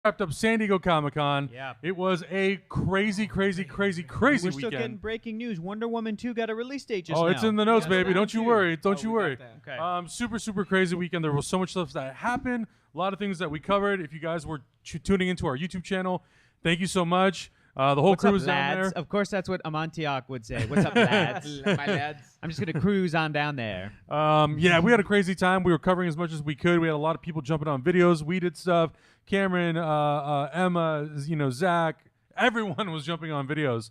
wrapped up San Diego Comic-Con. Yeah. It was a crazy We're weekend. still getting breaking news. Wonder Woman 2 got a release date just now. It's in the notes, Yeah, baby. that Don't you too. worry. Don't Oh, you we worry. got Okay. Super crazy weekend. There was so much stuff that happened. A lot of things that we covered. If you guys were tuning into our YouTube channel, thank you so much. The whole What's crew up, was down lads? there. Of course, that's what Amantiak would say. What's up, lads? My lads. I'm just gonna cruise on down there. Yeah, we had a crazy time. We were covering as much as we could. We had a lot of people jumping on videos. We did stuff. Cameron, Emma, Zach, everyone was jumping on videos.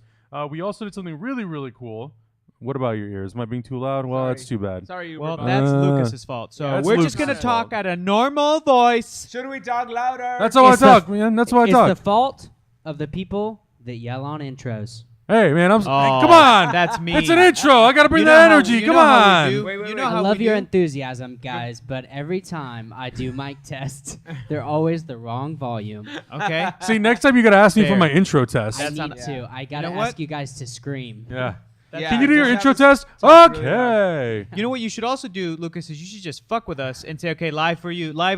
We also did something really cool. What about your ears? Am I being too loud? Well, Sorry. that's too bad. Sorry, you Well, were that's Uh, Lucas's fault. So yeah, that's we're just gonna Lucas's talk fault. at a normal voice. Should we talk louder? That's how I It's the- talk, man. That's how I It's talk. the fault of the people that yell on intros. Hey, man, hey, Oh, come on. That's me. It's an intro. I gotta bring You know that how- energy. you Come know how we on. do? Wait, You wait, know wait. how I love we your do? enthusiasm, guys, but every time I do mic tests, they're always the wrong volume. Okay. See, next time you gotta ask me for Fair. my intro test. I That's need on- to. I gotta know what? ask you guys to scream. Yeah. Yeah, Can you do your just intro have us test? talk really Okay. You know what you should also do, Lucas, is you should just fuck with us and say, okay, live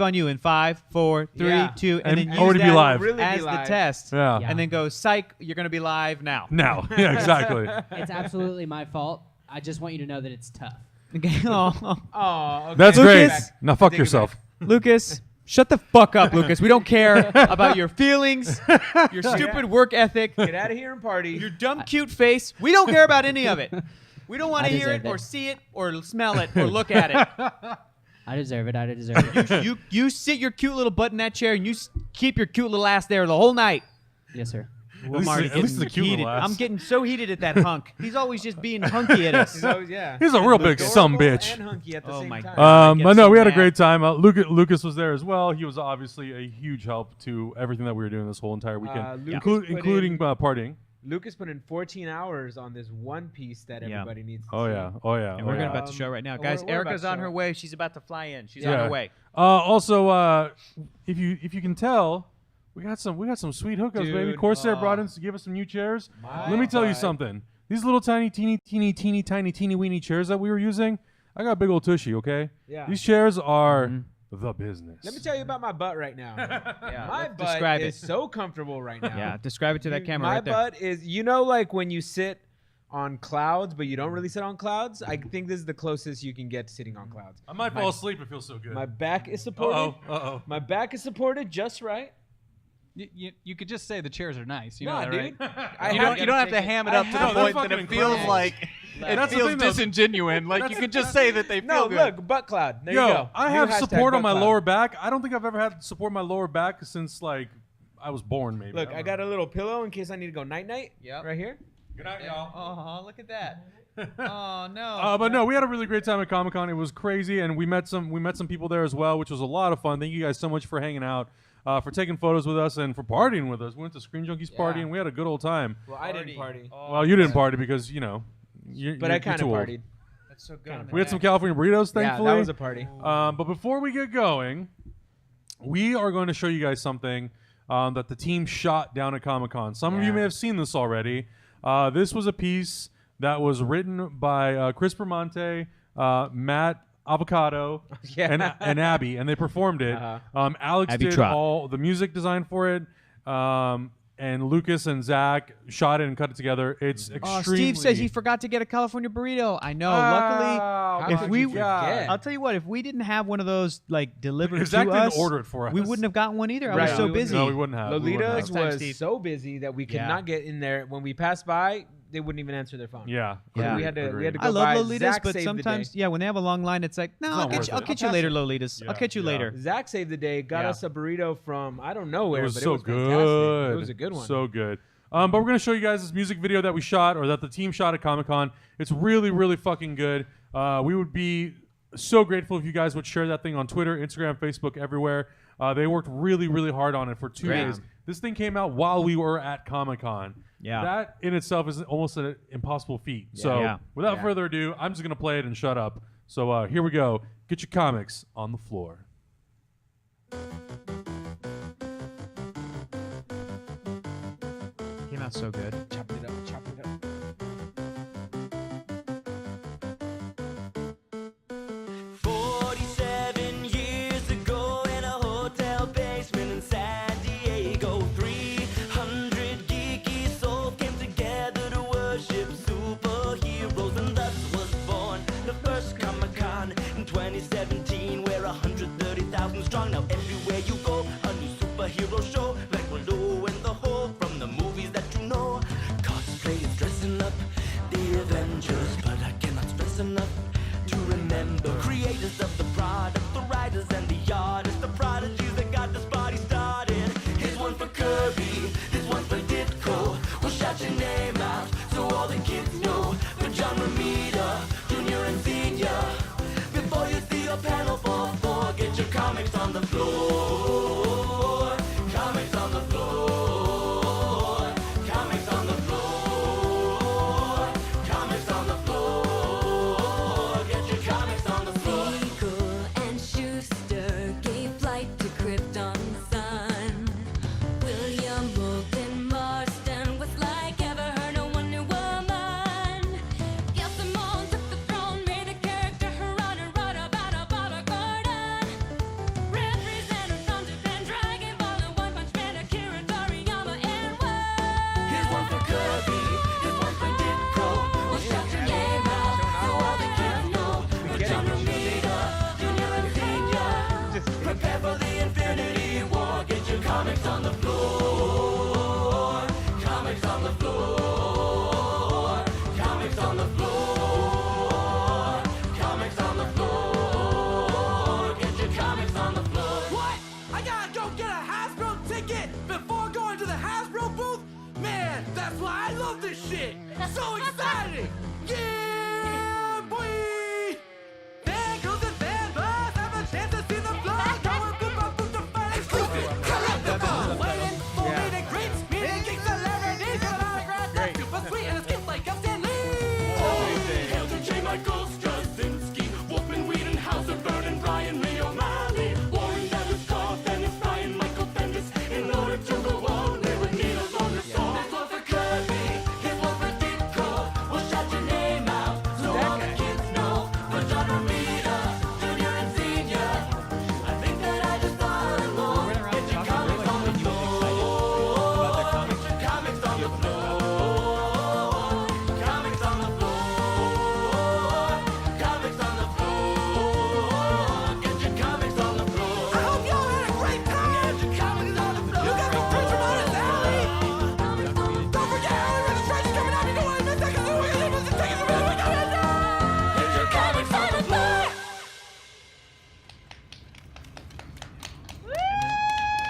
on you in 5, 4, 3, Yeah. 2, and then use already be that live. Really be as the live. test. Yeah. Yeah. And then go, psych, you're gonna be live now. Now. Yeah, exactly. It's absolutely my fault. I just want you to know that it's tough. Okay. Oh. Oh, okay. That's Lucas. great. Now fuck Take it yourself. Lucas, shut the fuck up, Lucas. We don't care about your feelings, your stupid work ethic, Get out of here and party. your dumb cute face. We don't care about any of it. We don't want I to hear it deserve or it. see it or smell it or look at it. I deserve it. I deserve it. You sit your cute little butt in that chair and you keep your cute little ass there the whole night. Yes, sir. Well, least I'm already it's- at least getting it's a cute heated. little ass. I'm getting so heated at that hunk. He's always just being hunky at us. He's always- yeah. He's a real big Adorable sumbitch. And hunky at the Oh same my time. God. I But get no, so we had a mad. great time. Lucas was there as well. He was obviously a huge help to everything that we were doing this whole entire weekend, Lucas put including in- partying. Lucas put in 14 hours on this one piece that Yeah. everybody needs to Oh see. yeah. And we're yeah. about to show right now, We're- guys. we're about Erica's to on show. her way. She's about to fly in. She's Yeah. on her way. Also, if you can tell, we got some sweet hookups, baby. Dude, Corsair brought in to give us some new chairs. My Let me tell you God. something. These little tiny, teeny weeny chairs that we were using, I got a big old tushy. Okay. Yeah. These chairs are the business. Let me tell you about my butt right now. Yeah, My let's butt describe is it. so comfortable right now. Yeah, describe it to that camera My right there. butt is, like when you sit on clouds, but you don't really sit on clouds. I think this is the closest you can get to sitting on clouds. I might fall asleep. It feels so good. My back is supported. Uh-oh. My back is supported just right. You could just say the chairs are nice. You know Nah, that, dude. right? I You have don't have to take it- ham it I up to the have- they're point that fucking it feels incredible. like That's it the feels thing, though. disingenuine. Like you could just say that they No, feel good. look, butt cloud. There Yo, you go. I New have hashtag support on butt my cloud. lower back. I don't think I've ever had support on my lower back since like I was born. Maybe. Look, I got a little pillow in case I need to go night night. Yep. Right here. Good night, y'all. Oh, look at that. Oh no. But no, we had a really great time at Comic Con. It was crazy, and we met some people there as well, which was a lot of fun. Thank you guys so much for hanging out, for taking photos with us, and for partying with us. We went to Screen Junkies party, Yeah. and we had a good old time. Well, I didn't party, Well, you didn't party because you're, but I kind of too old. partied. That's so good. We had some California burritos, thankfully. Yeah, that was a party. But before we get going, we are going to show you guys something that the team shot down at Comic Con. Some of you Yeah. may have seen this already. This was a piece that was written by Chris Permonte, Matt Avocado, Yeah. and Abby, and they performed it. Uh-huh. Alex Abby did Trott. all the music design for it. And Lucas and Zach shot it and cut it together. It's Oh, extremely. Steve says he forgot to get a California burrito. I know. Luckily, If if we- we, forget? I'll tell you what. If we didn't have one of those like delivered If Zach to didn't us, order it for us, we wouldn't have gotten one either. I Right, was so we wouldn't- busy. No, we wouldn't have. We wouldn't have. Lolitas Next time, was Steve. so busy that we could Yeah. not get in there. When we passed by, they wouldn't even answer their phone. Yeah. Yeah. We had to Agreed. go I love by. Lolitas, Zach but saved the sometimes, day. yeah, when they have a long line, it's like, no, not I'll worth catch, it. I'll catch you later, Lolitas. Yeah, I'll catch you yeah. later. Zach saved the day, got Yeah. us a burrito from I don't know where, It was but so it was good. fantastic. It was a good one. So good. But we're gonna show you guys this music video that we shot, or that the team shot at Comic Con. It's really, really fucking good. We would be so grateful if you guys would share that thing on Twitter, Instagram, Facebook, everywhere. They worked really, really hard on it for 2 Great. days. This thing came out while we were at Comic Con. Yeah. That in itself is almost an impossible feat. So Yeah. without Yeah. further ado, I'm just gonna play it and shut up. So here we go. Get your comics on the floor. Came out so good. Chop it up, chop it up. 47 years ago in a hotel basement in San Diego. hero show, like Willow and the Hulk from the movies that you know. Cosplay is dressing up the Avengers, but I cannot stress enough to remember creators of the product, the writers and the artists, the prodigies that got this party started. Here's one for Kirby, this one for Ditko. We'll shout your name out so all the kids know. For John Romita, Junior and Senior, before you see your panel fall for, get your comics on the floor. Comics on the floor. Comics on the floor. Comics on the floor. Get your comics on the floor. Siegel and Schuster gave flight to Krypton's sun. William Moulton Marston was like ever heard no Wonder Woman. Gail Simone took the throne, made a character her own, and wrote about a Barbara Gordon. Represented from Japan, Dragon Ball, and One Punch Man, Akira Toriyama, and one. Here's one for Kirby. Here's one for Ditko. We'll shout your name out so all the kids know. For John Romita, Junior and Senior, prepare for the Infinity War. Get your comics on the floor. Comics on the floor. Comics on the floor. Comics on the floor. Get your comics on the floor. What? I gotta go get a Hasbro ticket before going to the Hasbro booth? Man, that's why I love this shit. So exciting. Yeah, boy. There goes the fan bus. Have a chance to see the vlog. Going boop, boop, boop, to find exclusive. Collectible. Waiting for me to greet. Meeting geek celebrities. Got an autograph that's super sweet and it's gift like Captain Lee. Hail to J. Michael Straczynski, Wolfman, Whedon, Hauser, Vernon, Brian, Lee O'Malley, Warren Davis, Carl Dennis, Brian, Michael Bendis. In order to go on, they would need a longer song. This one for Kirby, here's one for Ditko. We'll shout your name out so all the kids know. For John Romita, Junior and Senior, I think that I just saw it more. Get your comics on the floor. Get your comics on the floor. Comics on the floor. Comics on the floor. Get your comics on the floor. I hope y'all had a great time. Get your comics on the floor. You got the prints from Honest Alley. Don't forget early registration coming out. You don't want to miss that because we're going to lose the tickets. Get your comics on the floor.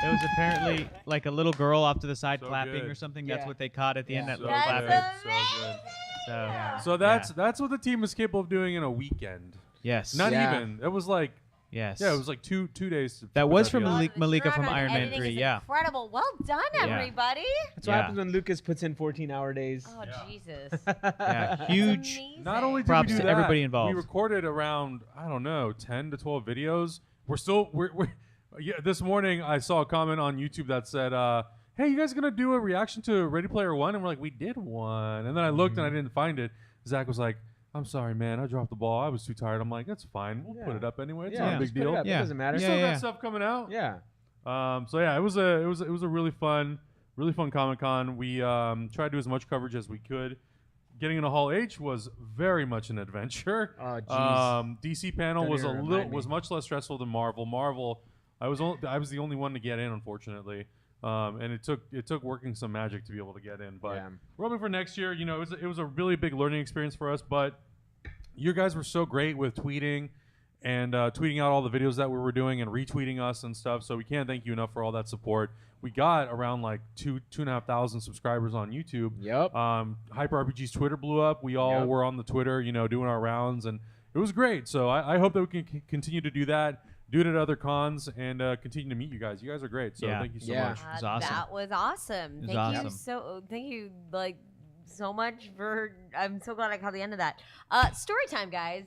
There was apparently like a little girl off to the side So clapping good. or something. Yeah. That's what they caught at the end. Yeah. That little So clapping. good, so good. So, So that's what the team is capable of doing in a weekend. yes. Not Yeah. even. It was like yes. it was like two days. To That put was from together. Malika from turnaround Iron Man editing 3. is Yeah. Incredible. Well done, Yeah. everybody. That's what happens when Lucas puts in 14-hour days. Oh, Jesus. Yeah. Huge. Amazing. Not only did Props we do to that, everybody involved. we recorded around I don't know 10 to 12 videos. We're yeah. This morning I saw a comment on YouTube that said, "Hey, you guys gonna do a reaction to Ready Player One?" And we're like, "We did one," and then I looked and I didn't find it. Zach was like, "I'm sorry, man. I dropped the ball. I was too tired." I'm like, "That's fine. We'll put Yeah. it up anyway. It's Yeah, not a just big put it deal." up. Yeah. It doesn't matter. We Yeah, still yeah. got stuff coming out. Yeah. So yeah, it was a really fun Comic Con. We tried to do as much coverage as we could. Getting into Hall H was very much an adventure. Oh, jeez. DC panel Don't was even remind me. much less stressful than Marvel. Marvel, I was the only one to get in, unfortunately. And it took working some magic to be able to get in. But Yeah. we're hoping for next year. You know, it was a really big learning experience for us. But you guys were so great with tweeting and tweeting out all the videos that we were doing and retweeting us and stuff. So we can't thank you enough for all that support. We got around like 2,500 subscribers on YouTube. Yep. Hyper RPG's Twitter blew up. We all Yep. were on the Twitter, you know, doing our rounds, and it was great. So I hope that we can continue to do that, do it at other cons, and continue to meet you guys. You guys are great. So Yeah. thank you so Yeah. much. It was awesome. That was awesome. was Thank awesome. you thank you like so much for I'm so glad I caught the end of that. Story time, guys.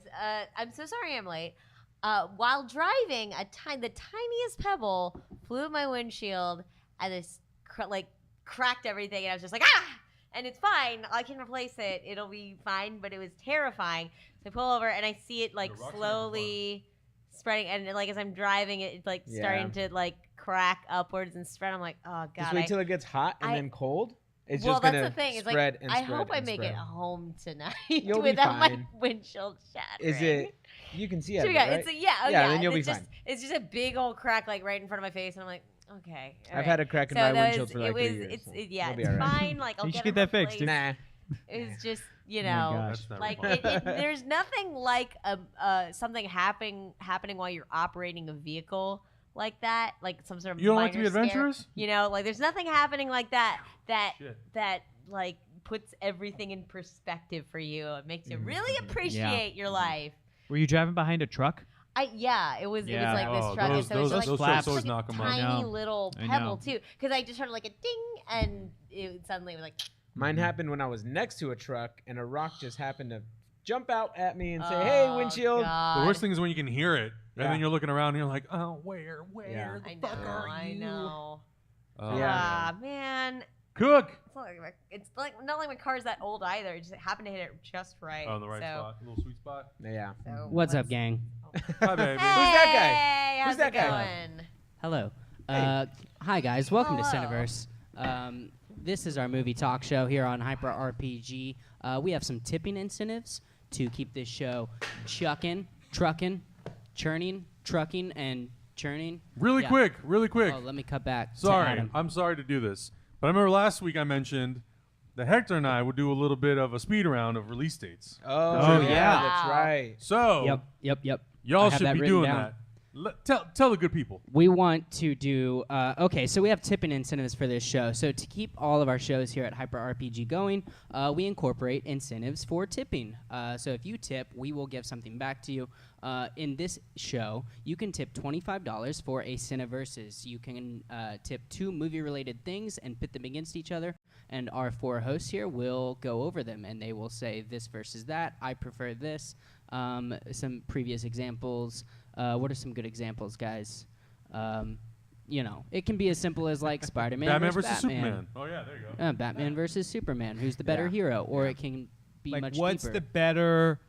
I'm so sorry I'm late. While driving, the tiniest pebble flew at my windshield and this cracked everything, and I was just like, ah! And it's fine. I can replace it. It'll be fine. But it was terrifying. So I pull over and I see it like The rocks are slowly spreading, and like as I'm driving, it's like Yeah. starting to like crack upwards and spread. I'm like, oh god. Just wait till it gets hot and I- then cold. It's well, just that's gonna the thing. It's spread like and I spread hope I and make spread. it home tonight You'll be without my fine. windshield shattering. Is it? You can see it, Should we right? go? It's a, yeah, oh, Yeah, yeah. then you'll it's be just, fine. It's just a big old crack like right in front of my face, and I'm like, Okay. I've had a crack in my windshield for like 3 years. It's so yeah, we'll be it's all right. fine. Like I'll You get should get them that fixed, dude. replaced. Nah. It's just Oh my gosh. That's not like fun. there's nothing like something happening while you're operating a vehicle like that, like some sort of You don't like to minor be scare. adventurous? You know, like there's nothing happening like that Shit. that like puts everything in perspective for you. It makes you really appreciate your life. Were you driving behind a truck? It was Yeah. like this Oh, truck, and those so it's like trucks flaps. always such a knock 'em up. tiny I know. little I pebble know. too, because I just heard like a ding, and it suddenly was like, Mine happened when I was next to a truck and a rock just happened to jump out at me and say, "Hey, oh, windshield." God. The worst thing is when you can hear it, and Yeah. then you're looking around and you're like, oh, where Yeah. the I fuck know, are I you? know. Oh, Yeah. Man. Cook. It's like not like my car's that old either. It just happened to hit it just right. Oh, in the right so, spot, a little sweet spot. Yeah. So What's up, let's- gang? Hi, baby. that guy? Hey, how's Who's that it guy? going? Hello. Hi, guys. Welcome to Hello. Cineverse. This is our movie talk show here on Hyper RPG. We have some tipping incentives to keep this show trucking, and churning. Really Yeah. quick. Oh, let me cut back. to Sorry, Adam. I'm sorry to do this, but I remember last week I mentioned that Hector and I would do a little bit of a speed round of release dates. Oh, yeah. yeah, that's right. So Yep. y'all I have should that be written doing down. that. Tell the good people. We want to do okay, so we have tipping incentives for this show. So to keep all of our shows here at Hyper RPG going, we incorporate incentives for tipping. So if you tip, we will give something back to you. In this show, you can tip $25 for a Cineverses. You can tip 2 movie-related things and pit them against each other. And our 4 hosts here will go over them, and they will say this versus that. I prefer this. Some previous examples. What are some good examples, guys? It can be as simple as like Spider-Man Batman versus versus Batman. Superman. Oh yeah, there you go. Batman versus Superman. Who's the better hero? Or it can be Like, much what's deeper. the better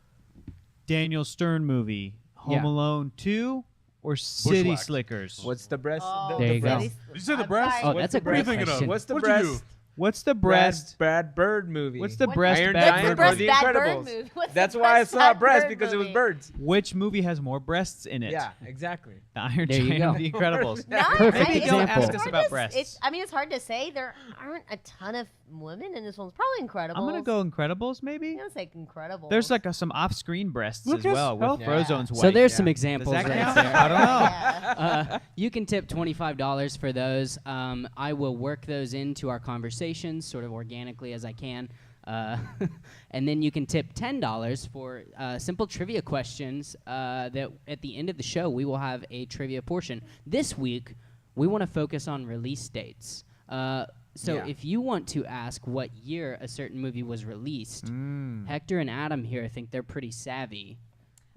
Daniel Stern movie? Home Yeah. Alone 2 or City Bushwhacked. Slickers? What's the breast? Oh, There you go. Did you say the breast? Oh, What's that's the a great What are you thinking question. of? What's the What'd you breast? What's the breast? Brad Bird movie. What's the What- breast Iron bad Giant movie? or The Bad Bird Incredibles? movie? What's That's the why I best saw Bad breast Bird because it was movie? birds. Which movie has more breasts in it? Yeah, exactly. The Iron There you Giant go. or The Incredibles. No, Perfect Maybe it's don't example. ask us hard about to- breasts. it's hard to say. There aren't a ton of women in this one. It's probably incredible. I'm gonna go Incredibles, maybe. I'm gonna say incredible. There's like some off-screen breasts Lucas, as well with help. Frozone's wife. So there's Yeah. some Does examples that right count? there. I don't know. Yeah. You can tip $25 for those. I will work those into our conversations sort of organically as I can. And then you can tip $10 for simple trivia questions that at the end of the show we will have a trivia portion. This week, we want to focus on release dates. So Yeah. if you want to ask what year a certain movie was released, Hector and Adam here, I think they're pretty savvy.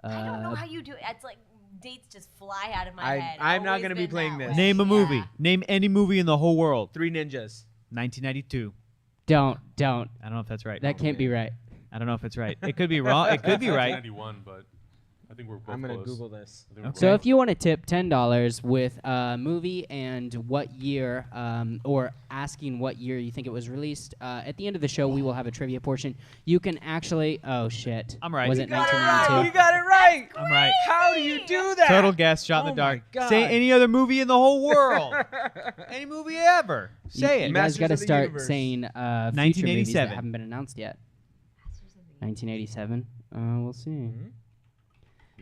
I don't know how you do it. It's like dates just fly out of my I- head. I'm not Always gonna be been playing that this. way. Name a movie. Yeah. Name any movie in the whole world. 3 Ninjas. 1992. Don't. I don't know if that's right. That can't be right. I don't know if it's right. It could be wrong. It could be right. 91, but I think we're both I'm gonna close. Google this. I think we're Okay. So both if you want to tip $10 with a movie and what year, or asking what year you think it was released, at the end of the show we will have a trivia portion. You can actually. Oh shit! I'm right. Was You it got it right. 1992? You got it right. I'm right. How do you do that? Total guess. Shot in Oh the dark. my God. Say any other movie in the whole world. Any movie ever. Say You it. guys got to Masters of the start Universe. saying future movies that 1987. haven't been announced yet. 1987. We'll see.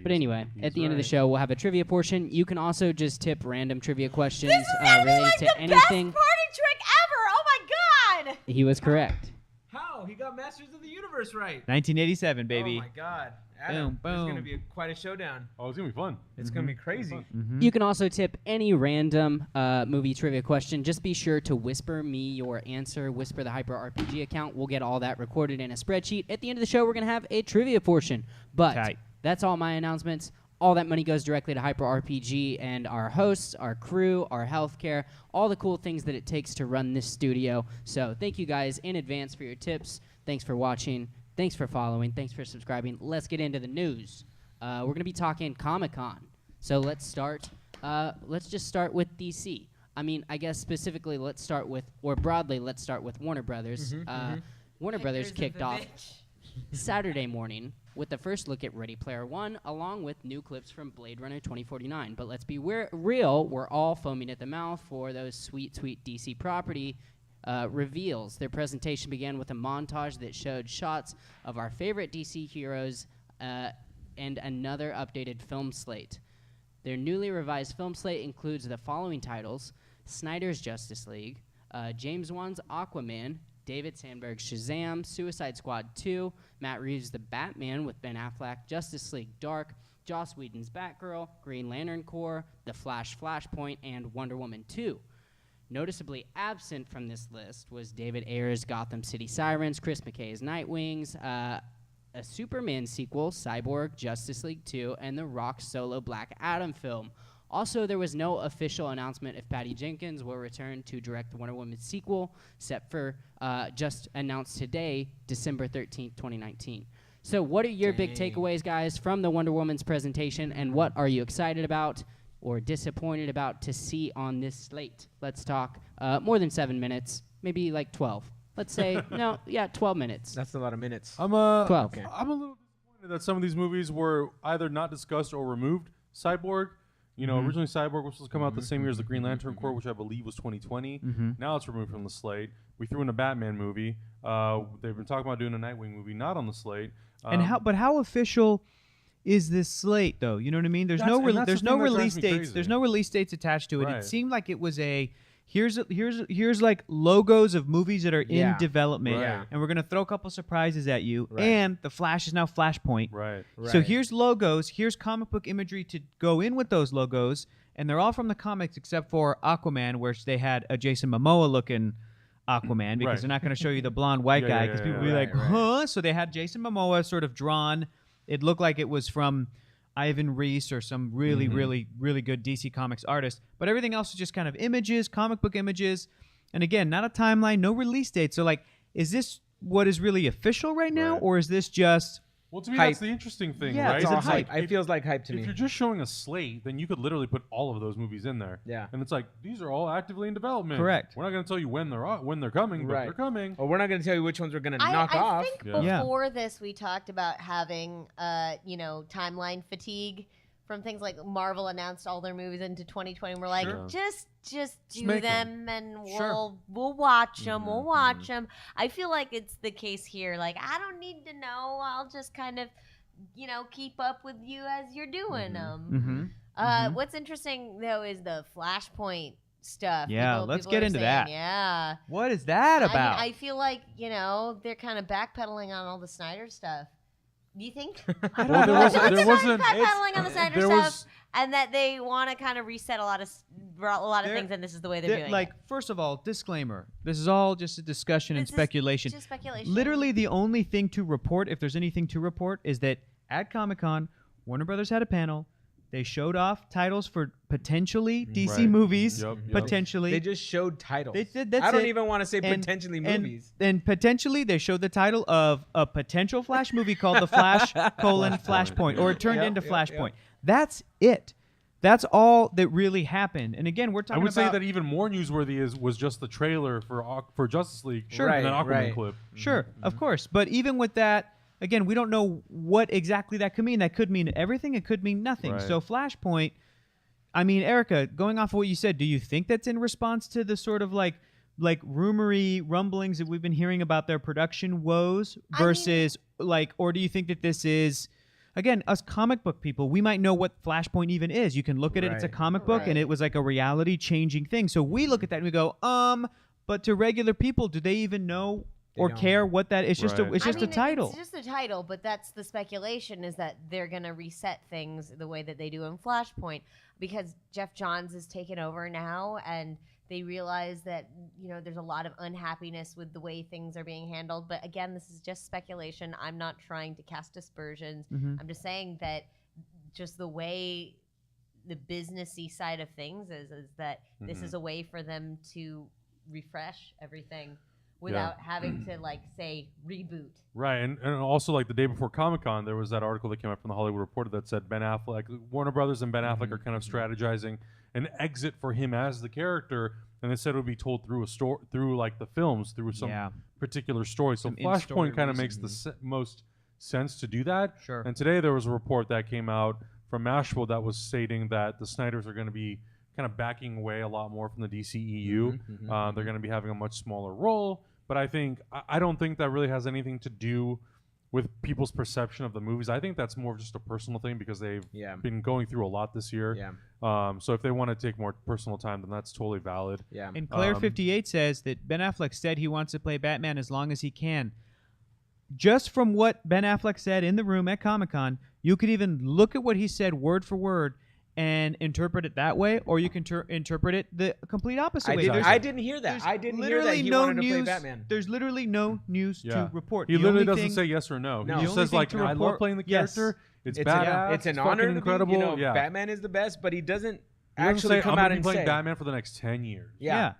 But anyway, at the end of the show, we'll have a trivia portion. You can also just tip random trivia questions This is gonna be related like to the anything. best party trick ever. Oh my god. He was correct. How? He got Masters of the Universe right. 1987, baby. Oh my god. Adam, Boom, It's boom. gonna be quite a showdown. Oh, it's gonna be fun. It's gonna be crazy. Mhm. You can also tip any random movie trivia question. Just be sure to whisper me your answer. Whisper the Hyper RPG account. We'll get all that recorded in a spreadsheet. At the end of the show, we're going to have a trivia portion. But Tight. that's all my announcements. All that money goes directly to Hyper RPG and our hosts, our crew, our healthcare, all the cool things that it takes to run this studio. So thank you guys in advance for your tips. Thanks for watching. Thanks for following. Thanks for subscribing. Let's get into the news. We're going to be talking Comic-Con. So let's start. Let's just start with DC. I mean, I guess specifically, let's start with, or broadly, let's start with Warner Brothers. Warner Brothers Pictures of kicked the off. bitch. Saturday morning with the first look at Ready Player One, along with new clips from Blade Runner 2049. But let's be real, we're all foaming at the mouth for those sweet, sweet DC property reveals. Their presentation began with a montage that showed shots of our favorite DC heroes and another updated film slate. Their newly revised film slate includes the following titles: Snyder's Justice League, James Wan's Aquaman, David Sandberg's Shazam, Suicide Squad 2, Matt Reeves' The Batman with Ben Affleck, Justice League Dark, Joss Whedon's Batgirl, Green Lantern Corps, The Flash Flashpoint, and Wonder Woman 2. Noticeably absent from this list was David Ayer's Gotham City Sirens, Chris McKay's Nightwings, a Superman sequel, Cyborg, Justice League 2, and The Rock's solo Black Adam film. Also, there was no official announcement if Patty Jenkins will return to direct the Wonder Woman sequel, set for just announced today, December 13th, 2019. So what are your big takeaways, guys, from the Wonder Woman's presentation, and what are you excited about or disappointed about to see on this slate? Let's talk more than 7 minutes, maybe like 12. Let's say, 12 minutes. That's a lot of minutes. I'm 12. Okay. I'm a little disappointed that some of these movies were either not discussed or removed. Cyborg, originally Cyborg was supposed to come out the same year as the Green Lantern Corps, which I believe was 2020. Now it's removed from the slate. We threw in a Batman movie. They've been talking about doing a Nightwing movie, not on the slate. And how official is this slate, though? You know what I mean? There's no release dates. There's no release dates attached to it. Right. It seemed like it was a here's like logos of movies that are in development, Right. and we're gonna throw a couple surprises at you. Right. And the Flash is now Flashpoint. Right. So here's logos. Here's comic book imagery to go in with those logos, and they're all from the comics except for Aquaman, where they had a Jason Momoa looking Aquaman, because Right. they're not going to show you the blonde white guy, because people will be like, huh? So they had Jason Momoa sort of drawn. It looked like it was from Ivan Reis or some really, really, really good DC Comics artist. But everything else is just kind of images, comic book images. And again, not a timeline, no release date. So like, is this what is really official right now? Right. Or is this just... Well, to me, Hype. that's the interesting thing, Yeah, right? It's all It's hype. like, It feels like hype to if me. you're just showing a slate, then you could literally put all of those movies in there. Yeah. And it's like, these are all actively in development. Correct. We're not going to tell you when they're coming, but Right. they're coming. Well, we're not going to tell you which ones we're going to knock I off. think Yeah. before this we talked about having timeline fatigue from things like Marvel announced all their movies into 2020. We're like, Sure. just do make them and Sure. we'll watch them. We'll watch them. I feel like it's the case here. Like, I don't need to know. I'll just kind of keep up with you as you're doing them. What's interesting though is the Flashpoint stuff. Yeah, let's people get are into saying, that. Yeah. What is that about? I feel like, they're kind of backpedaling on all the Snyder stuff. Do you think? Well, there wasn't. Backpedaling on the Snyder there stuff, was- and that they want to kind of reset a lot of There- things, and this is the way they're doing like, it. first of all, disclaimer. This is all just a discussion and This is speculation. just speculation. Literally, the only thing to report, if there's anything to report, is that at Comic-Con, Warner Brothers had a panel. They showed off titles for potentially DC Right. movies. Yep. Potentially. They just showed titles. They did- that's I don't it. even want to say And- potentially and- movies. And potentially, they showed the title of a potential Flash movie called The Flash: Flashpoint, or it turned into Flashpoint. That's it. That's all that really happened. And again, we're I talking would about... say that even more newsworthy was just the trailer for Justice League Sure. and an Right, Aquaman right. clip. Sure, of course. But even with that, again, we don't know what exactly that could mean. That could mean everything. It could mean nothing. Right. So Flashpoint, I mean, Erica, going off of what you said, do you think that's in response to the sort of like rumory rumblings that we've been hearing about their production woes versus or do you think that this is... Again, us comic book people, we might know what Flashpoint even is. You can look at it, it's a Right. comic book, and it was like a reality-changing thing. So we look at that and we go, but to regular people, do they even know or don't. care what that is? It's just Right. it's just a title. It's just a title, but that's the speculation, is that they're going to reset things the way that they do in Flashpoint, because Jeff Johns is taken over now, and they realize that there's a lot of unhappiness with the way things are being handled. But again, this is just speculation. I'm not trying to cast aspersions. I'm just saying that just the way the businessy side of things is that this is a way for them to refresh everything without having to say reboot. Right, and also like the day before Comic-Con, there was that article that came out from the Hollywood Reporter that said Ben Affleck, Warner Brothers and Ben Affleck are kind of strategizing an exit for him as the character, and instead it would be told through a story, through like the films, through some particular story. So Some in-story Flashpoint kind of reason. makes the most sense to do that. Sure. And today there was a report that came out from Mashable that was stating that the Snyders are going to be kind of backing away a lot more from the DCEU. They're going to be having a much smaller role. But I don't think that really has anything to do with people's perception of the movies. I think that's more of just a personal thing because they've been going through a lot this year. So if they want to take more personal time, then that's totally valid. And Claire58 says that Ben Affleck said he wants to play Batman as long as he can. Just from what Ben Affleck said in the room at Comic-Con, you could even look at what he said word for word and interpret it that way, or you can interpret it the complete opposite way. I didn't hear that. I didn't hear that he wanted to play Batman. There's literally no news to report. He literally doesn't say yes or no. He just says like, I love playing the character. It's badass. It's an it's honor to incredible. be, Batman is the best, but he doesn't He doesn't actually say, come I'm out gonna be and playing say Batman for the next 10 years.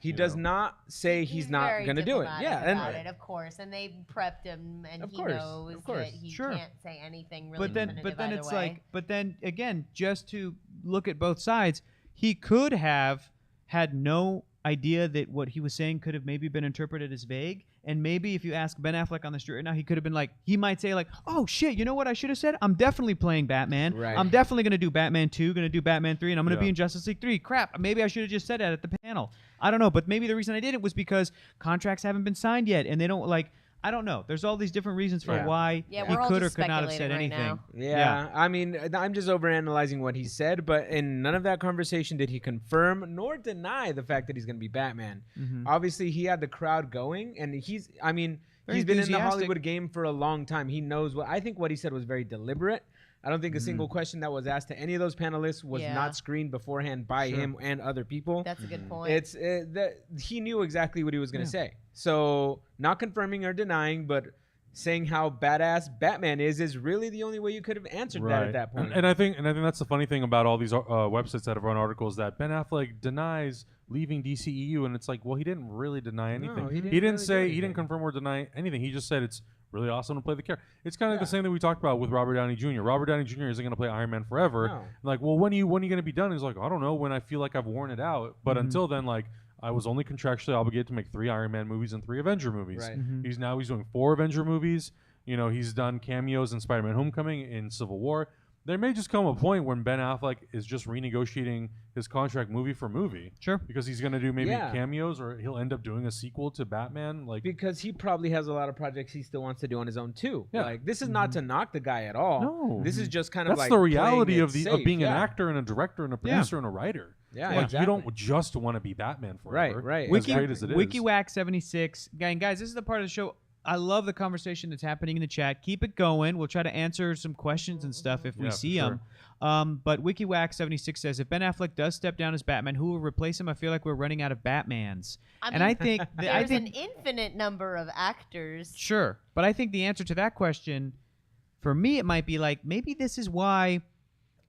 He does not say he's not very going to do it. diplomatic about it, of course, and they prepped him, and Of he course, knows of course. that he Sure. can't say anything really But then definitive it's either way. but then again, just to look at both sides, he could have had no idea that what he was saying could have maybe been interpreted as vague. And maybe if you ask Ben Affleck on the street right now, he could have been like, he might say like, oh shit, you know what I should have said? I'm definitely playing Batman. Right. I'm definitely going to do Batman 2, going to do Batman 3, and I'm going to be in Justice League 3. Crap, maybe I should have just said that at the panel. I don't know, but maybe the reason I did it was because contracts haven't been signed yet, and they don't like, I don't know. There's all these different reasons for why he we're all could or just could not have said speculating right anything. now. Yeah, I mean, I'm just overanalyzing what he said, but in none of that conversation did he confirm nor deny the fact that he's going to be Batman. Obviously, he had the crowd going, and he's been in the enthusiastic. Hollywood game for a long time. He knows I think what he said was very deliberate. I don't think a single question that was asked to any of those panelists was not screened beforehand by him and other people. That's a good point. It's he knew exactly what he was going to say. So not confirming or denying, but saying how badass Batman is really the only way you could have answered that at that point. And I think that's the funny thing about all these websites that have run articles that Ben Affleck denies leaving DCEU, and it's like, well, he didn't really deny anything. No, he didn't he didn't really say do he anything. didn't confirm or deny anything. He just said it's really awesome to play the character. It's kind of like the same thing we talked about with Robert Downey Jr. Robert Downey Jr. isn't going to play Iron Man forever. No. Like, well, when are you going to be done? He's like, I don't know, when I feel like I've worn it out. But until then, like, I was only contractually obligated to make 3 Iron Man movies and 3 Avenger movies. Right. He's doing 4 Avenger movies. You know, he's done cameos in Spider-Man Homecoming, in Civil War. There may just come a point when Ben Affleck is just renegotiating his contract movie for movie. Sure. Because he's going to do maybe cameos, or he'll end up doing a sequel to Batman. Like, because he probably has a lot of projects he still wants to do on his own too. Yeah. Like, this is not to knock the guy at all. No. This is just kind of that's like the reality playing of it of safe. being an actor and a director and a producer and a writer. Yeah, like exactly. you don't just want to be Batman forever. Right. As great as it is. WikiWack76. Guys, this is the part of the show. I love the conversation that's happening in the chat. Keep it going. We'll try to answer some questions and stuff if we Yeah, see for them. But WikiWack76 says, if Ben Affleck does step down as Batman, who will replace him? I feel like we're running out of Batmans. I think there's an infinite number of actors. Sure. But I think the answer to that question, for me, it might be like, maybe this is why,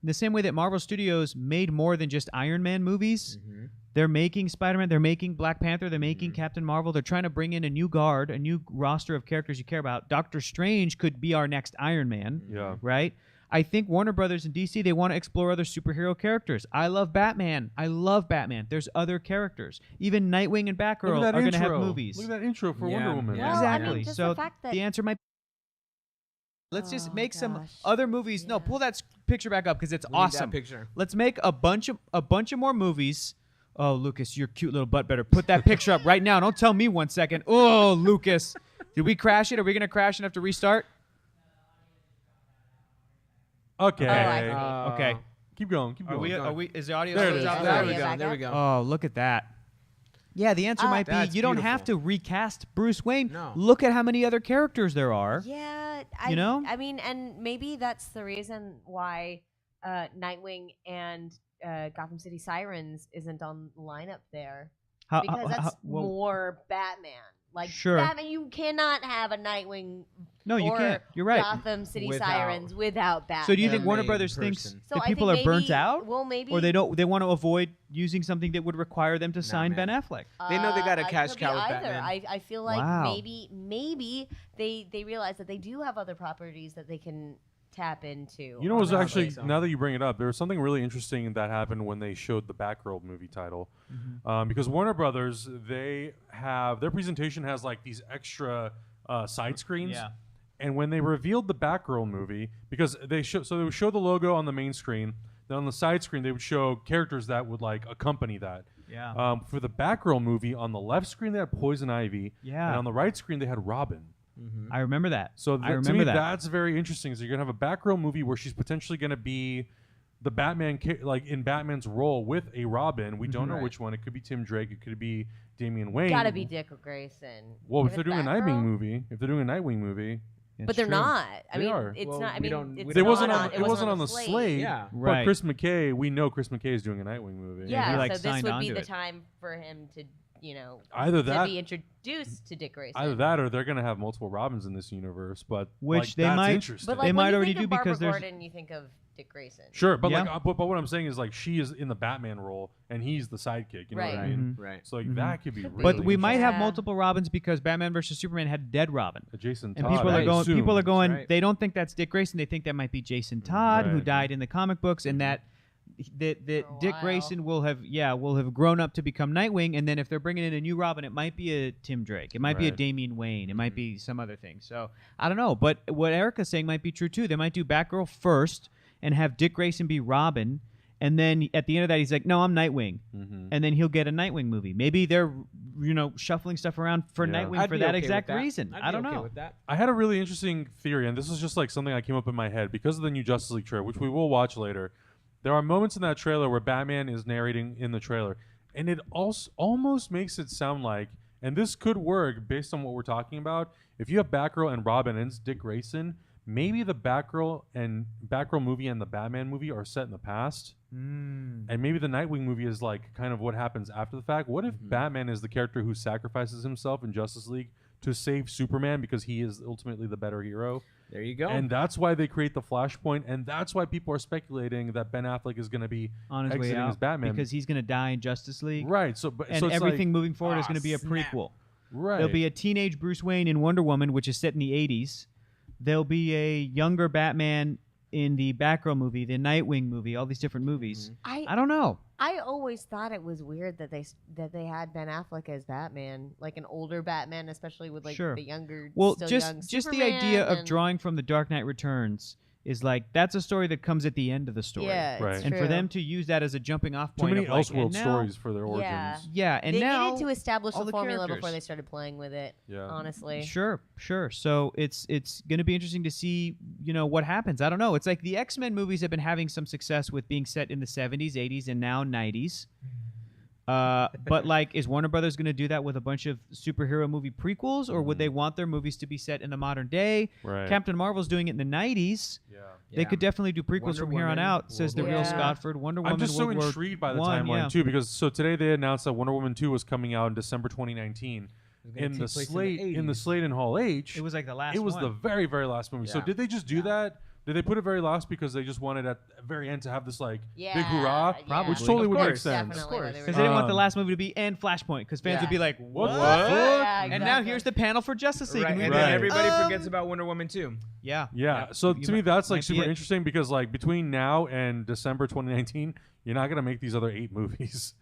the same way that Marvel Studios made more than just Iron Man movies, they're making Spider-Man, they're making Black Panther, they're making Captain Marvel. They're trying to bring in a new guard, a new roster of characters you care about. Doctor Strange could be our next Iron Man, right? I think Warner Brothers and DC, they want to explore other superhero characters. I love Batman. There's other characters. Even Nightwing and Batgirl are going to have movies. Look at that intro for Wonder Woman. Well, Exactly. I mean, just so the fact that answer might. Let's just make some gosh. other movies. No, pull that picture back up because it's We need that awesome. picture. Let's make a bunch of more movies. Oh, Lucas, your cute little butt better put that picture up right now. Don't tell me 1 second. Oh, Lucas, did we crash it? Are we gonna crash and have to restart? Okay. Oh, I see. Okay. Keep going. Keep going. Are we? Is the audio There it still is. out There there? we go. There we go. Oh, look at that. Yeah, the answer might be That's you don't have to beautiful. recast Bruce Wayne. No. Look at how many other characters there are. Yeah, You know? I mean, and maybe that's the reason why Nightwing and Gotham City Sirens isn't on the lineup there, because that's more Batman. Like, Sure. Batman, you cannot have a Nightwing. No, you or can't. You're right. Gotham City Without- Sirens without Batman. So do you think They're Warner made Brothers in thinks person. So that I people think are burnt maybe- out? Well, maybe. Or they want to avoid using something that would require them to sign man. Ben Affleck. They know they got a it cash could cow be with either. Batman. I feel like Wow. maybe they realize that they do have other properties that they can tap into. You know, it was I actually, think so. now that you bring it up, there was something really interesting that happened when they showed the Batgirl movie title. Because Warner Brothers, they have, their presentation has like these extra side screens. Yeah. And when they revealed the Batgirl movie, because they would show the logo on the main screen, then on the side screen they would show characters that would like accompany that. Yeah. For the Batgirl movie, on the left screen they had Poison Ivy, Yeah. and on the right screen they had Robin. I remember that. So I to remember me, that. that's very interesting. So you're gonna have a Batgirl movie where she's potentially gonna be the Batman, like in Batman's role with a Robin. We don't know Right. which one. It could be Tim Drake. It could be Damian Wayne. Gotta be Dick Grayson. Well, if If they're it's doing a Batgirl? Nightwing movie, But they're not. I They mean, are. it's Well, not. I we mean, don't- it's we It don't wasn't know. on. It wasn't on the slate. Yeah. But Right. Chris McKay, we know Chris McKay is doing a Nightwing movie. Yeah, he, like, so this signed would be onto the it. time for him to, Either to that, be introduced to Dick Grayson. either that, or they're gonna have multiple Robins in this universe. But Which like, they that's might- interesting. But like They when might you already think of do because Barbara there's- Gordon, you think of Dick Grayson. Sure, but Yeah. like, but what I'm saying is like she is in the Batman role and he's the sidekick. You know what I Right. mean? Right. So like that could be really. But we might have Yeah. multiple Robins because Batman versus Superman had a dead Robin. Jason And Todd. people I are going. assume. People are going. right. They don't think that's Dick Grayson. They think that might be Jason Todd, who Right. died in the comic books, and that For a Dick while. Grayson will have grown up to become Nightwing. And then if they're bringing in a new Robin, it might be a Tim Drake. It might be a Right. Damian Wayne. It might be some other thing. So I don't know. But what Erica's saying might be true too. They might do Batgirl first and have Dick Grayson be Robin. And then at the end of that, he's like, "No, I'm Nightwing," and then he'll get a Nightwing movie. Maybe they're, shuffling stuff around for Yeah. Nightwing I'd for be that okay exact with that. reason. I'd I be don't okay know. with that. I had a really interesting theory, and this is just like something that came up in my head because of the new Justice League trailer, which we will watch later. There are moments in that trailer where Batman is narrating in the trailer, and it also almost makes it sound like, and this could work based on what we're talking about. If you have Batgirl and Robin and it's Dick Grayson, maybe the Batgirl movie and the Batman movie are set in the past. And maybe the Nightwing movie is like kind of what happens after the fact. What if Batman is the character who sacrifices himself in Justice League to save Superman because he is ultimately the better hero? There you go. And that's why they create the Flashpoint, and that's why people are speculating that Ben Affleck is going to be On his way exiting out as Batman. because he's going to die in Justice League. Right. So, but And so it's everything like, moving forward is ah, going to be a snap. prequel. right. There'll be a teenage Bruce Wayne in Wonder Woman, which is set in the 80s. There'll be a younger Batman in the Batgirl movie, the Nightwing movie, all these different movies. I don't know. I always thought it was weird that they had Ben Affleck as Batman, like an older Batman, especially with like Sure. the younger. Well, still just young the Superman idea of and- drawing from the Dark Knight Returns is like that's a story that comes at the end of the story. Yeah, it's Right. And for true. them to use that as a jumping off too point. many of like, Elseworld and now- stories for their origins. Yeah. Yeah, and they now needed to establish all the the formula characters. before they started playing with it. Yeah. Honestly. Sure. So it's going to be interesting to see, what happens. I don't know. It's like the X-Men movies have been having some success with being set in the 70s, 80s, and now 90s. But like, is Warner Brothers going to do that with a bunch of superhero movie prequels, or would they want their movies to be set in the modern day? Right. Captain Marvel's doing it in the 90s. Yeah. They could definitely do prequels Wonder from here on Woman, out. Says the World real War II. Scottford. Wonder Woman. I'm just so World War intrigued by the I, timeline yeah. too, because so today they announced that Wonder Woman 2 was coming out in December 2019. gonna In take the place in the slate, in the 80s. slate in Hall H, It was like the last. it was one. the very, very last movie. So Yeah. did they just do that? Did they put it very last because they just wanted at the very end to have this like Yeah, big hurrah? yeah. Which totally Of would make course, sense. Definitely why they were Because they didn't want the Um, last movie to be and Flashpoint, because fans Yeah. would be like, What "What?" the fuck? Yeah, And now exactly. here's the panel for Justice League. Right, and and we'd be then like, everybody forgets about Wonder Woman too. Yeah. Yeah. So You to me, might- that's like might be super it. interesting because like between now and December 2019, you're not gonna make these other 8 movies.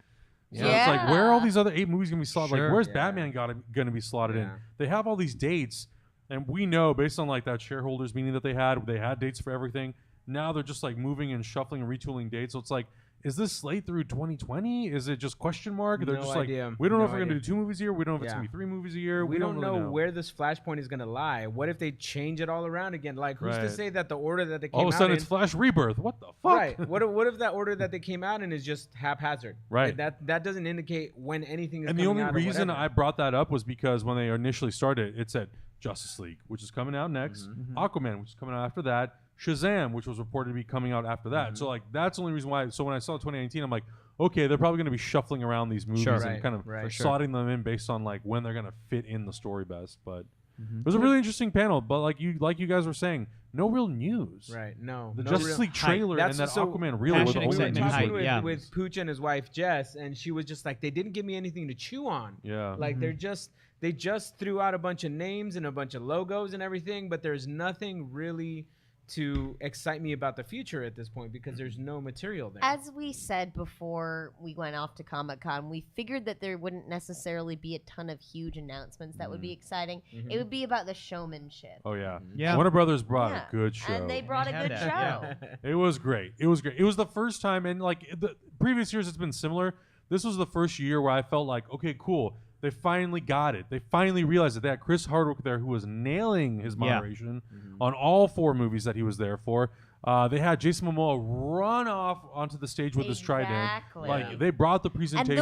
So it's like, where are all Yeah. these other 8 movies gonna be slotted? Sure. Like, where's Yeah. Batman gonna be slotted in? Yeah. They have all these dates, and we know based on like that shareholders meeting that they had dates for everything. Now they're just like moving and shuffling and retooling dates. So it's like, is this slate through 2020? Is it just question mark? They're No just idea. like, we don't know No if we're gonna idea. do 2 movies a year. We don't know if it's Yeah. gonna be 3 movies a year. We don't really know where this Flashpoint is going to lie. What if they change it all around again? Like, who's to Right. say that the order that they came All of a out sudden in, it's Flash Rebirth. What the fuck? right? What if that order that they came out in is just haphazard? Right. That doesn't indicate when anything is And the coming only out or reason whatever. I brought that up was because when they initially started, it said Justice League, which is coming out next, Aquaman, which is coming out after that, Shazam, which was reported to be coming out after that. So like that's the only reason why. So when I saw 2019, I'm like, okay, they're probably going to be shuffling around these movies Sure. and Right, kind of right. For sure. slotting them in based on like when they're going to fit in the story best. But Mm-hmm. it was a really interesting panel. But like you guys were saying, no real news. Right. No. The no Justice real League hype. trailer and That's that so Aquaman reel were the passion, only We were excitement, news. talking hype, with, yeah. with Pooch and his wife Jess, and she was just like, they didn't give me anything to chew on. Yeah. Like they just threw out a bunch of names and a bunch of logos and everything, but there's nothing really to excite me about the future at this point because there's no material there. As we said before we went off to Comic-Con, we figured that there wouldn't necessarily be a ton of huge announcements that would be exciting. It would be about the showmanship. Oh yeah. Yeah. Warner Brothers brought Yeah. a good show. And they brought They a had good that, show. It was great. It was great. It was the first time, and like the previous years, it's been similar. This was the first year where I felt like, okay, cool. They finally got it. They finally realized that they had Chris Hardwick there, who was nailing his moderation on all 4 movies that he was there for. They had Jason Momoa run off onto the stage with his trident. Exactly. Like they brought the And presentation.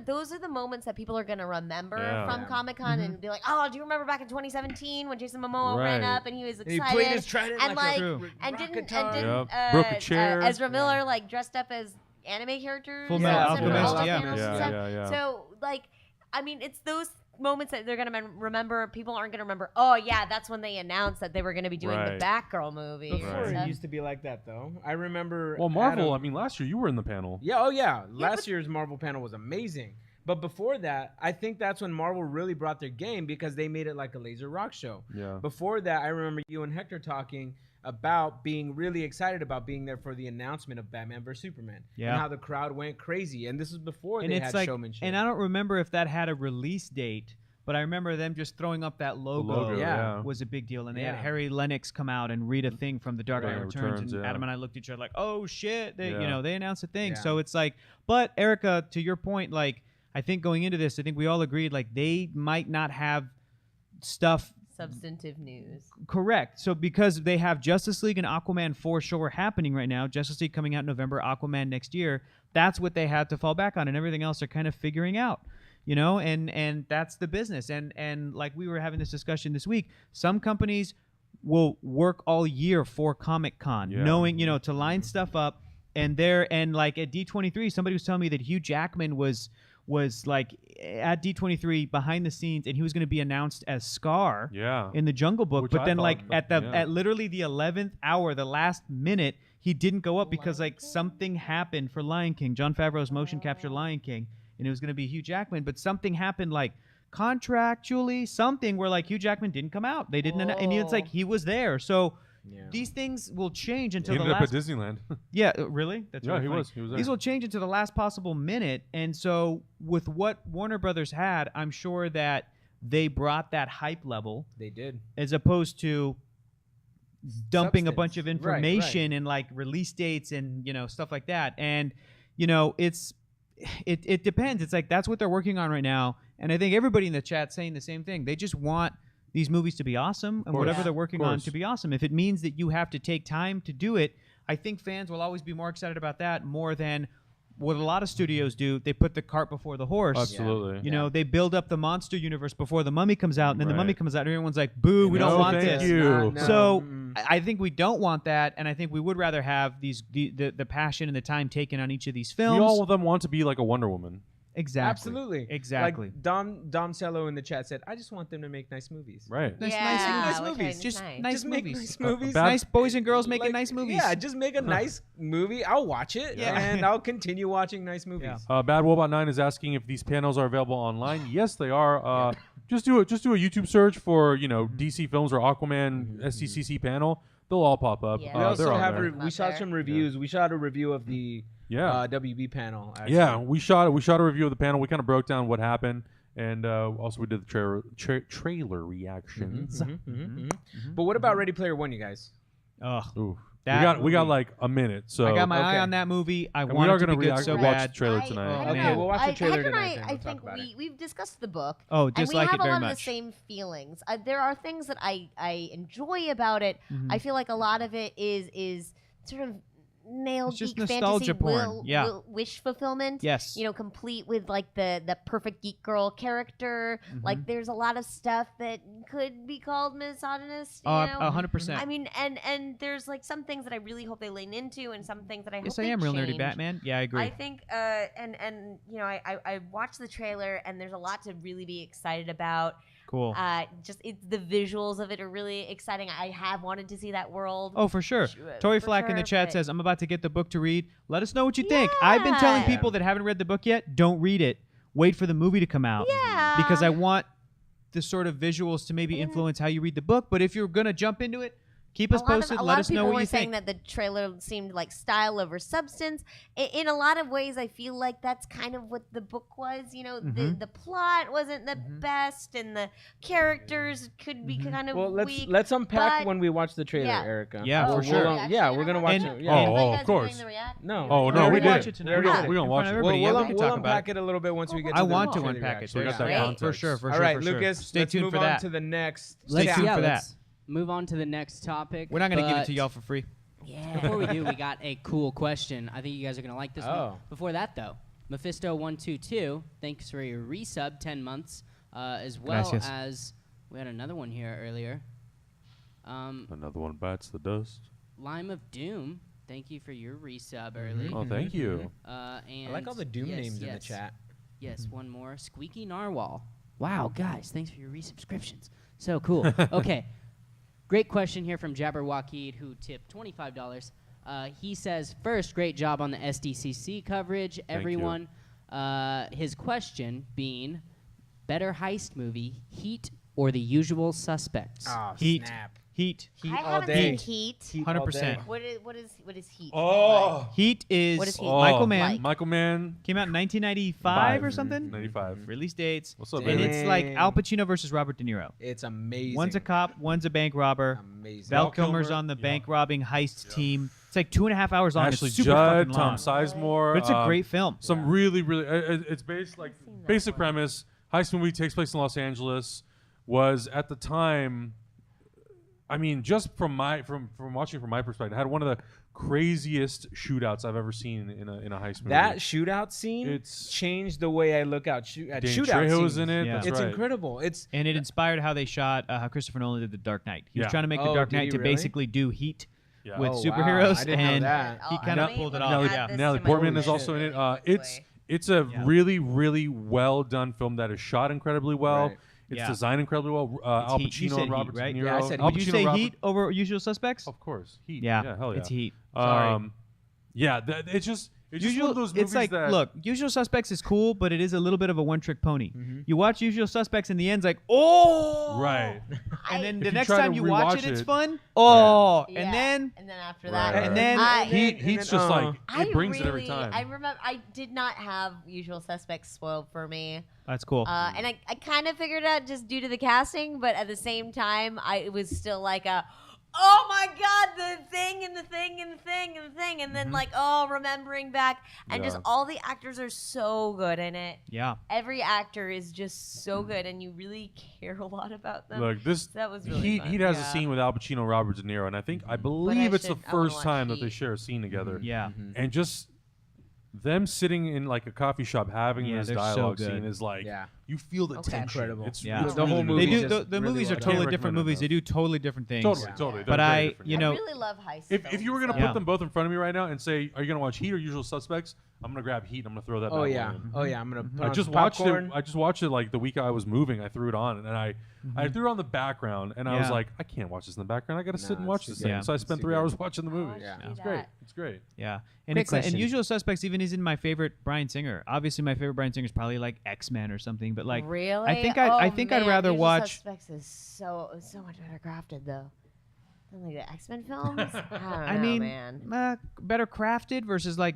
those are the moments that people are going to remember Yeah. from Comic-Con and be like, oh, do you remember back in 2017 when Jason Momoa ran Right. up and he was And excited? he played his trident and like a True. and rock didn't guitar. Broke a chair. Ezra Miller like dressed up as anime characters. Full Metal instead of Alchemist, all yeah. Thanos and Yeah, stuff. yeah. So like, I mean, it's those moments that they're gonna remember. People aren't gonna remember. Oh yeah, that's when they announced that they were gonna be doing Right. the Batgirl movie. Before or it stuff. used to be like that though. I remember. Well, Marvel. Adam- I mean, last year you were in the panel. Yeah, oh yeah. but- Last year's Marvel panel was amazing. But before that, I think that's when Marvel really brought their game because they made it like a laser rock show. Yeah. Before that, I remember you and Hector talking about being really excited about being there for the announcement of Batman vs Superman. Yeah. And how the crowd went crazy. And this is before And they it's had like, showmanship. and I don't remember if that had a release date, but I remember them just throwing up that logo. yeah. Was a big deal, and they had Yeah. Harry Lennox come out and read a thing from The Dark Knight Batman Returns, Returns, and yeah. Adam and I looked at each other like, "Oh shit!" They, Yeah. they announced a thing. Yeah. So it's like, but Erica, to your point, like I think going into this, I think we all agreed like they might not have stuff Substantive news. correct. So because they have Justice League and Aquaman for sure happening right now, Justice League coming out in November, Aquaman next year. That's what they had to fall back on, and everything else they're kind of figuring out. And that's the business. And like we were having this discussion this week, some companies will work all year for Comic-Con, Yeah. knowing, to line stuff up. And like at D23, somebody was telling me that Hugh Jackman was like at D23 behind the scenes, and he was going to be announced as Scar Yeah. in the Jungle Book. Which But I then thought, like yeah. at literally the 11th hour, the last minute, he didn't go up because like something happened for Lion King, Jon Favreau's motion capture Lion King, and it was going to be Hugh Jackman, but something happened like contractually, something where like Hugh Jackman didn't come out. They didn't, and it's like he was there. So Yeah. these things will change He until the ended up last. at Disneyland. Yeah, really? That's Yeah, really he funny. was. He was there. These will change into the last possible minute, and so with what Warner Brothers had, I'm sure that they brought that hype level They did. as opposed to dumping a Substance. bunch of Right, information and like release dates and stuff like that. And it depends. It's like that's what they're working on right now, and I think everybody in the chat saying the same thing. They just want these movies to be awesome, and course. whatever Yeah. they're working Of on course. to be awesome. If it means that you have to take time to do it, I think fans will always be more excited about that more than what a lot of studios do. They put the cart before the horse. Absolutely. They build up the monster universe before the Mummy comes out, and then the Right. Mummy comes out, and everyone's like, "Boo, we No, don't want thank this." you. No, So mm-mm. I think we don't want that, and I think we would rather have the passion and the time taken on each of these films. We all of them want to be like a Wonder Woman. Exactly. Absolutely. Exactly. Like Dom Cello in the chat said, I just want them to make nice movies. Right. Nice- yeah, nice movies. which I- Just nice. nice Just make movies. nice movies. Bad- Nice boys and girls making Like, nice movies. Yeah, just make a nice movie. I'll watch it, Yeah. and I'll continue watching nice movies. Yeah. Bad Robot 9 is asking if these panels are available online. Yes, they are. Just do a YouTube search for DC films or Aquaman SDCC panel. They'll all pop up. Yeah. We they're also on have there. we saw some reviews. We shot a review of the WB panel. Actually. Yeah, we shot a review of the panel. We kind of broke down what happened, and also we did the trailer reactions. But what about Ready Player One, you guys? Ugh. Ooh. That We got movie. like a minute. So I got my Okay. eye on that movie. I and we want are it to gonna be good react, so watch bad. the trailer I tonight. don't Okay, know. we'll watch the trailer Hector and tonight, then I we'll talk think about it. we've discussed the book. Oh, and just we like have it very a lot much. of the same feelings. There are things that I enjoy about it. Mhm. I feel like a lot of it is sort of male It's just geek nostalgia fantasy porn. Yeah. wish fulfillment. Yes. Complete with like the perfect geek girl character. Mm-hmm. Like there's a lot of stuff that could be called misogynist. You Oh, know? 100%. I mean, and there's like some things that I really hope they lean into, and some things that I Yes, hope I they am real nerdy change. Batman. Yeah, I agree. I think, I watched the trailer, and there's a lot to really be excited about. Cool. The visuals of it are really exciting. I have wanted to see that world. Oh, for sure. Sure, Tori for Flack in the sure, chat but- says, I'm about to get the book to read. Let us know what you think. I've been telling Yeah. people that haven't read the book yet, don't read it. Wait for the movie to come out. Yeah. Because I want the sort of visuals to maybe And- influence how you read the book. But if you're going to jump into it, Keep us posted. Let us know what you A lot of people were think. saying that the trailer seemed like style over substance. In a lot of ways, I feel like that's kind of what the book was. You know, the plot wasn't the best, and the characters could be kind of Well, weak. let's unpack but- when we watch the trailer, Yeah. Erica. Yeah, for sure. Yeah, we're gonna watch And- it. Yeah. Oh, of course. No. Oh, no, We're we gonna watch did. it tonight. We're Yeah. gonna In front watch of it. everybody. Yeah, we can We'll talk about unpack it a little bit once we get to I the want to trailer unpack it. reaction. So we got that Right? context. For sure. For All sure. right, for sure. Lucas, Stay let's tuned move for on that. to the next. Stay chat. tuned for that. Let's move on to the next topic. We're not going to give it to but y'all for free. Yeah. Before we do, we got a cool question. I think you guys are going to like this one. Oh. Before that, though, Mephisto122, thanks for your resub, 10 months, as well Gracias. as we had another one here earlier. Another one bites the dust. Lime of Doom, thank you for your resub early. Oh, thank you. And I like all the Doom names in the chat. Yes, one more. Squeaky Narwhal. Wow, guys, thanks for your resubscriptions. So cool. Okay. Great question here from Jabberwocky, who tipped $25. He says, first, great job on the SDCC coverage, everyone. His question being, better heist movie, Heat or The Usual Suspects? Oh, Heat. snap. Heat. Heat I all haven't day. seen Heat. Heat all 100%. day. What is Heat? Oh. Heat is What is Heat? Michael Oh, Mann. Like? Michael Mann. Came out in 1995 or something. 95. Release dates. What's up, And baby? it's like Al Pacino versus Robert De Niro. It's amazing. One's a cop, one's a bank robber. Amazing. Val Val Kilmer's Kilmer, on the yeah. bank robbing heist team. It's like 2.5 hours long. Ashley it's super Judd, fucking Tom long. Sizemore. But it's a great film. Some really, really. It's based like seen that basic one. premise. Heist movie takes place in Los Angeles. Was at the time. I mean, just from watching from my perspective, had one of the craziest shootouts I've ever seen in a heist movie. That shootout scene It's- changed the way I look at Danny shootout Trejo's scenes. in it. Yeah. That's It's right. incredible. It's And it inspired how they shot, how Christopher Nolan did The Dark Knight. He was Yeah. trying to make The Oh, Dark did Knight he to really? basically do Heat Yeah. with Oh, wow. superheroes, I didn't know and that. he kind of pulled it off. Natalie Portman is also in it. It's a Yeah. really, really well done film that is shot incredibly well. Right. It's Yeah. designed incredibly well. Al Heat. You Pacino said and Robert Heat, right? De Niro. Yeah, I said Al Would you Pacino, say Robert- Heat over Usual Suspects? Of course, Heat. Yeah, hell yeah. it's Heat. Sorry. Yeah, it's just one of those movies it's like, that look, Usual Suspects is cool, but it is a little bit of a one-trick pony. Mm-hmm. You watch Usual Suspects, and the end's like, oh, right. and then If the you next try to time you watch rewatch it, it's it- fun. Oh, Yeah. and then after Right, that, right, and then Heat's just like it brings it every time. I remember I did not have Usual Suspects spoiled for me, that's cool. and I kind of figured it out just due to the casting, but at the same time, it was still like oh my god, the thing and the thing and the thing and the thing, and then like remembering back, and just Yeah. all the actors are so good in it. Yeah. Every actor is just so good, and you really care a lot about them. Look, this That was really fun. Heat has a Yeah. scene with Al Pacino, Robert De Niro, and I believe it's the I wanna first watch time that they Heat. share a scene together. Yeah. And just them sitting in like a coffee shop having Yeah, this they're so dialogue good. scene is like Yeah. you feel the Okay. tension. Incredible. It's Yeah. it's The whole really, movie They really do. just The really movies well are done. totally Can't different recommend movies. enough. They do totally different things. Totally, Yeah. totally. But They're very I, different. you know, I really love heist. if you were gonna Yeah. put them both in front of me right now and say, "Are you gonna watch Heat or Usual Suspects?" I'm gonna grab Heat. I'm gonna throw that. Oh bad yeah. boy in. Oh yeah. I'm gonna. Put I on just some watched popcorn. it. I just watched it like the week I was moving. I threw it on and I threw it on the background and I was Yeah. like, I can't watch this in the background. I got to sit and Nah, watch it's too this good. thing. Yeah. So I It's spent too 3 good. hours watching the movie. Yeah. It's great. It's great. Yeah, and Great it's and question. Usual Suspects even isn't my favorite Brian Singer. Obviously, my favorite Brian Singer is probably like X-Men or something. But like, really, I think I think I'd man, rather Usual watch. Suspects is so much better crafted though than like the X-Men films. I don't I know, mean, man. better crafted versus like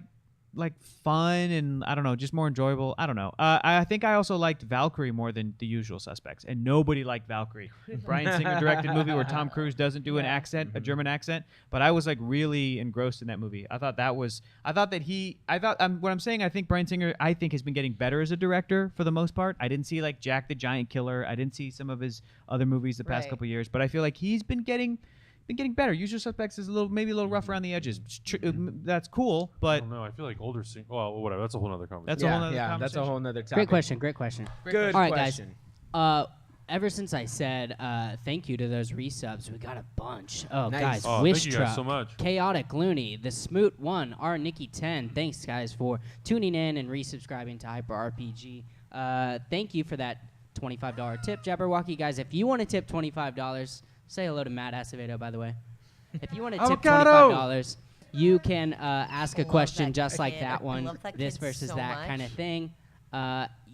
fun and I don't know, just more enjoyable. I don't know. I think I also liked Valkyrie more than The Usual Suspects, and nobody liked Valkyrie. Brian Singer directed movie where Tom Cruise doesn't do an accent, a German accent, but I was like really engrossed in that movie. I thought what I'm saying, I think Brian Singer, I think has been getting better as a director for the most part. I didn't see like Jack the Giant Killer. I didn't see some of his other movies the past Right. couple years, but I feel like he's been getting better. Usual Suspects is maybe a little rough around the edges. That's cool, I but don't know. I feel like older. Well, whatever. That's a whole other conversation. That's a whole nother That's a conversation. whole nother topic. Great question. Great question. Good All right, question. guys. Ever since I said thank you to those resubs, we got a bunch. Oh, Nice. guys, Oh, Wish thank you guys Truck, so much. Chaotic Looney, The Smoot 1, R. Nikki 10. Thanks, guys, for tuning in and resubscribing to Hyper RPG. Thank you for that $25 tip, Jabberwocky. Guys, if you want to tip $25, say hello to Matt Acevedo, by the way. If you want to tip Avocado! $25, you can ask a love question that just like kid. that I one, love that this kid versus so that much. kind of thing.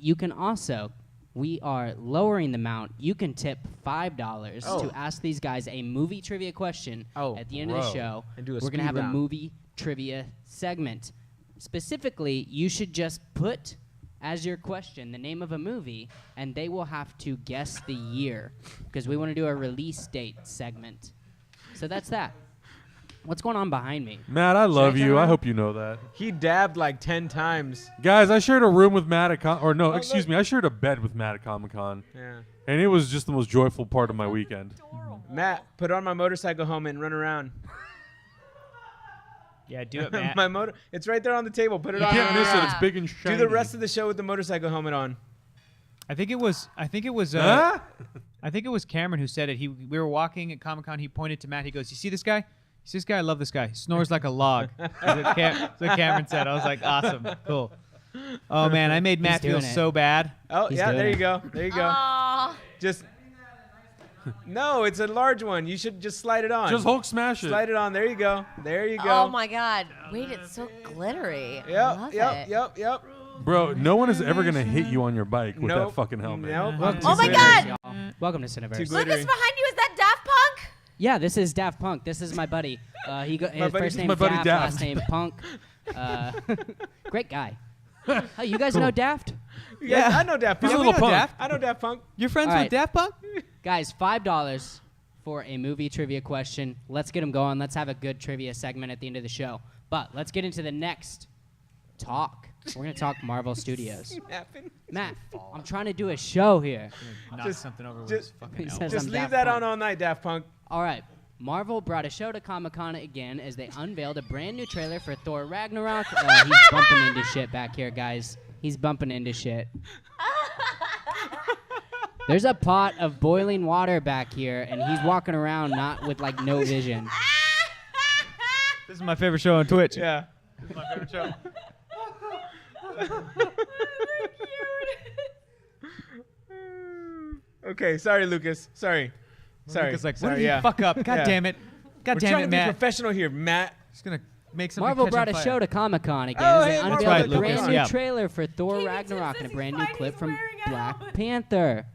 You can also we are lowering the amount. You can tip $5 Oh. to ask these guys a movie trivia question at the end of the show. And do a We're speed gonna have round. a movie trivia segment. Specifically, you should just put as your question the name of a movie, and they will have to guess the year because we want to do a release date segment. So that's that. What's going on behind me? Matt, I love turn you. I around? hope you know that. He dabbed like 10 times. Guys, I shared a room with Matt at I shared a bed with Matt at Comic-Con. Yeah. And it was just the most joyful part of my weekend. Matt, put on my motorcycle helmet and run around. Yeah, do it, Matt. It's right there on the table. Put it You on. can't miss it. It's big and Do shiny. the rest of the show with the motorcycle helmet on. I think it was. Huh? I think it was Cameron who said it. We were walking at Comic-Con. He pointed to Matt. He goes, "You see this guy? You see this guy? I love this guy. He snores like a log." That's what Cameron said. I was like, "Awesome, cool." Oh man, I made Matt feel doing it. so bad. Oh, He's yeah, doing there it. you go. There you go. Aw. Just. No, it's a large one. You should just slide it on. Just Hulk smash it. Slide it on. There you go. There you go. Oh my God! Wait, it's so glittery. I love it. Yep. Bro, no one is ever going to hit you on your bike with Nope. that fucking helmet. Nope. Oh my God! Welcome to Cineverse. Too Lucas, glittery. behind you, is that Daft Punk? Yeah, this is Daft Punk. This is my buddy. His buddy- first name my is buddy Daft, Daft. last name Punk. Great guy. Oh, you guys know Daft? Yeah, I know Daft Punk. He's a little punk. I know Daft Punk. You're friends All with right. Daft Punk? Guys, $5 for a movie trivia question. Let's get them going. Let's have a good trivia segment at the end of the show. But let's get into the next talk. We're going to talk Marvel Studios. Matt, I'm trying to do a show here. Knock Just- something over with just- his fucking He elbow. says Just I'm leave Daft that Punk. on all night, Daft Punk. All right. Marvel brought a show to Comic-Con again as they unveiled a brand new trailer for Thor Ragnarok. He's bumping into shit back here, guys. He's bumping into shit. There's a pot of boiling water back here, and he's walking around not with, like, no vision. This is my favorite show on Twitch. Yeah. This is my favorite show. Okay, sorry, Lucas. Sorry. Lucas like, what sorry, did you fuck up? God Yeah. damn it. God We're damn trying it, to be Matt. professional here, Matt. Just gonna make something Marvel catch brought on a fire. show to Comic-Con again Oh, as hey, they Marvel That's unveiled right, a brand Lucas, new yeah. trailer for Thor Katie Ragnarok says and a he's brand new fine, clip he's from wearing Black out. Panther,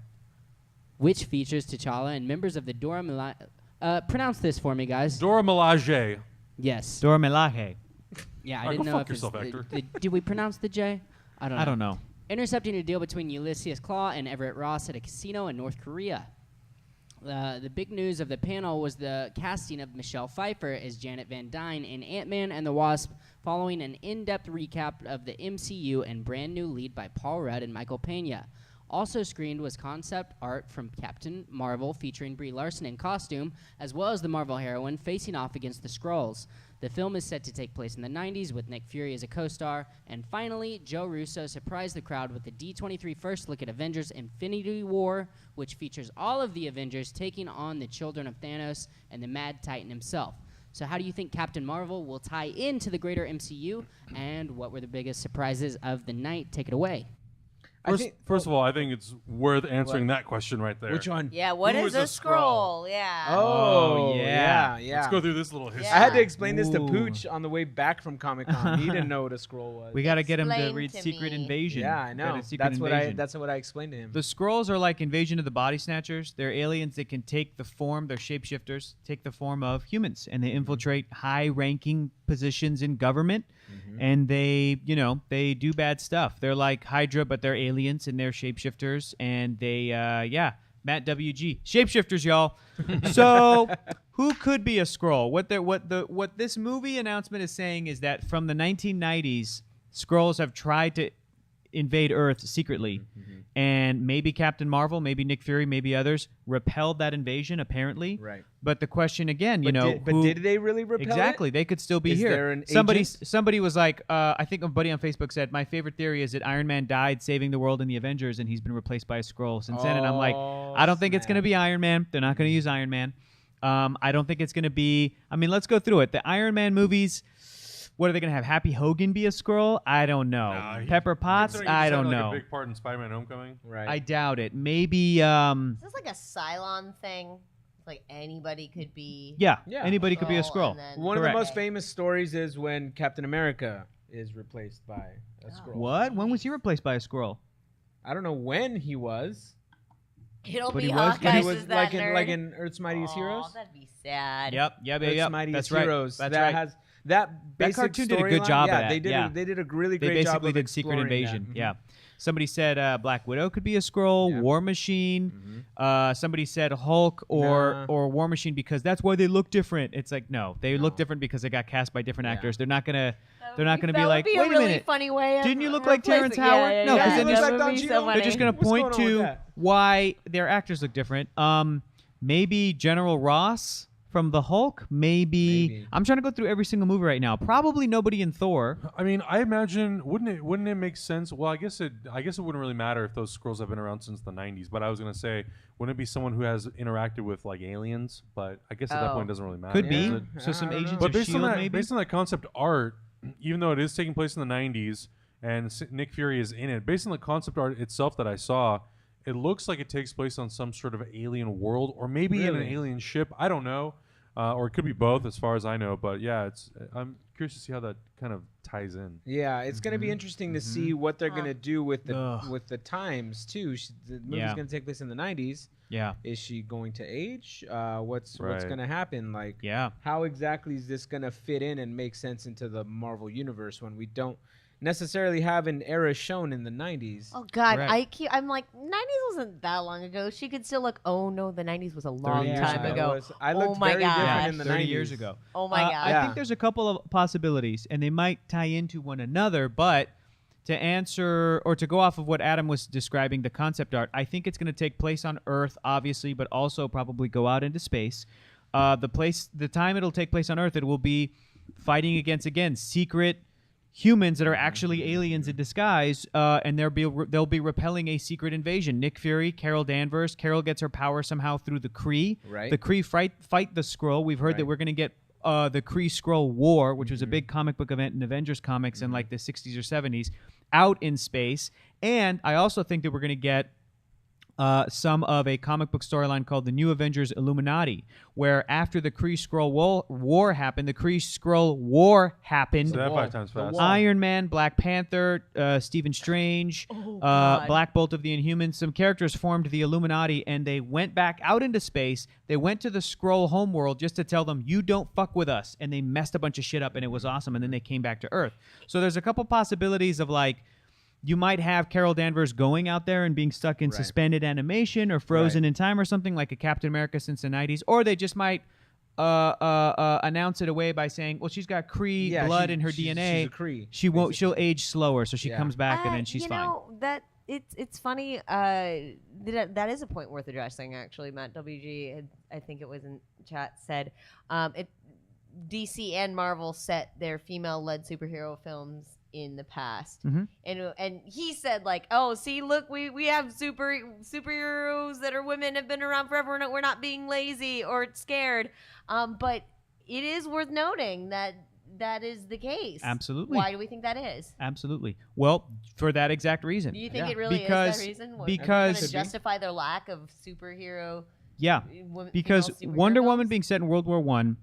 which features T'Challa and members of the Dora Milaje. Pronounce this for me, guys. Dora Milaje. Yes. Dora Milaje. Yeah, I Alright, didn't go know fuck if it's yourself, Hector. did we pronounce the J? I don't know. Intercepting a deal between Ulysses Claw and Everett Ross at a casino in North Korea. The big news of the panel was the casting of Michelle Pfeiffer as Janet Van Dyne in Ant-Man and the Wasp, following an in-depth recap of the MCU and brand new lead by Paul Rudd and Michael Pena. Also screened was concept art from Captain Marvel featuring Brie Larson in costume, as well as the Marvel heroine facing off against the Skrulls. The film is set to take place in the 90s with Nick Fury as a co-star. And finally, Joe Russo surprised the crowd with the D23 first look at Avengers Infinity War, which features all of the Avengers taking on the children of Thanos and the Mad Titan himself. So how do you think Captain Marvel will tie into the greater MCU? And what were the biggest surprises of the night? Take it away. First of all, I think it's worth answering that question right there. Which one? Yeah, what Who is is a a scroll? Yeah. Oh, yeah. yeah. Let's go through this little history. I had to Yeah. explain this to Ooh. Pooch on the way back from Comic-Con. He didn't know what a scroll was. We got to get him to Explain read to Secret me. Invasion. Yeah, I know. That's what I explained to him. The Skrulls are like Invasion of the Body Snatchers. They're aliens that can take the form, they're shapeshifters, take the form of humans, and they infiltrate high-ranking positions in government, and they do bad stuff. They're like Hydra, but they're aliens, and they're shapeshifters, and they, Matt WG. Shapeshifters, y'all. So, who could be a Skrull? What this movie announcement is saying is that from the 1990s, Skrulls have tried to invade Earth secretly, and maybe Captain Marvel, maybe Nick Fury, maybe others repelled that invasion. Apparently, Right. But the question again, But did they really repel exactly? it? They could still be Is here. there an agent? Somebody was like, I think a buddy on Facebook said, my favorite theory is that Iron Man died saving the world in the Avengers, and he's been replaced by a Skrull since then. And I'm like, I don't think it's going to be Iron Man. They're not going to use Iron Man. I don't think it's going to be. I mean, let's go through it. The Iron Man movies. What are they going to have? Happy Hogan be a Skrull? I don't know. Nah, Pepper Potts? considering he I just had, don't like, know. A big part in Spider-Man: Homecoming. Right. I doubt it. Maybe. Is this like a Cylon thing? It's like anybody could be. Yeah. Yeah. Anybody could be a Skrull, Skrull. and then- One of the Correct. most famous stories is when Captain America is replaced by a Skrull. What? When was he replaced by a Skrull? I don't know when he was. It'll But be he was- But Hawkeye. he was Is that like nerd? in Earth's Mightiest Aw, Heroes. That'd be sad. Yep. Earth's Mightiest That's right. Heroes. That's that right. has that basic cartoon did a good storyline. job Yeah, of that, they did. yeah. They did a really They great job basically of did Secret exploring Invasion. that. Yeah. Somebody said Black Widow could be a Skrull, Yeah. War Machine. Somebody said Hulk or War Machine because that's why they look different. It's like no, they look different because they got cast by different Yeah. actors. They're not gonna be That like, would be wait a a really minute. funny way. Of Didn't you look like Terrence replacing- Howard? Yeah, No, yeah, 'cause yeah, then he looks that like would Don be Cheadle. so They're They're just funny. gonna What's point going on with to that? why their actors look different. Maybe General Ross from the Hulk. Maybe. I'm trying to go through every single movie right now. Probably nobody in Thor. I mean, I imagine wouldn't it make sense? Well, I guess it wouldn't really matter if those Skrulls have been around since the 90s. But I was gonna say, wouldn't it be someone who has interacted with like aliens? But I guess at that Oh. point it doesn't really matter. Could does be. it? So some I don't know. agents But of based on S.H.I.E.L.D. that, maybe. based on that concept art, even though it is taking place in the 90s and Nick Fury is in it, based on the concept art itself that I saw, it looks like it takes place on some sort of alien world or maybe in an Really? alien ship. I don't know. Or it could be both, as far as I know. But yeah, I'm curious to see how that kind of ties in. Yeah, it's gonna be interesting to see what they're gonna do with the Ugh. times too. The movie's Yeah. gonna take place in the 90s. Yeah. Is she going to age? What's Right. gonna happen? Like, Yeah. how exactly is this gonna fit in and make sense into the Marvel universe when we don't necessarily have an era shown in the 90s? Oh God, Correct. I'm like 90s wasn't that long ago. She could still look. Oh no, the 90s was a long years time ago. ago. I looked Oh my very gosh. different in the 30 90s. years ago. Oh my God. I Yeah. think there's a couple of possibilities, and they might tie into one another. But to answer or to go off of what Adam was describing, the concept art, I think it's going to take place on Earth, obviously, but also probably go out into space. The time it'll take place on Earth, it will be fighting against again secret humans that are actually aliens in disguise, and they'll be repelling a secret invasion. Nick Fury, Carol Danvers. Carol gets her power somehow through the Kree. Right. The Kree fight the Skrull. We've heard that Right. we're going to get the Kree Skrull War, which was a big comic book event in Avengers comics in like the 60s or 70s, out in space. And I also think that we're going to get some of a comic book storyline called the New Avengers Illuminati, where after the Kree Skrull war happened, Say that 5 times fast. Iron Man, Black Panther, Stephen Strange, God. Black Bolt of the Inhumans, some characters formed the Illuminati, and they went back out into space. They went to the Skrull homeworld just to tell them, you don't fuck with us. And they messed a bunch of shit up, and it was awesome. And then they came back to Earth. So there's a couple possibilities of like, you might have Carol Danvers going out there and being stuck in Right. suspended animation or frozen Right. in time or something like a Captain America since the 90s. Or they just might announce it away by saying, well, she's got Kree Yeah, blood she- in her she's- DNA. she's a Kree, She won't. basically. She'll age slower, so she Yeah. comes back and then she's you fine. know, that it's funny. That is a point worth addressing. Actually, Matt WG, I think it was in chat, said if DC and Marvel set their female-led superhero films in the past, Mhm. and he said like, oh, see, look, we have superheroes that are women, have been around forever. We're not being lazy or scared, but it is worth noting that that is the case. Absolutely. Why do we think that is? Absolutely. Well, for that exact reason. Do you think Yeah. it really Because- is that reason? because- to justify their lack of superhero. Yeah. Because female superhero Wonder Woman films? being set in World War One,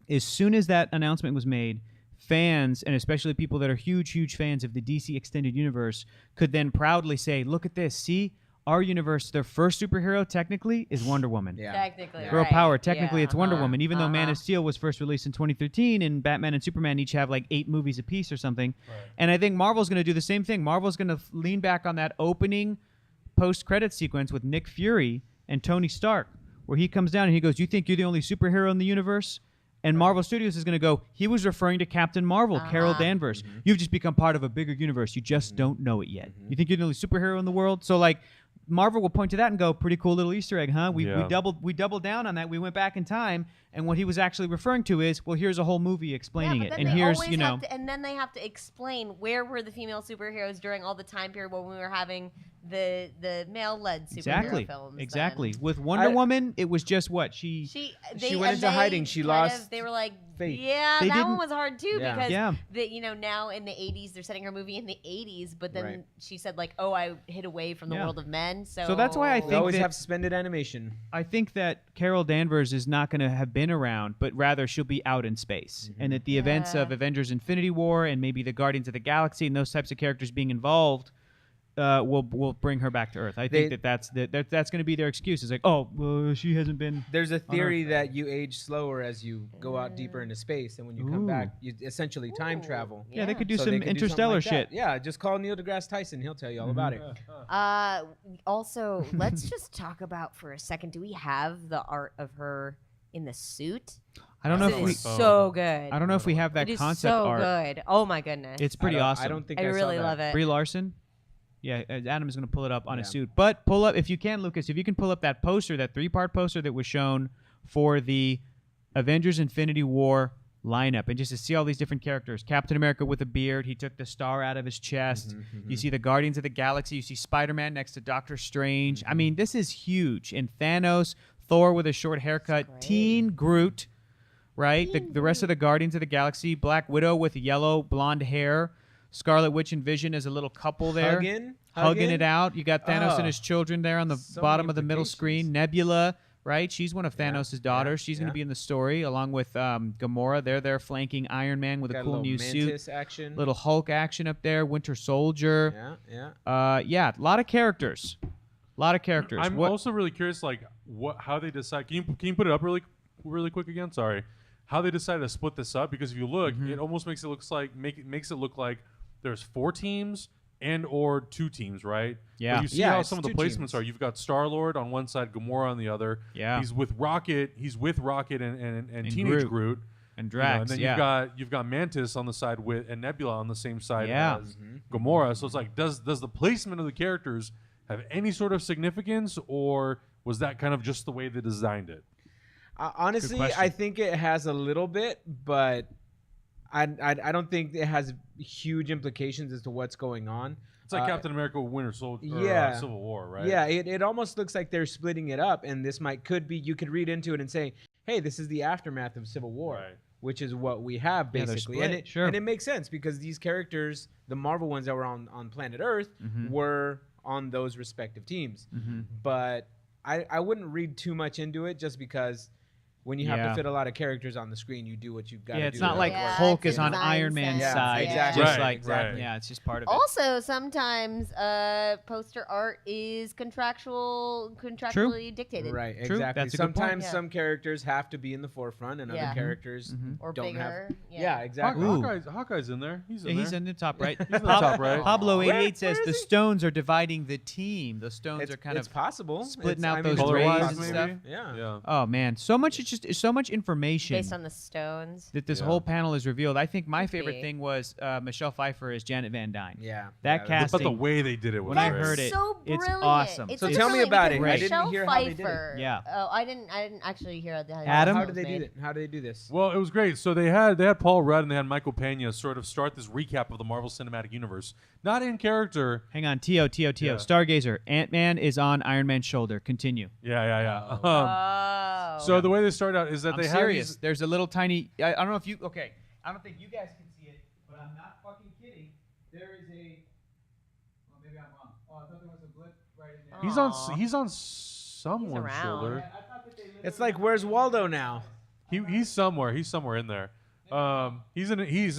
as soon as that announcement was made, fans, and especially people that are huge fans of the DC Extended Universe, could then proudly say, look at this, see, our universe, their first superhero technically is Wonder Woman. Yeah. Technically, Girl right. power, technically Yeah, it's Wonder uh-huh, Woman, even though Man uh-huh. of Steel was first released in 2013 and Batman and Superman each have like 8 movies apiece or something. And I think Marvel's going to do the same thing. Marvel's going to lean back on that opening post-credit sequence with Nick Fury and Tony Stark, where he comes down and he goes, you think you're the only superhero in the universe? And Marvel Studios is going to go, he was referring to Captain Marvel, Carol Danvers. You've just become part of a bigger universe. You just don't know it yet. You think you're the only superhero in the world? So, like, Marvel will point to that and go, pretty cool little Easter egg, huh? We doubled down on that. We went back in time, and what he was actually referring to is, well, here's a whole movie explaining Yeah, it. but And then they here's, always you know, have to, and then they have to explain where were the female superheroes during all the time period when we were having the male-led superhero exactly. films. then. Exactly. With Wonder Woman, it was just what? She went and into hiding. She kind lost of- they were like, faith. yeah, They that didn't- one was hard too Yeah. because Yeah. now in the 80s they're setting her movie in the 80s, but then Right. she said like, oh, I hid away from the Yeah. world of men. So that's why I They think always that- have suspended animation. I think that Carol Danvers is not going to have been around, but rather she'll be out in space. And that the events Yeah. of Avengers Infinity War and maybe the Guardians of the Galaxy and those types of characters being involved will bring her back to Earth. I think that's going to be their excuse. It's like, oh, well, she hasn't been. There's a theory that you age slower as you go out deeper into space, and when you come back, you essentially time travel. Yeah, they could do So some they could do something interstellar like that. shit. Yeah, just call Neil deGrasse Tyson. He'll tell you all about it. Also, let's just talk about for a second. Do we have the art of her in the suit? I don't know It if we. is so good. I don't know if we have that It is concept so art. good. Oh my goodness. It's pretty awesome. I don't think I I really saw that. love it. Brie Larson. Yeah, Adam is going to pull it up on his Yeah. suit. But pull up, if you can, Lucas, if you can pull up that poster, that 3-part poster that was shown for the Avengers Infinity War lineup, and just to see all these different characters. Captain America with a beard. He took the star out of his chest. You see the Guardians of the Galaxy. You see Spider-Man next to Doctor Strange. I mean, this is huge. And Thanos, Thor with a short haircut, great. Teen Groot, right? The rest of the Guardians of the Galaxy. Black Widow with yellow blonde hair. Scarlet Witch and Vision as a little couple there. Hugging it out. You got Thanos and his children there on the So bottom many of the middle screen. Nebula, right? She's one of Thanos' daughters. She's going to yeah. be in the story along with Gamora. They're there flanking Iron Man with Got a cool little new Mantis suit. action. Little Hulk action up there. Winter Soldier. Yeah. A lot of characters. I'm also really curious, like how they decide. Can you put it up really quick again? Sorry, how they decided to split this up, because if you look, it almost makes it look like there's 4 teams and or 2 teams, right? Yeah. But you see Yeah, how it's some of the 2 placements teams. are. You've got Star-Lord on one side, Gamora on the other. Yeah. He's with Rocket and Teenage Groot. and You know, Drax. and then you've got Mantis on the side and Nebula on the same side Yeah. as Gamora. So it's like, does the placement of the characters have any sort of significance, or was that kind of just the way they designed it? Honestly, question. I think it has a little bit, but I don't think it has huge implications as to what's going on. It's like Captain America Winter Soldier, yeah. Civil War, right? Yeah, it almost looks like they're splitting it up, and this you could read into it and say, hey, this is the aftermath of Civil War, Right. which is what we have Yeah, they're basically. split, sure. And it makes sense because these characters, the Marvel ones that were on planet Earth, were on those respective teams. But I wouldn't read too much into it, just because when you have Yeah. to fit a lot of characters on the screen, you do what you've got to do. Yeah, it's not to like make it work. Hulk it's is on design Iron Man's sense. side. exactly. Just Right, like right. yeah, it's just part of it. Also, sometimes poster art is contractually dictated. Right, True. exactly. That's a good point. Sometimes Yeah. some characters have to be in the forefront, and Yeah. other characters Or don't bigger. have. Yeah. Yeah, exactly. Ooh. Hawkeye's in there. He's in Yeah, there. he's in the top right. in the top right. Pablo 88 says where the is he? stones are dividing the team. The stones It's, are kind it's of possible. splitting It's- out I mean, those it's rays very and possible. stuff. Yeah. Yeah. Oh man, so much information Based on the stones. that this Yeah. whole panel is revealed. I think my favorite be. thing was Michelle Pfeiffer as Janet Van Dyne. Yeah. That yeah, cast- But the way they did it was When I great. heard it, so it's brilliant. awesome. It's So such tell a me brilliant about it. because I didn't Michelle hear how they did it. Pfeiffer- Yeah. Oh, I didn't actually hear how Adam? How it did was they do made. it? How did they do this? Well, it was great. So they had Paul Rudd and they had Michael Pena sort of start this recap of the Marvel Cinematic Universe, not in character. Hang on, T.O. Yeah. Stargazer. Ant-Man is on Iron Man's shoulder. Continue. Yeah. Oh. So the way they started out is that I'm they serious. have these, There's a little tiny. I don't know if you. Okay. I don't think you guys can see it, but I'm not fucking kidding. There is a. Well, maybe I'm wrong. Oh, I thought there was a blip right in there. he's on someone's around. shoulder. It's like, where's Waldo now? He's somewhere in there. He's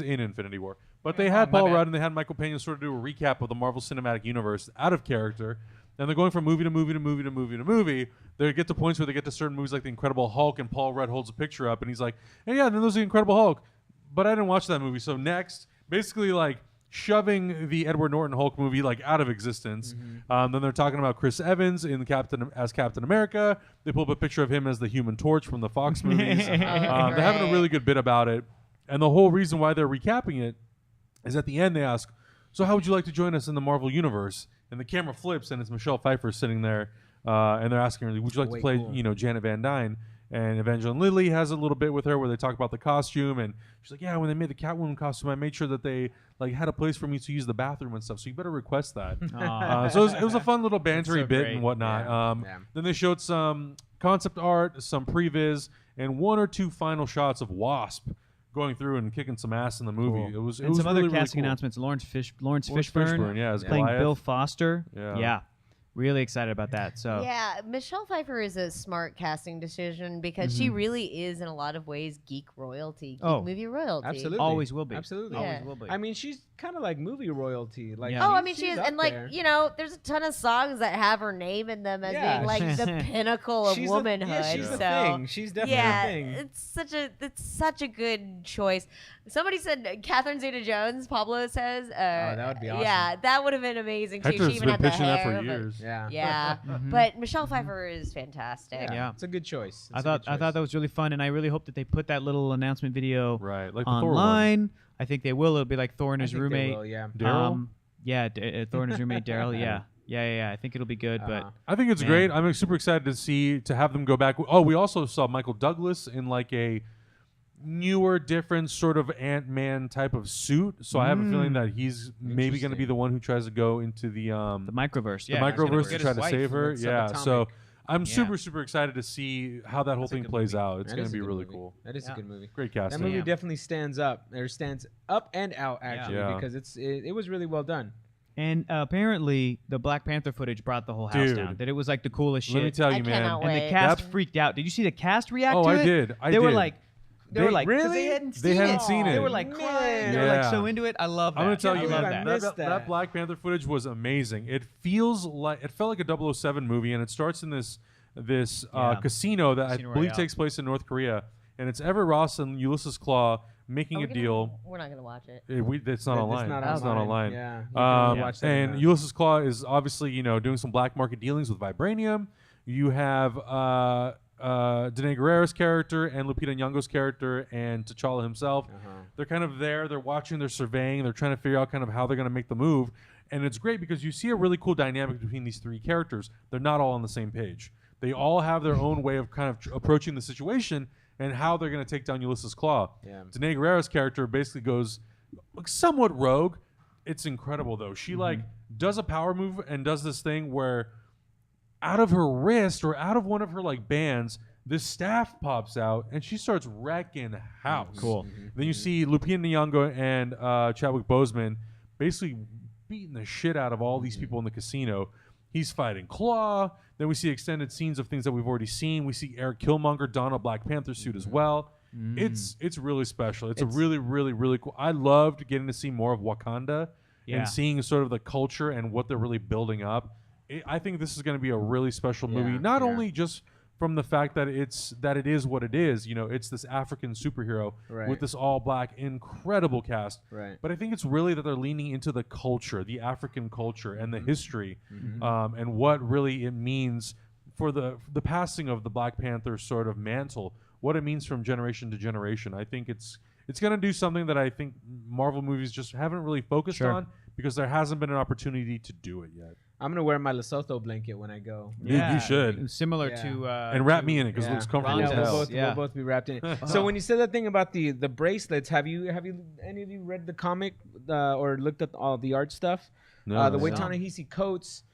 in Infinity War. But they Oh, had my Paul bad. Rudd and they had Michael Pena sort of do a recap of the Marvel Cinematic Universe out of character. And they're going from movie to movie to movie to movie to movie. They get to points where they get to certain movies like The Incredible Hulk, and Paul Rudd holds a picture up and he's like, hey, yeah, then there's The Incredible Hulk. But I didn't watch that movie. So next, basically like shoving the Edward Norton Hulk movie like out of existence. Then they're talking about Chris Evans as Captain America. They pull up a picture of him as the Human Torch from the Fox movies. They're having a really good bit about it. And the whole reason why they're recapping it is at the end they ask, so how would you like to join us in the Marvel Universe? And the camera flips and it's Michelle Pfeiffer sitting there, and they're asking her, would you like to Way play, cool. Janet Van Dyne? And Evangeline Lilly has a little bit with her where they talk about the costume, and she's like, yeah, when they made the Catwoman costume, I made sure that they like had a place for me to use the bathroom and stuff. So you better request that. So it was a fun little bantery so bit great. and whatnot. Yeah. Then they showed some concept art, some previs, and 1 or 2 final shots of Wasp going through and kicking some ass in the movie. Cool. It was and really, some other really casting cool. announcements. Lawrence Fishburne, Fishburne yeah, as playing Goliath. Bill Foster. Yeah. Really excited about that. So Yeah, Michelle Pfeiffer is a smart casting decision because she really is in a lot of ways geek royalty, geek movie royalty. Absolutely. always will be. Absolutely. Yeah. Always will be. I mean, she's kind of like movie royalty. Like, Yeah. Oh, I mean, she she's is, up and like there. there's a ton of songs that have her name in them as Yeah, being like she's- the pinnacle of She's womanhood. she's so the thing. She's definitely yeah, the thing. it's such a good choice. Somebody said Catherine Zeta-Jones. Pablo says, that would be awesome. Yeah, that would have been amazing too. Hector's She even been had the pitching that hair, for but- years. Yeah. Yeah, but Michelle Pfeiffer is fantastic. Yeah. It's a good choice. I thought that was really fun, and I really hope that they put that little announcement video Right, like the Thor one. online. I think they will. It'll be like Thor and his roommate. Yeah. Daryl? Thor and his roommate Daryl. Yeah. I think it'll be good. But I think it's Man. great. I'm super excited to have them go back. Oh, we also saw Michael Douglas in like a newer, different sort of Ant-Man type of suit. So I have a feeling that he's maybe going to be the one who tries to go into the microverse. the Yeah, he's gonna microverse to get try his to wife. save her. with Yeah. So subatomic. I'm Yeah. super excited to see how that whole That's a thing good plays movie. out. It's That going is to a be good really movie. cool. That is Yeah. a good movie. Great That casting. movie Yeah. definitely stands up and out actually Yeah. because it was really well done. And apparently, the Black Panther footage brought the whole house Dude. down. That it was like the coolest shit. Let me tell I you, man. cannot and wait. the cast That- freaked out. Did you see the cast react Oh, to I it? did. I They were did. like, they were like, 'cause really? they hadn't They seen hadn't it. seen They it. were like crying. They were Man. like so into it. I love that. I'm gonna tell I you, believe man. I That, missed that that. Black Panther footage was amazing. It felt like a 007 movie, and it starts in this Yeah. casino that Casino I believe Royale. takes place in North Korea, and it's Everett Ross and Ulysses Claw making Are a we gonna- deal. We're not gonna watch it. It's not online. It's not online. Yeah. You can watch that And now. Ulysses Claw is obviously doing some black market dealings with vibranium. You have Danae Guerrero's character and Lupita Nyong'o's character and T'Challa himself. They're kind of there. They're watching. They're surveying. They're trying to figure out kind of how they're going to make the move. And it's great because you see a really cool dynamic between these three characters. They're not all on the same page. They all have their own way of kind of approaching the situation and how they're going to take down Ulysses Claw. Yeah. Danae Guerrero's character basically goes somewhat rogue. It's incredible though. She like does a power move and does this thing where out of her wrist or out of one of her like bands, this staff pops out and she starts wrecking house. Cool. Then you see Lupita Nyong'o and Chadwick Boseman basically beating the shit out of all these people in the casino. He's fighting Claw. Then we see extended scenes of things that we've already seen. We see Eric Killmonger don a Black Panther suit as well. It's really special. It's a really cool. I loved getting to see more of Wakanda Yeah. and seeing sort of the culture and what they're really building up. I think this is going to be a really special movie. Yeah, Not yeah. only just from the fact that it is what it is. It's this African superhero Right. with this all black incredible cast. Right. But I think it's really that they're leaning into the culture, the African culture, and the history, and what really it means for the passing of the Black Panther sort of mantle. What it means from generation to generation. I think it's going to do something that I think Marvel movies just haven't really focused Sure. on because there hasn't been an opportunity to do it yet. I'm gonna wear my Lesotho blanket when I go. You should. Similar Yeah. to And wrap me in it because Yeah. it looks comfortable Ron as Yeah, does. hell. we'll both be wrapped in it. So when you said that thing about the bracelets, have you any of you read the comic or looked at all the art stuff? No. The way No. Ta-Nehisi coats,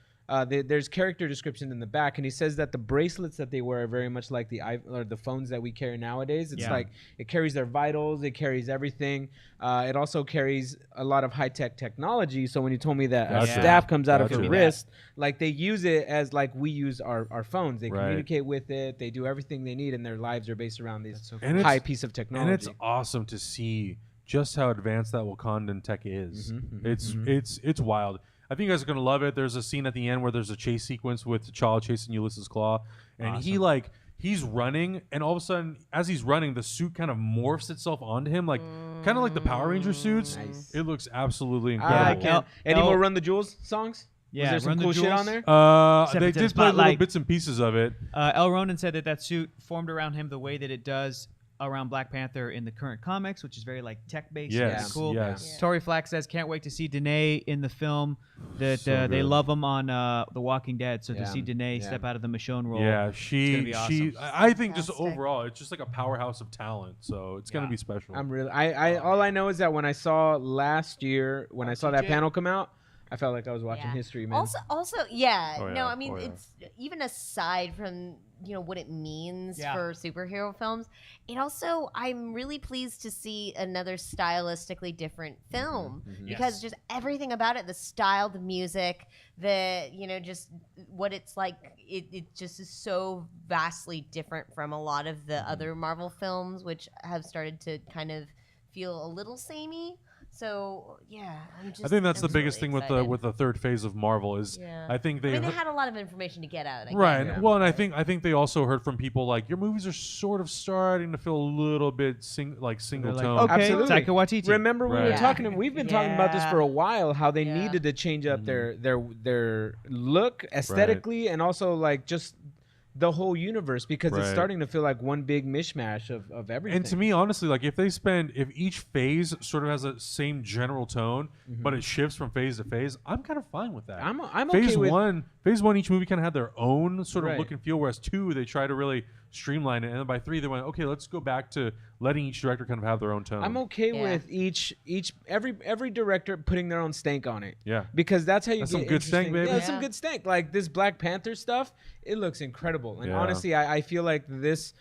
there's character description in the back, and he says that the bracelets that they wear are very much like the phones that we carry nowadays. It's Yeah. like it carries their vitals, it carries everything. It also carries a lot of high tech technology. So when you told me that a Gotcha. staff comes out of Gotcha. her wrist, like they use it as like we use our phones. They Right. communicate with it. They do everything they need, and their lives are based around this And it's- high piece of And technology. it's awesome to see just how advanced that Wakandan tech is. It's wild. I think you guys are gonna love it. There's a scene at the end where there's a chase sequence with T'Challa chasing Ulysses Claw, and he's running, and all of a sudden, as he's running, the suit kind of morphs itself onto him, like kind of like the Power Ranger suits. Nice. It looks absolutely I incredible. can't. Any El- more Run the Jewels songs? Yeah, Was there some Run the cool shit Jewels. on there? Step They into the did play little spotlight. bits and pieces of it. El Ronan said that suit formed around him the way that it does around Black Panther in the current comics, which is very like tech based. Yes, and cool. yes. Yeah. Tory Flack says can't wait to see Danae in the film. That So they good. love him on The Walking Dead. So Yeah, to see Danae yeah. step out of the Michonne role. Yeah, gonna she be awesome. I think just Fantastic. overall, it's just like a powerhouse of talent. So it's gonna Yeah. be special. I'm really. I all I know is that when I saw last year, when I saw that panel come out, I felt like I was watching Yeah. history, man. Also, yeah. Oh, No, yeah. I mean, Oh, yeah. it's even aside from what it means Yeah. for superhero films. It also, I'm really pleased to see another stylistically different film because just everything about it, the style, the music, the just what it's like, it just is so vastly different from a lot of the other Marvel films, which have started to kind of feel a little samey. So yeah, I think that's the biggest really thing excited. with the third phase of Marvel is I think they they had a lot of information to get out. I right. guess. Well, and I think they also heard from people like your movies are sort of starting to feel a little bit single Like, tone. okay, Absolutely. Taika Waititi. Remember we were Right. talking. We've been talking about this for a while. How they Yeah. needed to change up their look aesthetically, and also like just the whole universe because it's Right. starting to feel like one big mishmash of everything. And to me, honestly, like if each phase sort of has a same general tone, but it shifts from phase to phase, I'm kind of fine with that. I'm phase okay with phase one, each movie kind of had their own sort of Right. look and feel, whereas 2, they try to really streamline it, and then by 3, they went, okay, let's go back to letting each director kind of have their own tone. I'm okay Yeah. with every director putting their own stank on it. Yeah. Because that's how you That's get some good stank, interesting- baby. Yeah, that's some Yeah. good stank. Like this Black Panther stuff, it looks incredible. And Yeah. honestly, I feel like this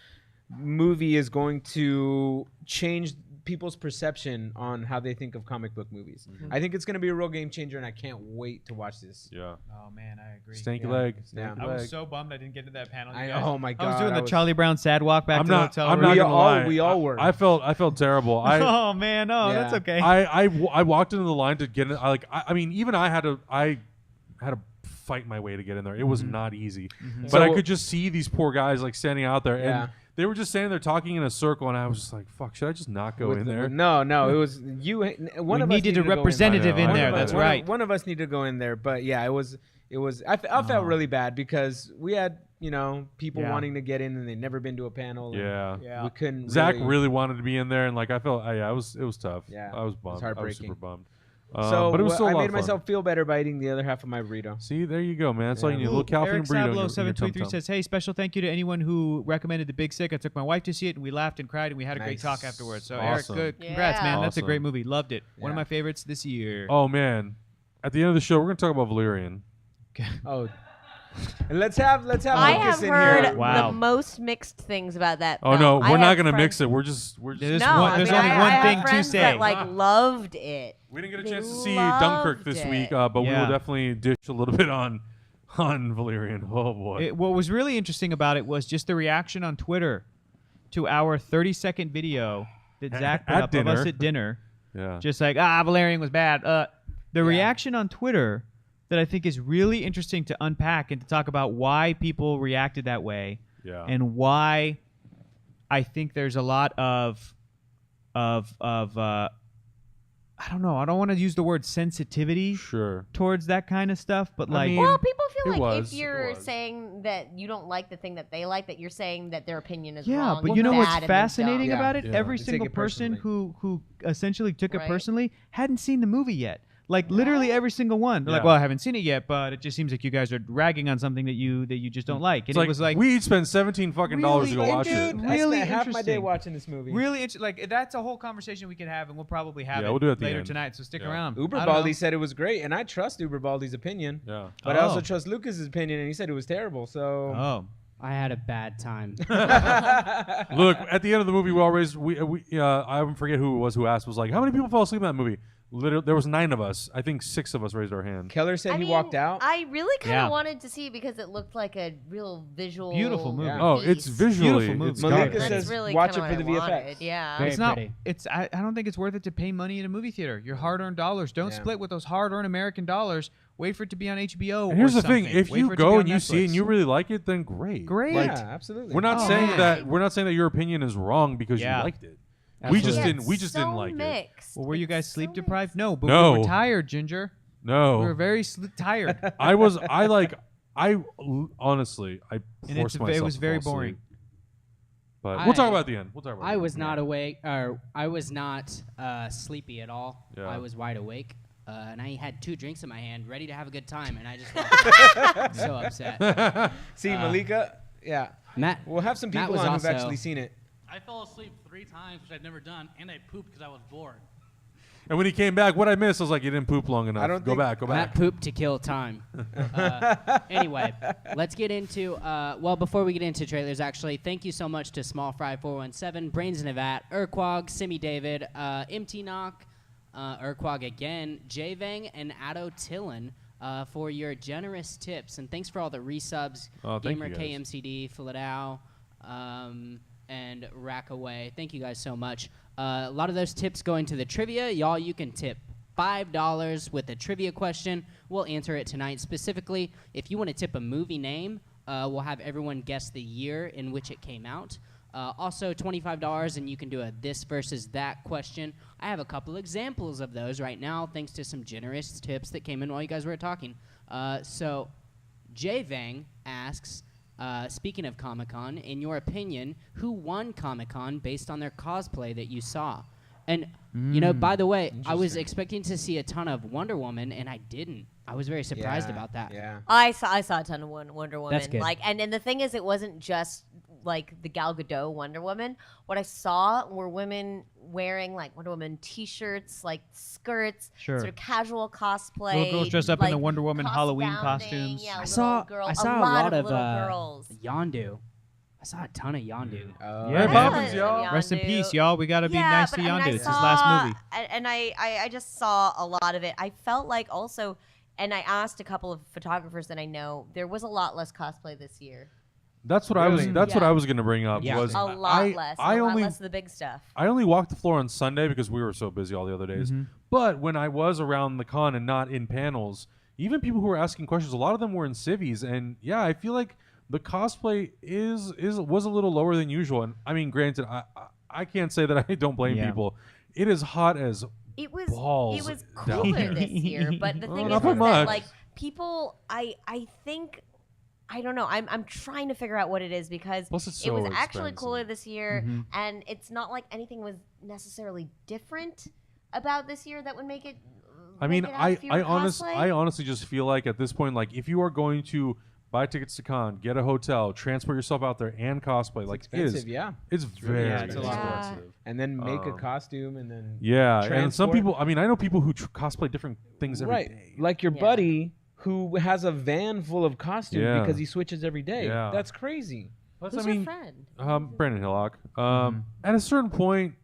movie is going to change people's perception on how they think of comic book movies. I think it's going to be a real game changer, and I can't wait to watch this. Yeah. Oh man, I agree. Stanky Yeah. leg. Yeah. Stanky I leg. was so bummed I didn't get to that panel. you I guys. oh my god, I was doing the was- Charlie Brown sad walk back I'm to not. the hotel I'm room. not We gonna all- lie. we all were. I felt terrible. Oh man, no, Yeah. that's okay. I walked into the line to get in. I mean, even I had to fight my way to get in there. It was not easy, but So- I could just see these poor guys like standing out there, Yeah. and they were just standing there talking in a circle, and I was just like, "Fuck, should I just not go with in the- there?" No, it was you. One We of us needed a to go in there. representative I know, in I there. know. That's One of- right. One of us needed to go in there, but yeah, it was. I felt really bad because we had people Yeah. wanting to get in and they'd never been to a panel. and Yeah. Yeah. we couldn't. Zach really wanted to be in there, and like I felt, it was tough. Yeah, I was it was bummed. I was heartbreaking. super bummed. So but it was still a I lot made of fun. myself feel better by eating the other half of my burrito. See, there you go, man. That's all you need. A Ooh, little California Eric burrito. in your- Sablo in your 723 tum-tum. says, "Hey, special thank you to anyone who recommended The Big Sick. I took my wife to see it, and we laughed and cried, and we had a great Nice. talk afterwards." So Awesome. Eric, good, congrats, Yeah. man. That's a great Awesome. movie. Loved it. One of Yeah. my favorites this year. Oh man, at the end of the show, we're gonna talk about Valerian. Oh, and let's have I Lucas have in heard here. Wow. the most mixed things about that. Oh film. no, I we're not have gonna friends- mix it. We're just. There's No, one- I there's mean, only I one have thing to friends say. That, loved it. We didn't get a They chance to see Dunkirk this loved week, it. but we Yeah. will definitely dish a little bit on Valerian. Oh boy. What was really interesting about it was just the reaction on Twitter to our 30-second video that Zach put At up of us dinner. at dinner. Yeah. Just like, Valerian was bad. The reaction on Twitter that I think is really interesting to unpack and to talk about why people reacted that way Yeah. and why I think there's a lot of I don't know. I don't want to use the word sensitivity Sure. towards that kind of stuff, but I like, mean, Well, people feel it like was, if it you're was. saying that you don't like the thing that they like, that you're saying that their opinion is yeah, wrong. but and you know bad what's and they're fascinating dumb. Yeah. about it? Yeah. Every They take single it person personally. who essentially took it Right. personally hadn't seen the movie yet. Like literally every single one. They're like, Yeah. "Well, I haven't seen it yet, but it just seems like you guys are ragging on something that you just don't like." And It's it like, was like we each spent $17 fucking dollars to go Really watch it. dude, I really spent half my day interesting. watching this movie. really like that's a whole conversation we could have, and we'll probably have Yeah, it we'll do it at the later end. tonight. So stick Yeah. around. Uber I don't Baldi know. said it was great, and I trust Uber Baldi's opinion. Yeah. But I also Oh. trust Lucas's opinion, and he said it was terrible. So Oh, I had a bad time. Look, at the end of the movie, I forget who it was who asked, was like, how many people fell asleep in that movie? Literally, there was 9 of us. I think 6 of us raised our hand. Keller said I he mean, walked out. I really kind of Yeah. wanted to see it because it looked like a real visual, Beautiful movie. Yeah. Oh, it's feast. visually. Beautiful movie. It's Malika got it. says, That's really watch kinda it for the what I VFX. wanted, Yeah. Very it's not. pretty. I don't think it's worth it to pay money in a movie theater. Your hard-earned dollars. Don't Yeah. split with those hard-earned American dollars. Wait for it to be on HBO. And here's or the thing: something. if Wait you for it to be go on and you see it and Netflix. you really like it, then great. Great. Yeah, Like, absolutely. we're not Oh, saying man. that your opinion is wrong because Yeah. you liked it. We just Absolutely. didn't. We just didn't like it. mixed. Well, were you It's guys so sleep mixed. deprived? No, but No. we were tired, Ginger. No. We were very tired. Honestly, I And forced myself. it was to very fall boring. asleep. But we'll talk about it at the end. I was not awake, or I was not sleepy at all. Yeah. I was wide awake, and I had 2 drinks in my hand, ready to have a good time, and I just walked so upset. See, Malika. Yeah, Matt, we'll have some Matt people was on who've also- actually seen it. I fell asleep 3 times, which I'd never done, and I pooped because I was bored. And when he came back, what I missed, I was like, you didn't poop long enough. I don't Go think- back. Matt pooped to kill time. Anyway, let's get into. Well, before we get into trailers, actually, thank you so much to Small Fry 417, Brains in a Vat, Urquag, Simi David, MT Knock, Urquag again, Javang, and Addo Tillin for your generous tips. And thanks for all the resubs. Oh, thank Gamer you guys. KMCD, Philadow, and Rackaway. Thank you guys so much. A lot of those tips go into the trivia. Y'all, you can tip $5 with a trivia question. We'll answer it tonight. Specifically, if you want to tip a movie name, we'll have everyone guess the year in which it came out. Also, $25, and you can do a this versus that question. I have a couple examples of those right now, thanks to some generous tips that came in while you guys were talking. So, Javang asks, speaking of Comic-Con, in your opinion, who won Comic-Con based on their cosplay that you saw? And, you know, by the way, I was expecting to see a ton of Wonder Woman, and I didn't. I was very surprised about that. Yeah. I saw a ton of Wonder Woman. That's good. Like, and the thing is, it wasn't just like the Gal Gadot Wonder Woman. What I saw were women wearing like Wonder Woman T-shirts, like skirts, Sure. sort of casual cosplay. Little girls dressed up in like, the Wonder Woman Halloween costume-bounding, costumes. Yeah, I little saw girl, I saw a lot lot of little girls. Yondu. I saw a ton of Yondu. Yeah, I Bobbins, saw y'all. Rest in Yondu. peace, y'all. We gotta be Yeah, nice but, to I mean, Yondu. I It's his saw- last movie. And I just saw a lot of it. I felt like also, and I asked a couple of photographers that I know, there was a lot less cosplay this year. That's what I was. Really? That's what Yeah. I was gonna bring up. Yeah. Was A lot less. I a lot only less of the big stuff. I only walked the floor on Sunday because we were so busy all the other days. But when I was around the con and not in panels, even people who were asking questions, a lot of them were in civvies, and yeah, I feel like the cosplay was a little lower than usual. And I mean, granted, I can't say that I don't blame Yeah. people. It is hot as It was balls it was down cooler here. this year, but the thing not is by that much. like people, I think. I don't know. I'm trying to figure out what it is because Plus it's it was so actually expensive. cooler this year, and it's not like anything was necessarily different about this year that would make it. I make mean, it have fewer cosplay. I honestly just feel like at this point, like if you are going to buy tickets to con, get a hotel, transport yourself out there, and cosplay, like it is, expensive, yeah. it's very Yeah, it's a lot. expensive. And then make a costume and then Yeah, and some transport. people. I mean, I know people who cosplay different things every day. right, like your Yeah. buddy who has a van full of costumes Yeah. because he switches every day. Yeah. That's crazy. Plus, Who's I mean, your friend? Brandon Hillock. At a certain point,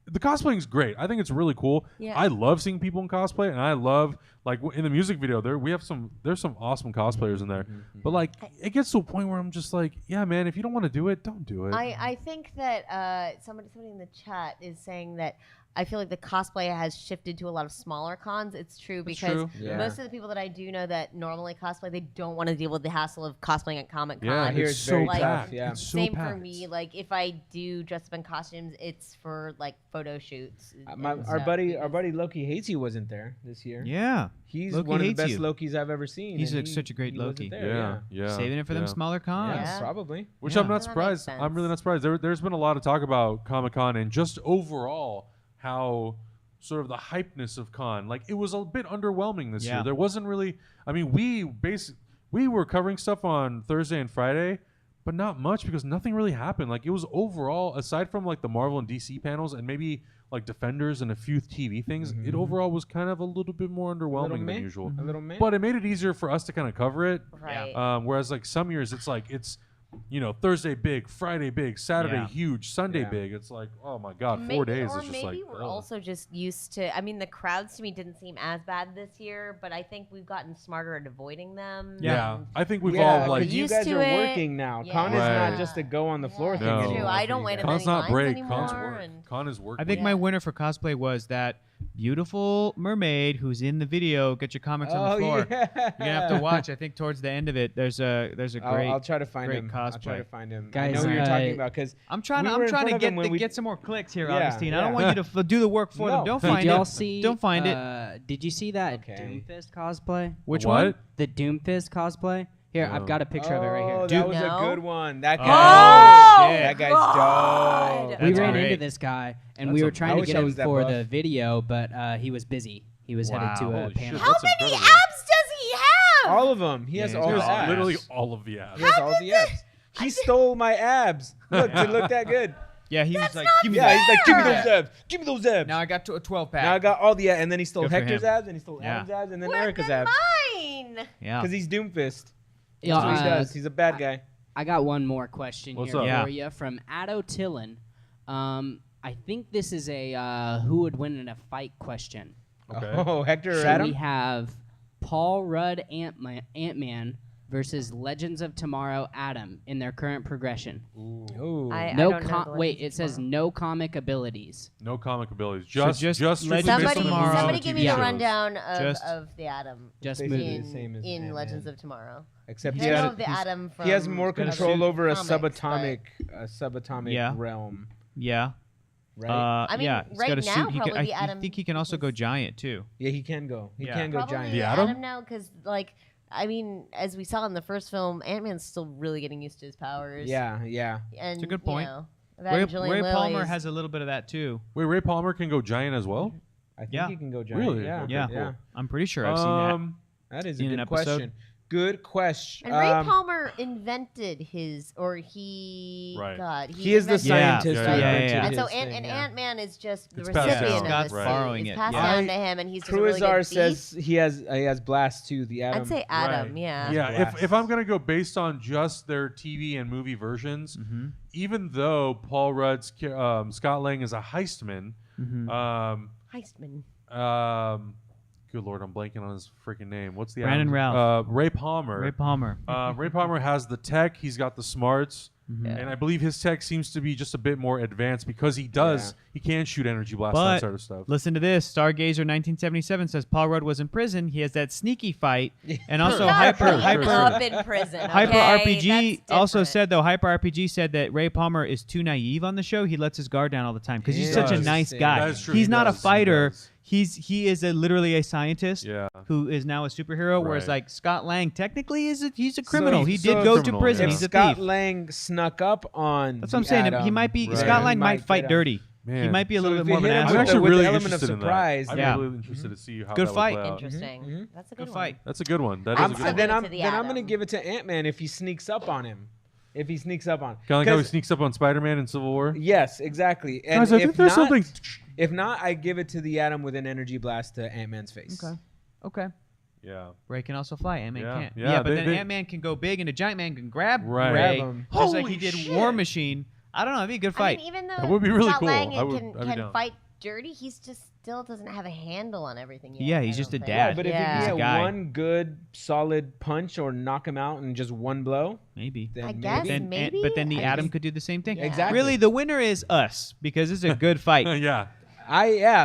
the cosplaying is great. I think it's really cool. Yeah. I love seeing people in cosplay, and I love like in the music video there's some awesome cosplayers in there. But like it gets to a point where I'm just like, yeah, man, if you don't want to do it, don't do it. I think that somebody in the chat is saying that I feel like the cosplay has shifted to a lot of smaller cons. It's true because true. Yeah. most of the people that I do know that normally cosplay, they don't want to deal with the hassle of cosplaying at Comic Con. yeah, I hear it's it's so very tough, packed. yeah. It's so Same packed. for me. Like if I do dress up in costumes, it's for like photo shoots. and Our stuff buddy because- Loki Hates You wasn't there this year. Yeah. He's Loki one of the hates best you. Lokis I've ever seen. He's and such a great he wasn't Loki. there, Yeah. Saving it for them smaller cons. Yeah. Probably. Which Yeah. I'm not That makes surprised. I'm really sense. not surprised. There's been a lot of talk about Comic-Con and just overall how sort of the hypeness of con. Like it was a bit underwhelming this Yeah. year. There wasn't really. I mean, we were covering stuff on Thursday and Friday, but not much because nothing really happened. Like it was overall, aside from like the Marvel and DC panels and maybe like Defenders and a few TV things, it overall was kind of a little bit more underwhelming than usual. A little man. But it made it easier for us to kind of cover it. Right. Whereas like some years it's like it's Thursday big, Friday big, Saturday Yeah. huge, Sunday Yeah. big. It's like, oh my god, 4 Maybe- days or is just maybe like we're ugh. also just used to. I mean, the crowds to me didn't seem as bad this year, but I think we've gotten smarter at avoiding them. yeah. and- I think we've yeah, all like because you used guys to are it. working now. Yeah. Con is Right. not just a go on the floor Yeah, thing No. True. anymore. I for don't you wait guys. in Con's many not lines break, anymore, Con's work. and- Con is work. I think my winner for cosplay was that beautiful mermaid who's in the video. Get your comics on the floor. Yeah. You're gonna have to watch. I think towards the end of it, there's a great. I'll try to find great him. I'll try cosplay. to find him. I Guys, know who you're talking uh, about because I'm trying we to were in front of him when we- get some more clicks here, Yeah, Augustine. I don't yeah. want you to do the work for them. No. Don't Did find Did y'all it. see? Don't find it. Did you see that Okay. Doomfist cosplay? Which What? one? The Doomfist cosplay. Here, I've got a picture of it right Oh, here. that was No. a good one. That Oh, guy. shit. That guy's God. dope. We That's ran great. into this guy, and That's we a- were I trying to wish get I him was that for buff. the video, but he was busy. He was headed to a Holy shit, panel. How that's many incredible. abs does he have? All of them. He has Yeah, all he's the got abs. literally all of the abs. He has all the abs. He stole my abs. Look, they look that good. Yeah, he was like, give me Yeah, that. he's like, give me those abs. Give me those abs. Now I got to a 12-pack. Now I got all the, and then he stole Good for Hector's him. abs, and he stole Yeah. Adam's abs, and then Where's Erica's the abs. mine? Yeah. Because he's Doomfist. Yeah, That's what he does. He's a bad guy. I got one more question What's here up? Yeah. for you from Addo Tillin. I think this is a who would win in a fight question. Okay. Oh, Hector or So we Adam? have Paul Rudd Ant-Man versus Legends of Tomorrow Adam in their current progression. Ooh. I No don't know the wait, Legends it of says Tomorrow. no comic abilities. No comic abilities. So Just just strictly Legends based of on the Somebody, movies Tomorrow. and somebody give TV me a shows. rundown Just- of the Adam Just Basically movie. the same as in Ant-Man. Legends of Tomorrow. Except I he know has, of the Adam from he has more other control over a comics, subatomic Yeah. realm. Yeah. Right? I mean, yeah, he's right got a now, suit. probably I the Adam think he can also go giant too. Yeah, he can go. He Yeah. can go Probably giant. The Atom? Adam now, because like, I mean, as we saw in the first film, Ant-Man's still really getting used to his powers. Yeah, yeah. And It's a good point. You know, Ray Evangeline Palmer Lilly's- has a little bit of that too. Wait, Ray Palmer can go giant as well? I think Yeah. he can go giant. Really? Yeah. Okay, Yeah. yeah. I'm pretty sure I've seen that. That is In a an good episode. question. Good question. And Ray Palmer invented his, or he, Right. God, he is the invented scientist Yeah, who yeah, invented yeah. And so his thing, yeah. Ant-Man is just the It's passed recipient down. of the Right. suit. borrowing It's it, passed yeah. down to him, and he's just a really Kruizar good says he has blast too. The Atom. I'd say Adam, Right. yeah. Yeah, Blast. if I'm going to go based on just their TV and movie versions, Mm-hmm. even though Paul Rudd's Scott Lang is a heistman, Mm-hmm. Heistman. good lord, I'm blanking on his freaking name. What's the Brandon Adam? Ralph. Ray Palmer. Ray Palmer. Ray Palmer has the tech. He's got the smarts. Mhm. And I believe his tech seems to be just a bit more advanced because he can shoot energy blast and that But sort of stuff. listen to this. Stargazer 1977 says Paul Rudd was in prison. He has that sneaky fight, and also Not hyper being hyper up in prison. Hyper okay? RPG That's also different. said though. Hyper RPG said that Ray Palmer is too naive on the show. He lets his guard down all the time because he's such a nice Interesting. guy. That is true. He's He not does. a He fighter. does. He is literally a scientist Yeah. who is now a superhero. Whereas Right. like Scott Lang technically he's a criminal. he so did go to criminal, prison. yeah. He's a Scott thief. Lang snuck up on. That's what I'm the saying. He Atom, might be Right. Scott Lang he might fight get dirty. He Man. might be a So little if bit more of you an hit him I'm asshole. with actually with the really element of interested in surprise, that. I'm yeah. really interested to see how Good that fight. would play out. Interesting. Mm-hmm. That's a Good good fight. one. That's a good one. That is I'm a good still one. then giving I'm it to the then I'm gonna Atom. give it to Ant-Man if he sneaks up on him. If he sneaks up on. Kind of like how he 'Cause- sneaks up on Spider-Man in Civil War. Yes, exactly. And Guys, I think if there's not, something. If not, I give it to the Atom with an energy blast to Ant-Man's face. Okay. Yeah. Ray can also fly. Ant-Man Yeah. can't. Yeah, but they- then they- Ant-Man can go big, and a giant man can grab Right. Ray, Grab him. just like he Holy did shit. War Machine. I don't know. It'd be a good I fight. mean, even though That would be really Scott cool. Lang I would- can, I'd be can down. fight dirty, he's just still doesn't have a handle on everything yet. Yeah, I he's don't just a think. dad. Yeah, but if Yeah. you He's a get guy. one good solid punch or knock him out in just one blow, Maybe. then I maybe. guess Then, maybe. but then the I Atom just- could do the same thing. Yeah. Exactly. Really, the winner is us because it's a good fight. Yeah.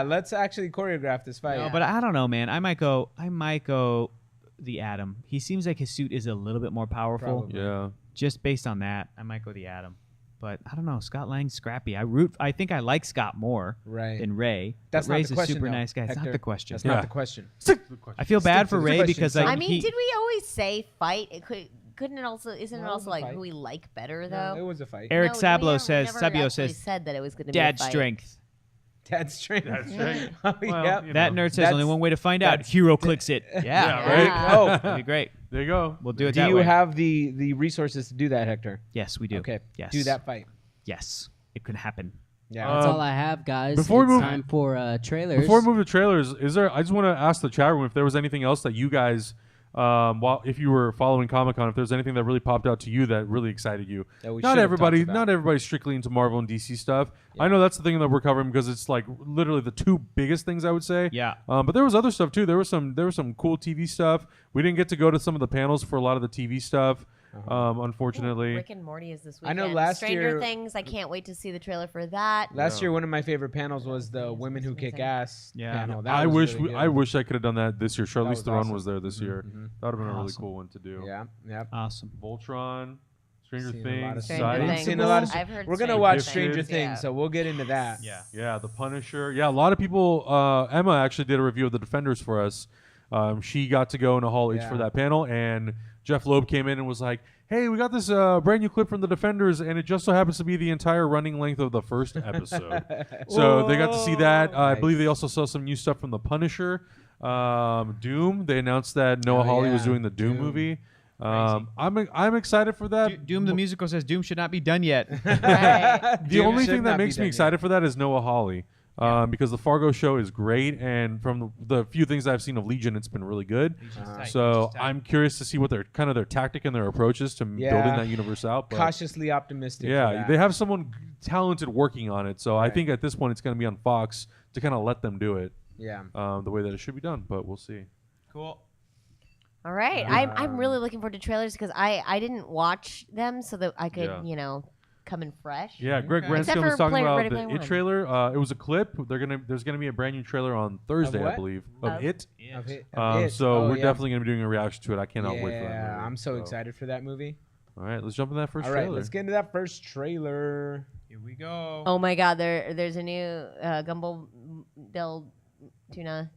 Let's actually choreograph this fight. No, but I don't know, man. I might go the Atom. He seems like his suit is a little bit more powerful. Probably. Yeah. Just based on that, I might go the Atom. But I don't know. Scott Lang's scrappy. I think I like Scott more Right. than Ray. That's but not Ray's the a question, super though, nice guy. It's not Hector. the question. That's Yeah. not the question. I feel bad for to the Ray question. because So- like I mean, he, did we always say fight? Couldn't it also? Isn't No, it it was also a like fight. who we like better No, though? it was a fight. Eric No, Sablo we says, never Sabio actually says, said that it was going to dad be a fight. strength. Dad's strength. That's right. Oh, Well, yep. you That know. nerd says That's- only one way to find out. that's- Hero clicks it. Yeah, Yeah, There you Yeah. go. That'd be great. There you go. We'll do it Do that you way. have the resources to do that, Hector? Yes, we do. Okay. Yes. Do that fight. Yes, it could happen. Yeah. That's Um, all I have, guys. before we It's move- time for trailers. Before we move to trailers, is there? I just want to ask the chat room if there was anything else that you guys, if you were following Comic-Con, if there's anything that really popped out to you that really excited you. That we Not should have everybody, talked about. not everybody's strictly into Marvel and DC stuff. I know that's the thing that we're covering because it's like literally the two biggest things I would say. Yeah. But there was other stuff too. There was some cool TV stuff. We didn't get to go to some of the panels for a lot of the TV stuff. Unfortunately. Rick and Morty is this I weekend. know last Stranger year- Things. I can't wait to see the trailer for that. Last year, one of my favorite panels was the Women Who Kick Ass Yeah. panel. That I was wish really good. I wish I could have done that this year. Charlize was Theron awesome. was there this year. Mhm. That would have been a really Awesome. cool one to do. Yeah. Yep. Awesome. Voltron, Stranger Seen a lot of Things, stuff. Stranger Scythe. Things. Seen a lot of I've heard We're gonna Stranger watch Things, Stranger yeah. Things, so we'll get into that. Yeah, The Punisher. Yeah, a lot of people. Emma actually did a review of The Defenders for us. She got to go in a Hall H Yeah. for that panel, and Jeff Loeb came in and was like, "Hey, we got this brand new clip from The Defenders, and it just so happens to be the entire running length of the first episode." So they got to see that. I Nice. believe they also saw some new stuff from The Punisher. Doom. They announced that Noah Oh, Hawley was yeah. doing the Doom Doom. movie. I'm excited for that. Doom the musical says Doom should not be done yet. Right. The only thing that makes me excited for that is Noah Hawley. Because the Fargo show is great, and from the few things I've seen of Legion, it's been really good. So I'm curious to see what their tactic and their approach is to building that universe out. But cautiously optimistic. yeah, they have someone talented working on it. So I think at this point it's going to be on Fox to kind of let them do it. Yeah. The way that it should be done, but we'll see. Cool. All right. I'm really looking forward to trailers because I didn't watch them so that I could come in fresh. Yeah, Greg Okay. Branscombe was talking about Ready the Player It One. trailer. It was a clip. There's gonna be a brand new trailer on Thursday, I what? believe, of It. Of it. So Oh, we're yeah. definitely gonna be doing a reaction to it. I cannot wait for that. Yeah, movie. I'm so excited for that movie. All right, let's jump in that first All right, trailer. let's get into that first trailer. Here we go. Oh my God, there's a new Gumbo del Tuna.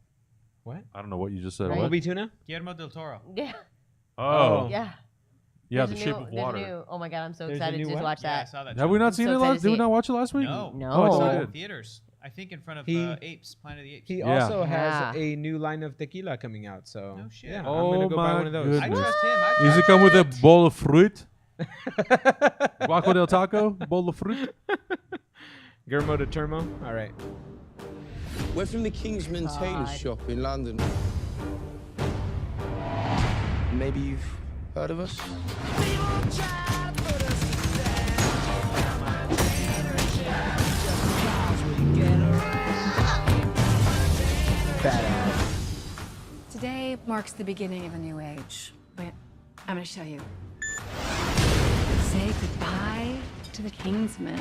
What? I don't know what you just said. Right? What? Bumblebee tuna? Guillermo del Toro. Yeah. Oh, Yeah. yeah, There's The a Shape new- of there's a Water. new- oh my God, I'm so There's a excited new to just what? watch Yeah, I that. saw that. Have we not seen so it excited last? to Did we see not watch it last week? No. No. Oh, it's It's not in good. theaters. I think in front of He- Apes, Planet of the Apes. He Yeah. also has Yeah. a new line of tequila coming out, so No shit. yeah, Oh I'm gonna go buy my one of those. goodness. I trust him. Does it come with a bowl of fruit? Guaco del taco, bowl of fruit. Guillermo de Turmo. All right. We're from the Kingsman tailor God. shop in London. Maybe you've heard of us? Badass. Today marks the beginning of a new age. Wait, I'm gonna show you. Say goodbye to the Kingsman.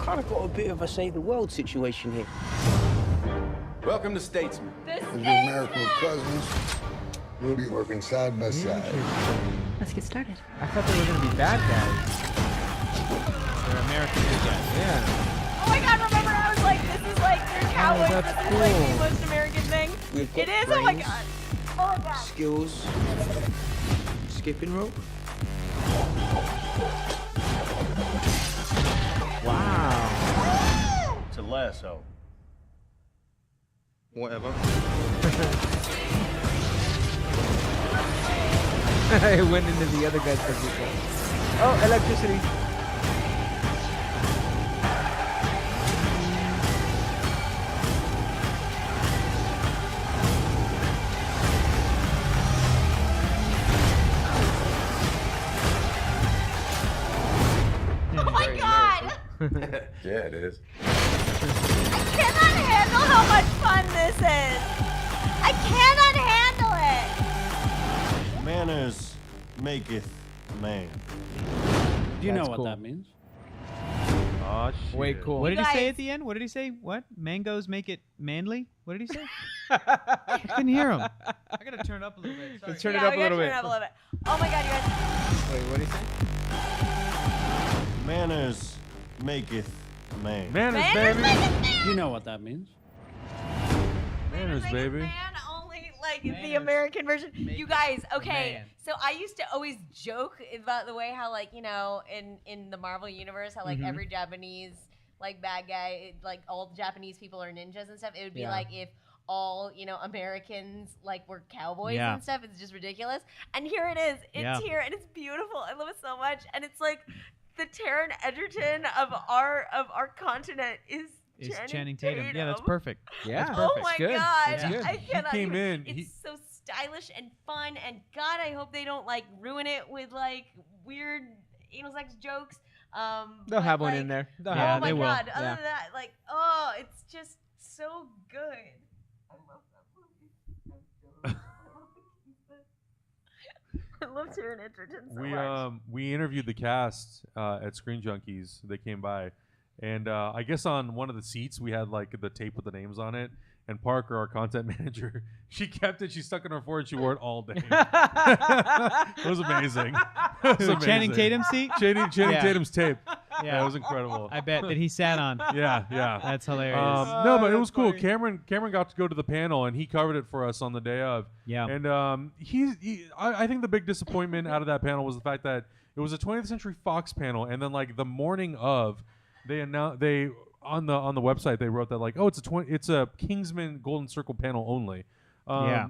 Kind of got a bit of a save the world situation here. Welcome to Statesman. As American cousins, we'll be working side by side. Let's get started. I thought they were gonna be bad guys. They're American good guys. Yeah. Oh my God, remember I was like, this is like your cowboys. that's This is like cool. the most American thing. We've got It is. Oh my brains, God. Oh my God. skills, skipping rope. Wow. It's a lasso. Whatever. It went into the other guy's position. Oh, electricity. Oh my God. Yeah, it is. I cannot handle how much fun this is. I cannot handle it. Manners maketh man. Do you know That's what cool. that means? Oh shit. Way cool. What did You he say guys- at the end? What did he say? What? Mangoes make it manly? What did he say? I couldn't hear him. I gotta turn it up a little bit. Sorry. Let's turn Yeah, it up we a little gotta bit. turn it up a little bit. Oh my God, you guys. Wait, what did he say? Manners maketh man. Manners, Manners baby. make it man. Do you know what that means? Manners, Make it baby. Man only like the Manners American version. make You it guys, okay. man. So I used to always joke about the way how like, you know, in the Marvel universe, how like Mhm. every Japanese like bad guy, like all Japanese people are ninjas and stuff. It would be Yeah. like if all, you know, Americans like were cowboys Yeah. and stuff. It's just ridiculous. And here it is. It's Yeah. here and it's beautiful. I love it so much. And it's like the Taron Egerton of our continent is Is Channing Tatum. Yeah, that's perfect. Yeah. That's Oh perfect. my good. God. That's good. I cannot came even- in, It's so stylish and fun, and God, I hope they don't like ruin it with like weird anal sex jokes. They'll but, have one like, in there. They'll Yeah, Oh have my they will. God. Other Yeah. than that, like, oh, it's just so good. I love that movie. I love Taron Egerton so much. We interviewed the cast at Screen Junkies. They came by, and I guess on one of the seats we had like the tape with the names on it. And Parker, our content manager, she kept it. She stuck it in her forehead. She wore it all day. It was amazing. It was So Channing amazing. Tatum's seat? Channing Yeah. Tatum's tape. Yeah. Yeah, it was incredible. I bet that he sat on. Yeah, yeah. That's hilarious. No, but it was cool. funny. Cameron got to go to the panel and he covered it for us on the day of. Yeah. And I think the big disappointment out of that panel was the fact that it was a 20th Century Fox panel, and then like the morning of, they announced on the website they wrote that like, oh, it's a Kingsman Golden Circle panel only.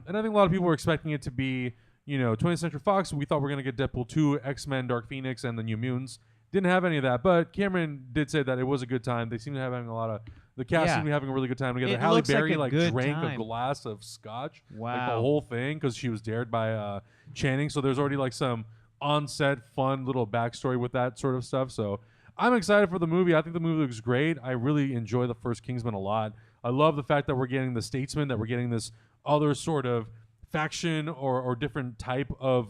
And I think a lot of people were expecting it to be, 20th Century Fox. We thought we were going to get Deadpool 2, X-Men, Dark Phoenix, and the New Mutants. Didn't have any of that, but Cameron did say that it was a good time. They seem to have having a lot of the cast seemed to be having a really good time together. It Halle looks like Berry a good drank time. a glass of scotch, Wow. like the whole thing, because she was dared by Channing. So there's already like some on-set fun little backstory with that sort of stuff. So I'm excited for the movie. I think the movie looks great. I really enjoy the first Kingsman a lot. I love the fact that we're getting the Statesman, that we're getting this other sort of faction or different type of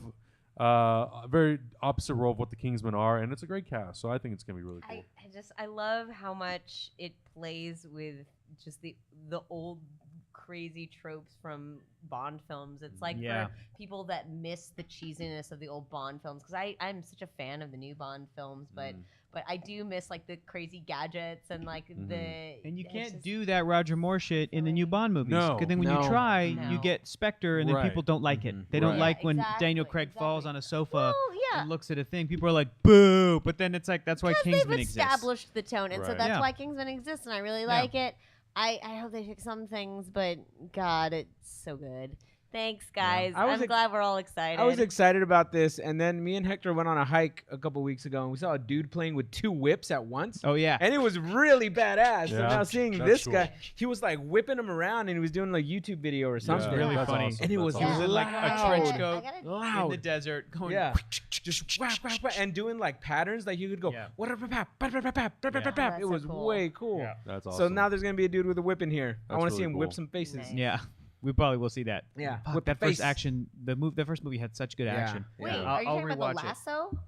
very opposite role of what the Kingsmen are, and it's a great cast. So I think it's gonna be really cool. I love how much it plays with just the old crazy tropes from Bond films. It's like for people that miss the cheesiness of the old Bond films, because I'm such a fan of the new Bond films, but I do miss like the crazy gadgets and like the. And you can't do that Roger Moore shit in the new Bond movies. No. Because then when you try, you get Spectre, and then Right. people don't like it. They don't like when Daniel Craig falls on a sofa yeah. and looks at a thing. People are like, boo! But then it's like, that's why Because Kingsman they've exists. established the tone, and so Right. that's Yeah. why Kingsman exists, and I really like it. I hope they fix some things, but God, it's so good. Thanks, guys. I'm glad we're all excited. I was excited about this, and then me and Hector went on a hike a couple weeks ago, and we saw a dude playing with 2 whips at once. Oh, yeah. And it was really badass. So Yeah, now seeing that's this cool. guy, he was like whipping him around, and he was doing like YouTube video or something. really that's funny. awesome. And it That's was He was awesome. in like a trench loud. coat in Loud. the desert going, Yeah. Just whack, whack, whack, and doing like patterns. Like you could go, Yeah. It was so cool. way cool. Yeah. That's awesome. So now there's going to be a dude with a whip in here. I That's want to see really him whip cool. some faces. Nice. Yeah. We probably will see that. Yeah. Fuck, Whip that the first face. action, the first movie had such good Yeah. action. Wait, Yeah. are you I'll talking about the rewatch it. lasso?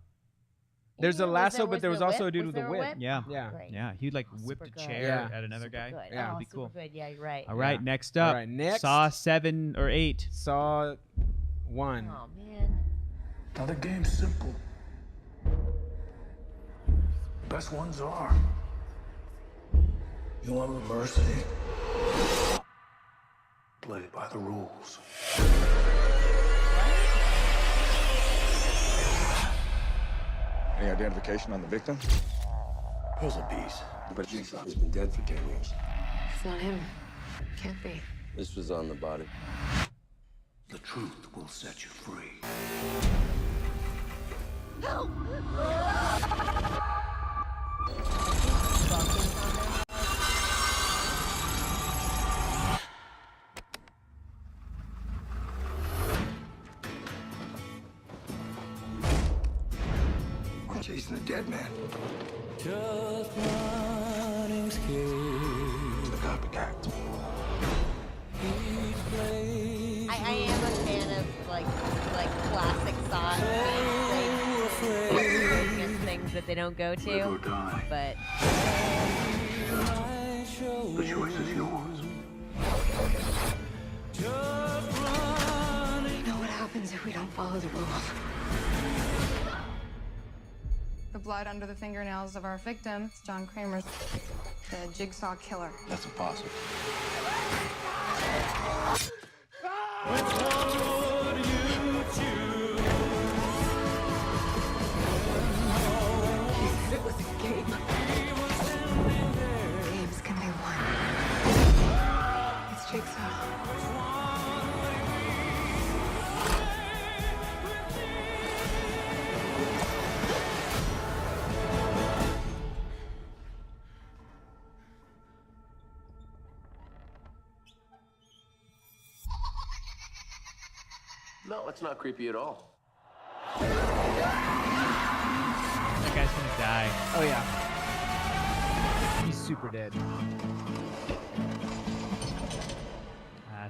There's a lasso, but there was also a dude Was with a there whip. Yeah. Yeah. Great. Yeah, he'd like whip Super a good. chair Yeah. at another Super guy. good. Yeah. Oh, That'd be cool. super good. Yeah, you're right. All right, Yeah. next up. All right, next. Saw 7 or 8. Saw 1. Oh man. Now the game's simple. Best ones are. You want mercy? Play by the rules. Any identification on the victim? Puzzle piece. But Jigsaw has been dead for 10 years. It's not him. Can't be. This was on the body. The truth will set you free. I'm chasing a dead man. Just running scared. It's the copycat. I am a fan of like classic Saw things, things that they don't go Live or to. die. But The choice is yours. You know what happens if we don't follow the rules? The blood under the fingernails of our victim, John Kramer's the Jigsaw killer. That's impossible. It was a game. Games can be won. It's Jigsaw. No, it's not creepy at all. That guy's gonna die. Oh, yeah. He's super dead.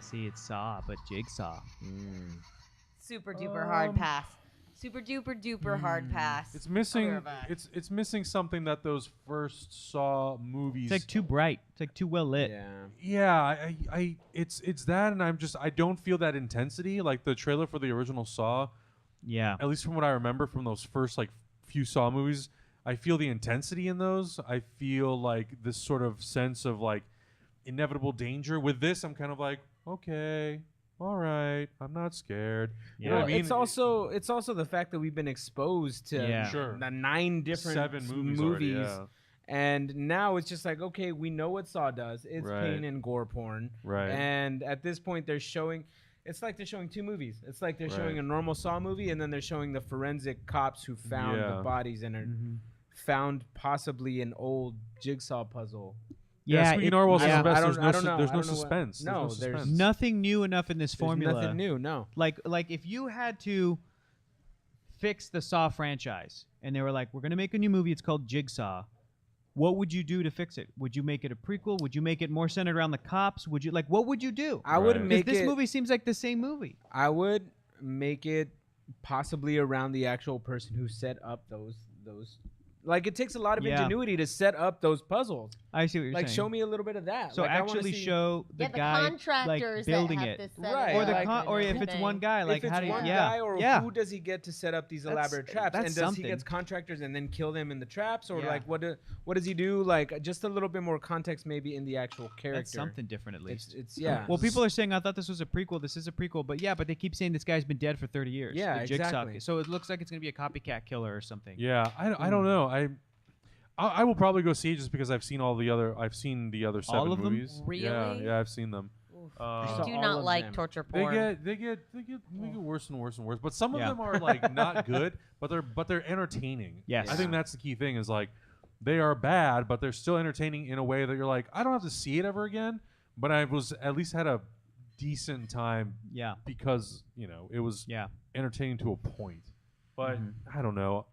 See, it's Saw, but Jigsaw. super duper hard pass. Super duper duper hard pass. It's missing. Other than that. It's missing something that those first Saw movies. It's like too bright. It's like too well lit. Yeah. Yeah, it's that, and I don't feel that intensity like the trailer for the original Saw. Yeah. At least from what I remember from those first like few Saw movies, I feel the intensity in those. I feel like this sort of sense of like inevitable danger. With this, I'm kind of like, okay, all right, I'm not scared. You know what I mean? It's also the fact that we've been exposed to Sure. the 9 different 7 movies already, yeah. And now it's just like, okay, we know what Saw does. It's pain and gore porn. Right. And at this point, they're showing. It's like they're showing two movies. It's like they're showing a normal Saw movie, and then they're showing the forensic cops who found the bodies and are found possibly an old jigsaw puzzle. Yeah, speaking of there's no suspense. No, suspense. Nothing new enough in this formula. Nothing new, no. Like if you had to fix the Saw franchise, and they were like, we're going to make a new movie, it's called Jigsaw. What would you do to fix it? Would you make it a prequel? Would you make it more centered around the cops? Would you what would you do? I would make this movie seems like the same movie. I would make it possibly around the actual person who set up those. Like, it takes a lot of ingenuity to set up those puzzles. I see what you're saying. Like, show me a little bit of that. So like, actually show the guy contractors building that have it, to set right? Or if it's one guy, like if it's how do you? one guy, or who does he get to set up these elaborate traps? That's And does something. he get contractors and then kill them in the traps, or like what does he do? Like, just a little bit more context, maybe in the actual character. That's something different, at least. It's Well, people are saying I thought this was a prequel. This is a prequel, but they keep saying this guy's been dead for 30 years. Yeah, the Jigsaw. exactly. So it looks like it's gonna be a copycat killer or something. Yeah, I don't know. I will probably go see it just because I've seen the other 7 All of them? movies. Really? Yeah, I've seen them. I do not like torture porn. They get worse and worse and worse. But some of them are like not good, but they're entertaining. Yes. I think that's the key thing is like they are bad, but they're still entertaining in a way that you're like, I don't have to see it ever again, but I was at least had a decent time. Yeah. Because it was entertaining to a point. But I don't know.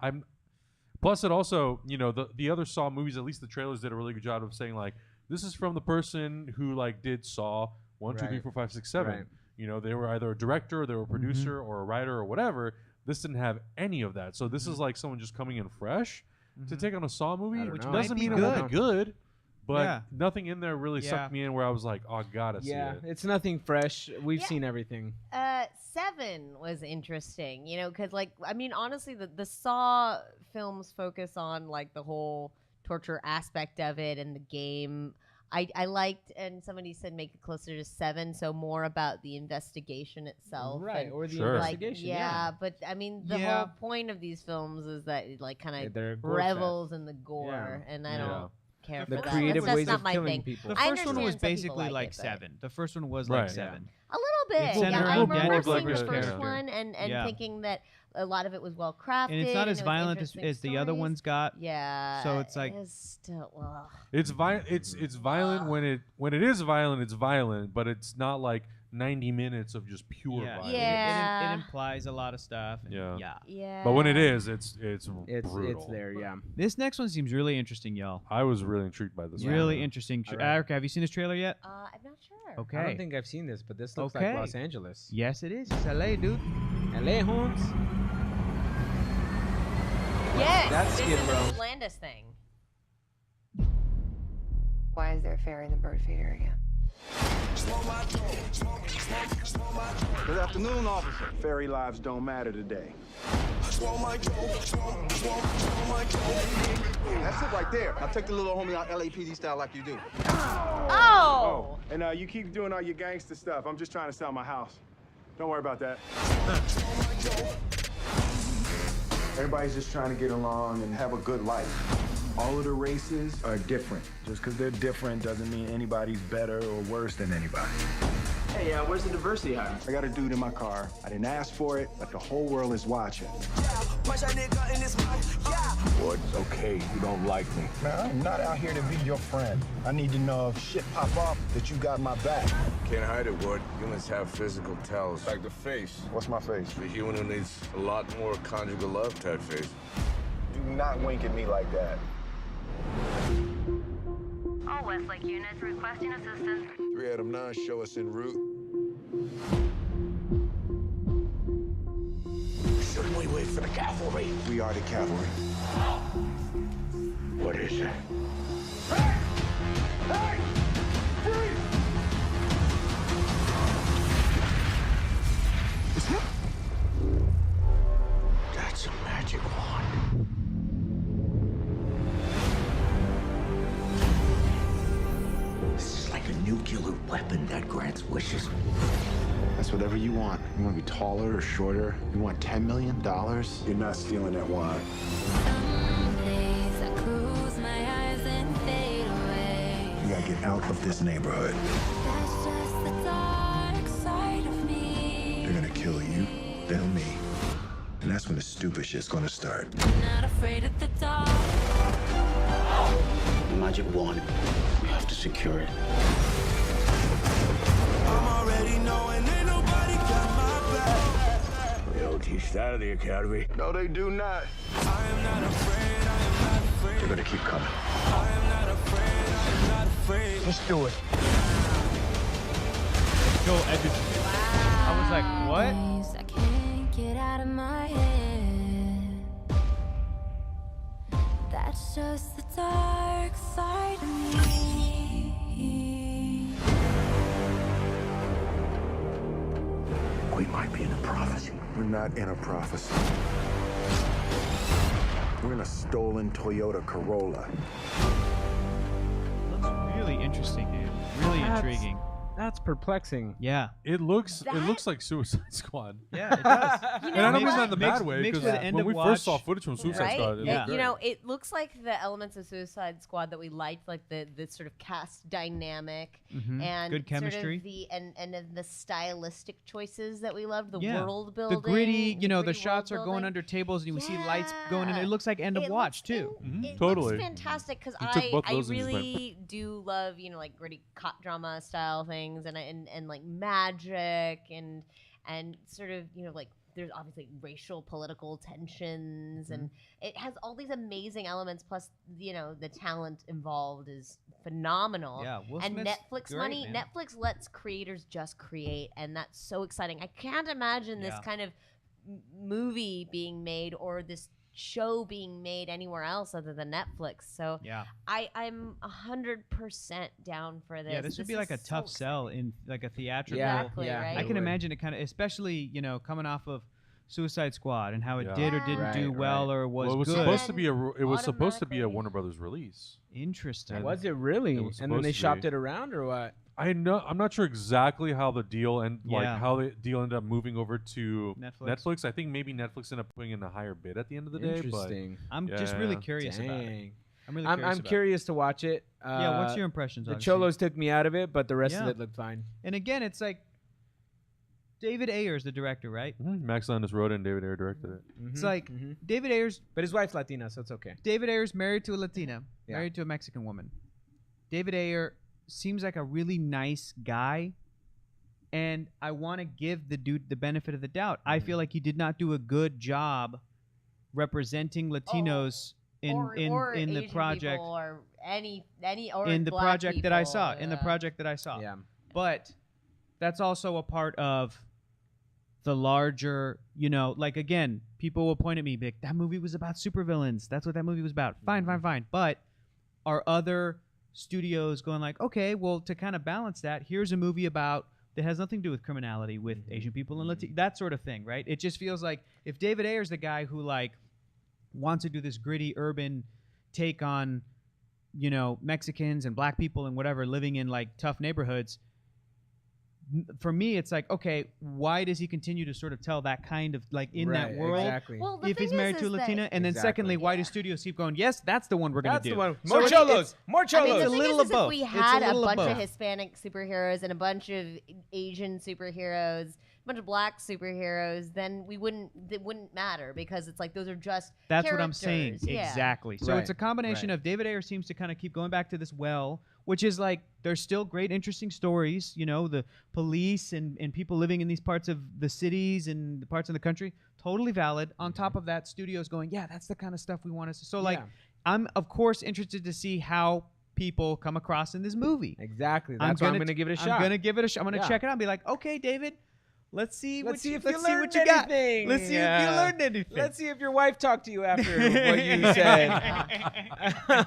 Plus, it also, the other Saw movies, at least the trailers did a really good job of saying, like, this is from the person who, like, did Saw 1, 2, 3, 4, 5, 6, 7. Right. They were either a director, or they were a producer, or a writer, or whatever. This didn't have any of that. So this is like someone just coming in fresh to take on a Saw movie, which doesn't mean it won't be good. But nothing in there really sucked me in where I was like, oh, I gotta see it. Yeah, it's nothing fresh. We've seen everything. 7 was interesting, because, like, I mean, honestly, the Saw films focus on, like, the whole torture aspect of it and the game. I liked, and somebody said make it closer to 7, so more about the investigation itself. Right, and or the Like, investigation. yeah, but, I mean, the whole point of these films is that it, like, kind of revels in the gore, and I don't care for the that. creative That's ways not of my killing thing. people. The I first one was understand some people basically like it, 7. The first one was Right. like 7. A little bit. It's Yeah, I more remember of like seeing the a first character. one and thinking that a lot of it was well crafted. And it's not as it was violent as interesting the other stories. ones got. Yeah. So it's like it's still It's violent when it is violent. It's violent, but it's not like 90 minutes of just pure violence. Yeah. It implies a lot of stuff. And Yeah. But when it is, it's brutal. It's there. Yeah. This next one seems really interesting, y'all. I was really intrigued by this. Really one. interesting. All right. Erica, have you seen this trailer yet? I'm not sure. Okay. I don't think I've seen this, but this looks like Los Angeles. Yes, it is. It's LA, dude. LA, Holmes. Yes. That's this Skid is Row. the Landis thing. Why is there a fairy in the bird feeder again? Good afternoon, officer. Fairy lives don't matter today. That's it right there. Now take the little homie out LAPD style like you do. Oh! And you keep doing all your gangster stuff. I'm just trying to sell my house. Don't worry about that. Everybody's just trying to get along and have a good life. All of the races are different. Just because they're different doesn't mean anybody's better or worse than anybody. Hey, where's the diversity hire? I got a dude in my car. I didn't ask for it, but the whole world is watching. Boy, it's okay. You don't like me. Man, I'm not out here to be your friend. I need to know if shit pop up that you got my back. Can't hide it, Wood. Humans have physical tells. Like the face. What's my face? The human who needs a lot more conjugal love type face. Do not wink at me like that. All Westlake units requesting assistance. 3 Adam 9, show us en route. Shouldn't we wait for the cavalry? We are the cavalry. What is it? That's a magic wand. This is like a nuclear weapon that grants wishes. That's whatever you want. You want to be taller or shorter? You want $10 million? You're not stealing that wine. Some days I close my eyes out of this neighborhood. That's just the dark side of me. They're gonna kill you, then me. And that's when the stupid shit's gonna start. Not afraid of the dark. Magic wand. We have to secure it. I'm already knowing ain't nobody got my back. They don't teach that at the academy. No, they do not. I am not afraid, I am not afraid. They're gonna keep coming. I am not afraid, I am not afraid. Let's do it. Joel Edgerton. I was like, what? Days I can't get out of my head. That's just the dark side of me. We might be in a prophecy. We're not in a prophecy. We're in a stolen Toyota Corolla. Looks really interesting, dude. Really intriguing. That's perplexing. Yeah. It looks like Suicide Squad. Yeah, it does. You And I know know it's not in the Mixed- bad way, mixed because with the end when of we watch, first saw footage from Suicide Right? Squad, it looked great. You know, it looks like the elements of Suicide Squad that we liked, like the sort of cast dynamic Mhm. and Good sort chemistry. of the and of the stylistic choices that we loved, the Yeah. world The building, gritty, you know, the gritty shots world are going building. under tables and we see lights going in. It looks like end of It watch looks too. It Totally. looks fantastic because You took both of I those and just went, really do love, you know, like gritty cop drama style things and like magic and sort of, you know, like there's obviously racial political tensions and it has all these amazing elements, plus, you know, the talent involved is phenomenal. Yeah, Will and Smith's Netflix great, money, man. Netflix lets creators just create, and that's so exciting. I can't imagine this Yeah. kind of movie being made or this show being made anywhere else other than Netflix. So Yeah. I'm 100% down for this. Yeah, this would be like a is so tough sell in like a theatrical. Yeah, Exactly, yeah, right? I it can would. imagine it kind of, especially, you know, coming off of Suicide Squad and how it Yeah. did or didn't Right, do well right. or was Well, it was good. supposed to be it was supposed to be a automatically- Warner Brothers release. Interesting. And Was it really? It was And then they supposed to shopped be. it around, or what? I'm not sure exactly how the deal Yeah. how the deal ended up moving over to Netflix. I think maybe Netflix ended up putting in a higher bid at the end of the day. Interesting. I'm just really Yeah. curious about it. Dang. I'm really I'm curious. about it. curious to watch it. Yeah, what's your impressions? The obviously? Cholos took me out of it, but the rest of Yeah. it looked fine. And again, it's like David Ayer's the director, right? Max Landis wrote it and David Ayer directed it. It's like David Ayer's, But his wife's Latina, so it's okay. David Ayer's married to a Latina, Yeah. married to a Mexican woman. David Ayer seems like a really nice guy, and I want to give the dude the benefit of the doubt. I feel like he did not do a good job representing Latinos or in the Asian project. people or any or In the black project that I people, saw, in the yeah. project that I saw. Yeah. But that's also a part of the larger, you know, like again, people will point at me, be like, that movie was about supervillains. That's what that movie was about. Fine, fine, fine. But are other studios going like, okay, well, to kind of balance that, here's a movie about that has nothing to do with criminality with Asian people and Latino, that sort of thing, right? It just feels like if David Ayer's the guy who like wants to do this gritty urban take on, you know, Mexicans and black people and whatever living in like tough neighborhoods, for me, it's like, okay, why does he continue to sort of tell that kind of like in that Right, world? exactly. Well, the If he's thing married is to a that- Latina, and then Exactly. secondly, why do studios keep going? Yes, that's the one we're gonna That's do. the one. So More it's- cholos. More I mean, cholos. the a thing little is of both. if we It's a had a little of bunch of both. Hispanic superheroes and a bunch of Asian superheroes, a bunch of black superheroes, then it wouldn't matter because it's like those are just That's what I'm saying. characters. Yeah. Exactly. So Right, it's a combination right. of David Ayer seems to kind of keep going back to this well, which is like there's still great, interesting stories. You know, the police and people living in these parts of the cities and the parts of the country, totally valid. On top of that, studios going, yeah, that's the kind of stuff we want to see. So like, Yeah. I'm of course interested to see how people come across in this movie. Exactly. That's why I'm gonna give it a shot. I'm gonna give it a shot. I'm gonna Yeah. check it out and be like, okay, David, let's see Let's see if let's you see learned what you got. anything. Let's see if you learned anything. Let's see if your wife talked to you after what you said.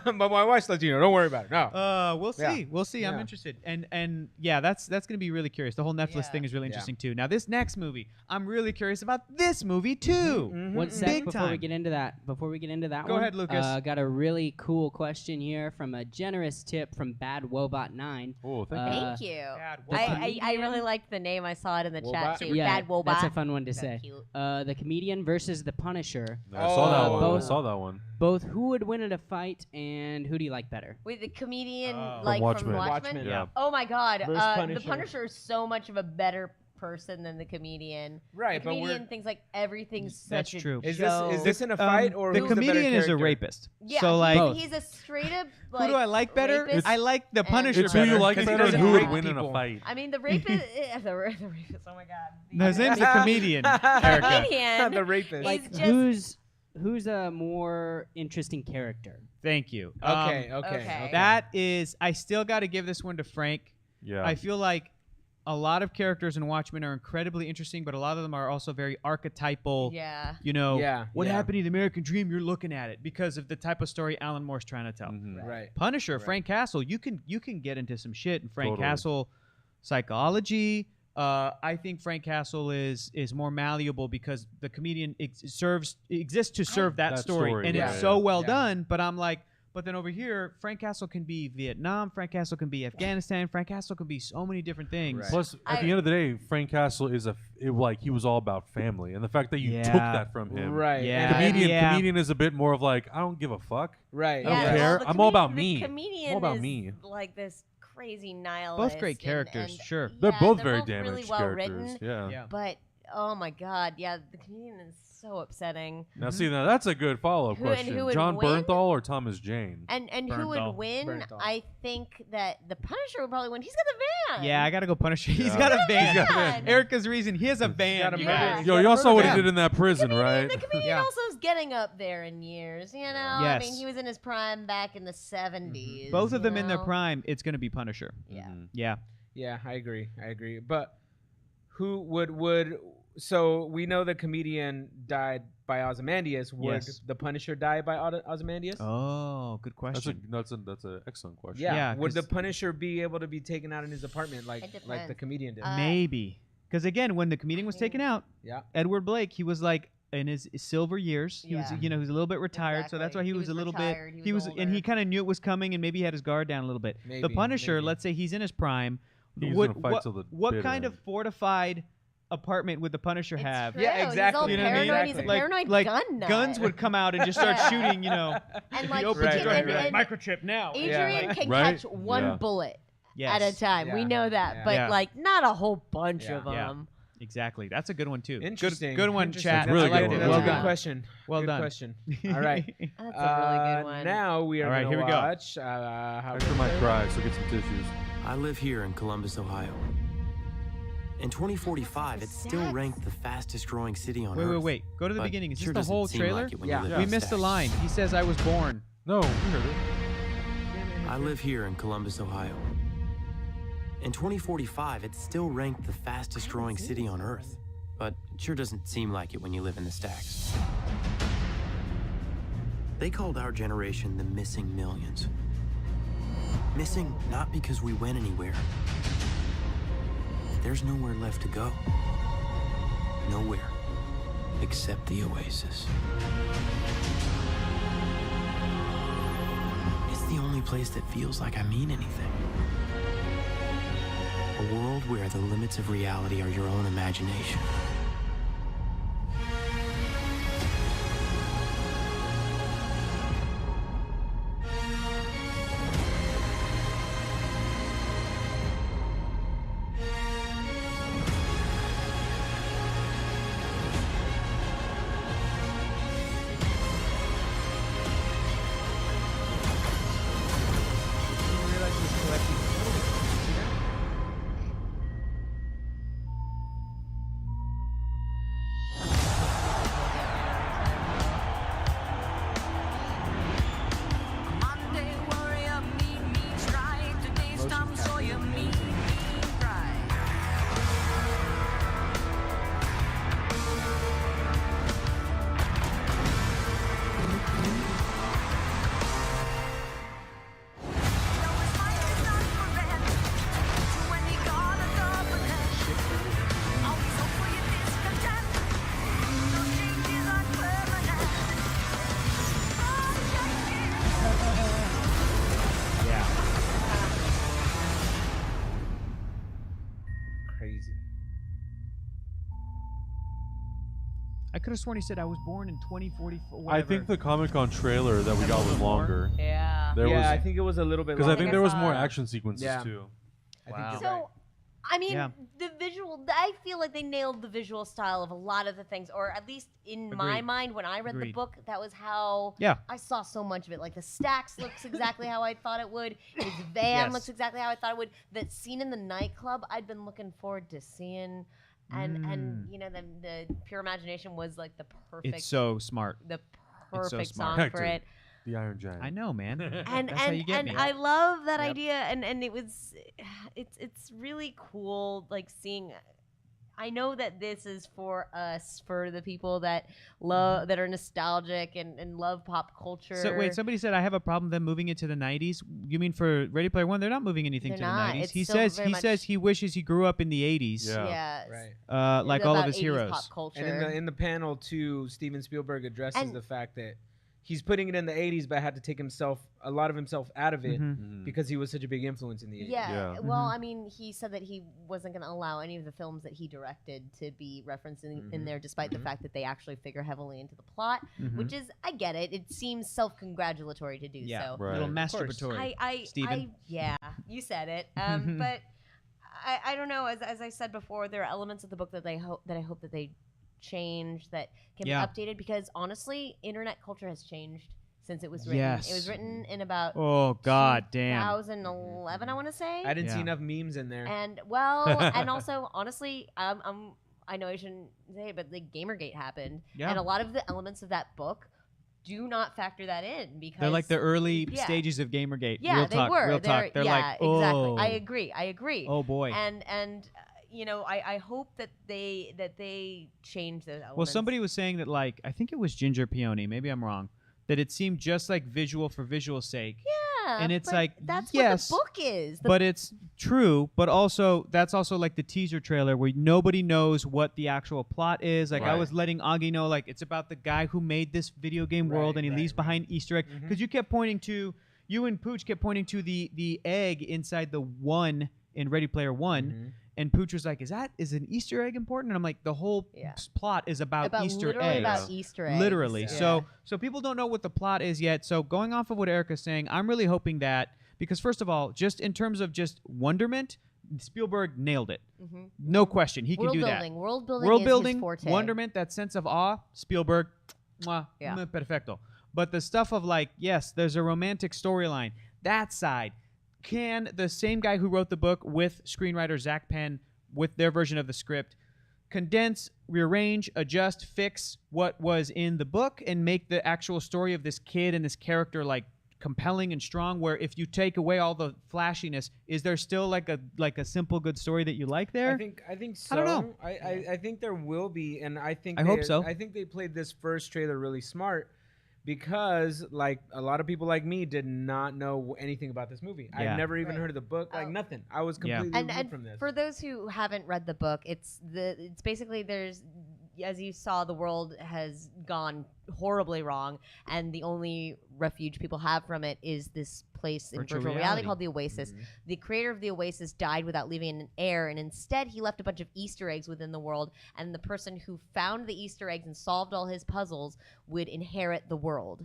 But my wife's Latino. Don't worry about it. No. We'll see. Yeah. We'll see. I'm Yeah. interested. And yeah, that's gonna be really curious. The whole Netflix thing is really Yeah. interesting too. Now this next movie, I'm really curious about this movie too. One sec Big before we time. get into that. Before we get into that Go one, ahead, Lucas. Got a really cool question here from a generous tip from Bad Wobot 9. Oh, thank you. Thank you. Bad I really liked the name. I saw it in the chat. too. Yeah, Dad Woba. that's a fun one to So say. cute. The comedian versus the Punisher. I saw that one. I Both, saw that one. Both who would win at a fight, and who do you like better? With the comedian, From like Watchmen. from Watchmen. Watchmen, yeah. Oh my God, Versus the Punisher. Punisher is so much of a better person than the comedian. Right, the but comedian thinks like everything's such That's a true. Is joke. this in a fight or the who's the better comedian is a character? rapist? Yeah, so like, he's a straight up. who Like, do I like better? rapist I like the Punisher It's who better. you like 'cause he better and doesn't who would rape win in a people. fight. I mean, the rapist. the rapist. Oh my God. No, his name's the comedian, Erica. Comedian. The rapist. Like just- who's a more interesting character? Thank you. Okay. That is, I still got to give this one to Frank. Yeah. I feel like a lot of characters in Watchmen are incredibly interesting, but a lot of them are also very archetypal. Yeah. You know, Yeah, what yeah. happened to the American Dream? You're looking at it because of the type of story Alan Moore's trying to tell. Right. Punisher, Frank Castle, you can get into some shit in Frank Totally. Castle psychology. I think Frank Castle is more malleable because the comedian exists to serve that story, and it's so well done. But I'm like, but then over here, Frank Castle can be Vietnam, Frank Castle can be Afghanistan, Frank Castle can be so many different things. Plus, at the end of the day, Frank Castle is he was all about family, and the fact that you took that from him, Right. Yeah. Comedian is a bit more of like, I don't give a fuck. Right. I don't Yeah, care. well, I'm all about the me. comedian All about is me. like this crazy nihilist. Both great characters, and sure. They're both they're very both really damaged well characters. written. Yeah. But oh my God, yeah, the comedian is so upsetting. Now, see, now that's a good follow-up Who- and question. who would John win? Bernthal or Thomas Jane? And who would win? I think that the Punisher would probably win. He's got the van. Yeah, I gotta go Punisher. He's Yeah. got a van. He's got a van. Erica's reason. He has a van. got a murder. Yo, y'all saw what he did in that prison, right? The comedian also is getting up there in years. You know, I mean, Yes. he was in his prime back in the '70s. Both of them you in their know? prime. It's gonna be Punisher. Yeah. Yeah. Yeah, I agree. But who would so we know the comedian died by Ozymandias. Would Yes. the Punisher die by Ozymandias? Oh, good question. That's an excellent question. Yeah. Would the 'cause- Punisher be able to be taken out in his apartment like the depends. comedian did? Maybe. Because again, when the comedian was taken out, Yeah. Edward Blake, he was like in his silver years. He was, Yeah. he was a little bit retired, so that's why he was a little retired, bit. he was and he kind of knew it was coming, and maybe he had his guard down a little bit. the Maybe, Punisher, maybe. let's say he's in his prime. He's what gonna fight till the what bitter kind of end. fortified apartment would the Punisher It's have? true. Yeah, He's all exactly. You know what I mean? paranoid. He's a Like- paranoid like gun nut. guns would come out and just start shooting. You know, And if like, he opens Right, the door, right, he'd be like, right. microchip now. Adrian can Right? catch one Yeah. bullet Yes. at a time. We Yeah. know that, Yeah. but Yeah. like not a whole bunch Yeah. of Yeah. them. Exactly. That's a good one too. Interesting. Good one, Interesting. chat. That's Really a good good one. That's Well a good done. question. Well good done. question. All right. That's a really good one. Now we are All right, gonna here we go. watch. How Hector might cry, so get some tissues. I live here in Columbus, Ohio. In 2045, it's still ranked the fastest growing city on Earth. Wait. Go to the but beginning. Is sure this the doesn't whole seem trailer? like it when you live We in missed a stacks. line. He says, "I was born." No, we heard it. I live here in Columbus, Ohio. In 2045, it's still ranked the fastest growing city on Earth, but it sure doesn't seem like it when you live in the stacks. They called our generation the missing millions. Missing not because we went anywhere. There's nowhere left to go. Nowhere except the oasis. It's the only place that feels like I mean anything. A world where the limits of reality are your own imagination. I could have sworn he said I was born in 2044. I think the Comic-Con trailer that we got was longer. Yeah. I think it was a little bit because longer. I think there was more action sequences Yeah. too. Wow. So, I mean, Yeah. the visual, I feel like they nailed the visual style of a lot of the things, or at least in my Agreed. mind, when I read the Agreed. book, that was how Yeah. I saw so much of it. Like, the stacks looks exactly how I thought it would. His van Yes. looks exactly how I thought it would. That scene in the nightclub, I'd been looking forward to seeing. And you know, the Pure Imagination was like the perfect. It's so smart. The It's so perfect smart. song for it. The Iron Giant. I know, man. and That's how you get me. I love that Yep. idea, and it was, it's really cool, like seeing. I know that this is for us, for the people that love, that are nostalgic and love pop culture. So wait, somebody said I have a problem with them moving it to the 90s. You mean for Ready Player One? They're not moving anything They're to not. the 90s. It's He still says very much- he wishes he grew up in the 80s. Yeah. Right. Like all of About his 80s heroes. pop culture. And in the panel too, Steven Spielberg addresses And- the fact that he's putting it in the 80s, but had to take a lot of himself out of it Mm-hmm. because he was such a big influence in the 80s. Yeah. Well, I mean, he said that he wasn't going to allow any of the films that he directed to be referenced in there, despite the fact that they actually figure heavily into the plot. Which is, I get it. It seems self-congratulatory to do Yeah, so. a little masturbatory. Steven. Yeah, you said it. But I don't know. As I said before, there are elements of the book that I hope that they change, that can Yeah. be updated, because honestly, internet culture has changed since it was written. Yes. It was written in about Oh, God damn. 2011, I want to say. I didn't see enough memes in there. And well, and also honestly, I know I shouldn't say it, but the Gamergate happened, Yeah. and a lot of the elements of that book do not factor that in, because They're like the early Yeah. stages of Gamergate. Yeah, real they talk, were. Real talk. They're yeah, like, oh. exactly. I agree. Oh, boy. And you know, I hope that they change those elements. Well, somebody was saying that, like, I think it was Ginger Peony, maybe I'm wrong, that it seemed just like visual for visual's sake. Yeah, And it's but like, that's yes, what the book is. but it's true, but also that's also like the teaser trailer where nobody knows what the actual plot is. Like I Right. was letting Augie know, like, it's about the guy who made this video game world, and he leaves behind Easter egg, because you kept pointing to, you and Pooch kept pointing to the egg inside the one in Ready Player One. And Pooch was like, is an Easter egg important? And I'm like, the whole plot is about Easter literally eggs. about Easter eggs. Literally. Yeah. So people don't know what the plot is yet. So going off of what Erica's saying, I'm really hoping that, because first of all, just in terms of just wonderment, Spielberg nailed it. No question. He can do that. World building World is building, his forte. wonderment, that sense of awe, Spielberg, mwah, Yeah. perfecto. But the stuff of like, yes, there's a romantic storyline. That side. Can the same guy who wrote the book with screenwriter Zach Penn, with their version of the script, condense, rearrange, adjust, fix what was in the book, and make the actual story of this kid and this character like compelling and strong, where if you take away all the flashiness, is there still like a simple good story that you like there? I think so. I don't know. I think there will be, and I think I hope so. I think they played this first trailer really smart, because like a lot of people like me did not know anything about this movie. Yeah. I'd never even heard of the book, like nothing. I was completely removed and from this. for those who haven't read the book, it's basically, there's, as you saw, the world has gone horribly wrong, and the only refuge people have from it is this place in Virtual virtual reality reality. called the Oasis. The creator of the Oasis died without leaving an heir, and instead he left a bunch of Easter eggs within the world, and the person who found the Easter eggs and solved all his puzzles would inherit the world.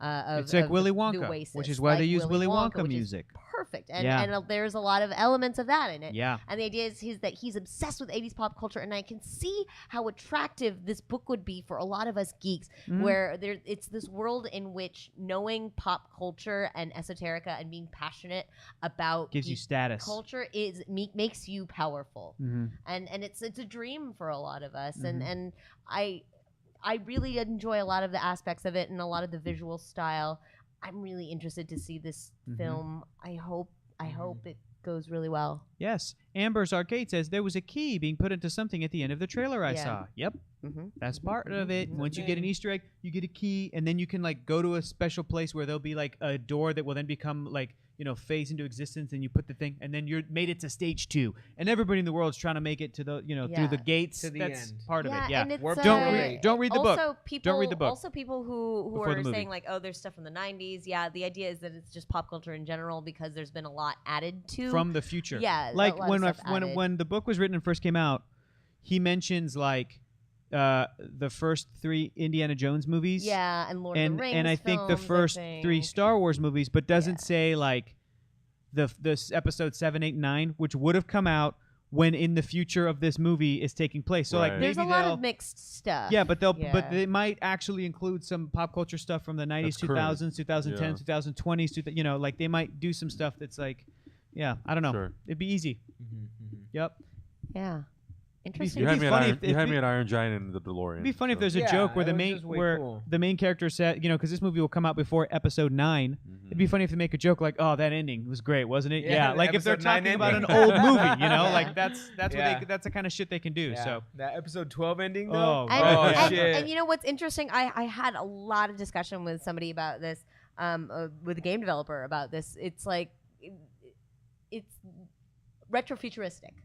It's like Willy the Wonka, Oasis, which is why they use Willy Wonka which is music. Perfect, and Yeah. and there's a lot of elements of that in it. Yeah. And the idea is that he's obsessed with 80s pop culture, and I can see how attractive this book would be for a lot of us geeks, where it's this world in which knowing pop culture and esoterica and being passionate about Gives you geek status. culture makes you powerful, Mhm. and it's a dream for a lot of us, and I really enjoy a lot of the aspects of it and a lot of the visual style. I'm really interested to see this film. I hope it goes really well. Yes. Amber's Arcade says there was a key being put into something at the end of the trailer I Yeah. saw. Yep. Mm-hmm. That's part of it. Once you get an Easter egg, you get a key, and then you can like go to a special place where there'll be like a door that will then become like, phase into existence, and you put the thing, and then you're made it to stage 2, and everybody in the world's trying to make it to the through the gates To the That's end. part of it. Yeah. And it's, Don't read the book. also people, Don't read the book. Also, people who Before the are movie. saying like, oh, there's stuff from the 90s. Yeah, the idea is that it's just pop culture in general, because there's been a lot added to From the future. Yeah, Like a lot of stuff added. when the book was written and first came out, he mentions like the first 3 Indiana Jones movies. Yeah, and Lord of the Rings and I think the films, first 3 Star Wars movies, but doesn't say like this episode 7, 8, 9, which would have come out when in the future of this movie is taking place. So like maybe there's a lot of mixed stuff. Yeah, but they might actually include some pop culture stuff from the 90s, 2000s, 2010s, 2020s. You know, like they might do some stuff that's like, yeah, I don't know. Sure. It'd be easy. Yep. Yeah. Interesting. You had me at Iron Giant and the DeLorean. It'd be funny if there's a joke where the main character said, you know, because this movie will come out before episode 9. It'd be funny if they make a joke like, "Oh, that ending was great, wasn't it?" Yeah, like if they're talking about an old movie, you know, like that's the kind of shit they can do. Yeah. So that episode 12 ending, though. And, and you know what's interesting? I had a lot of discussion with somebody about this, with a game developer about this. It's like it's retrofuturistic.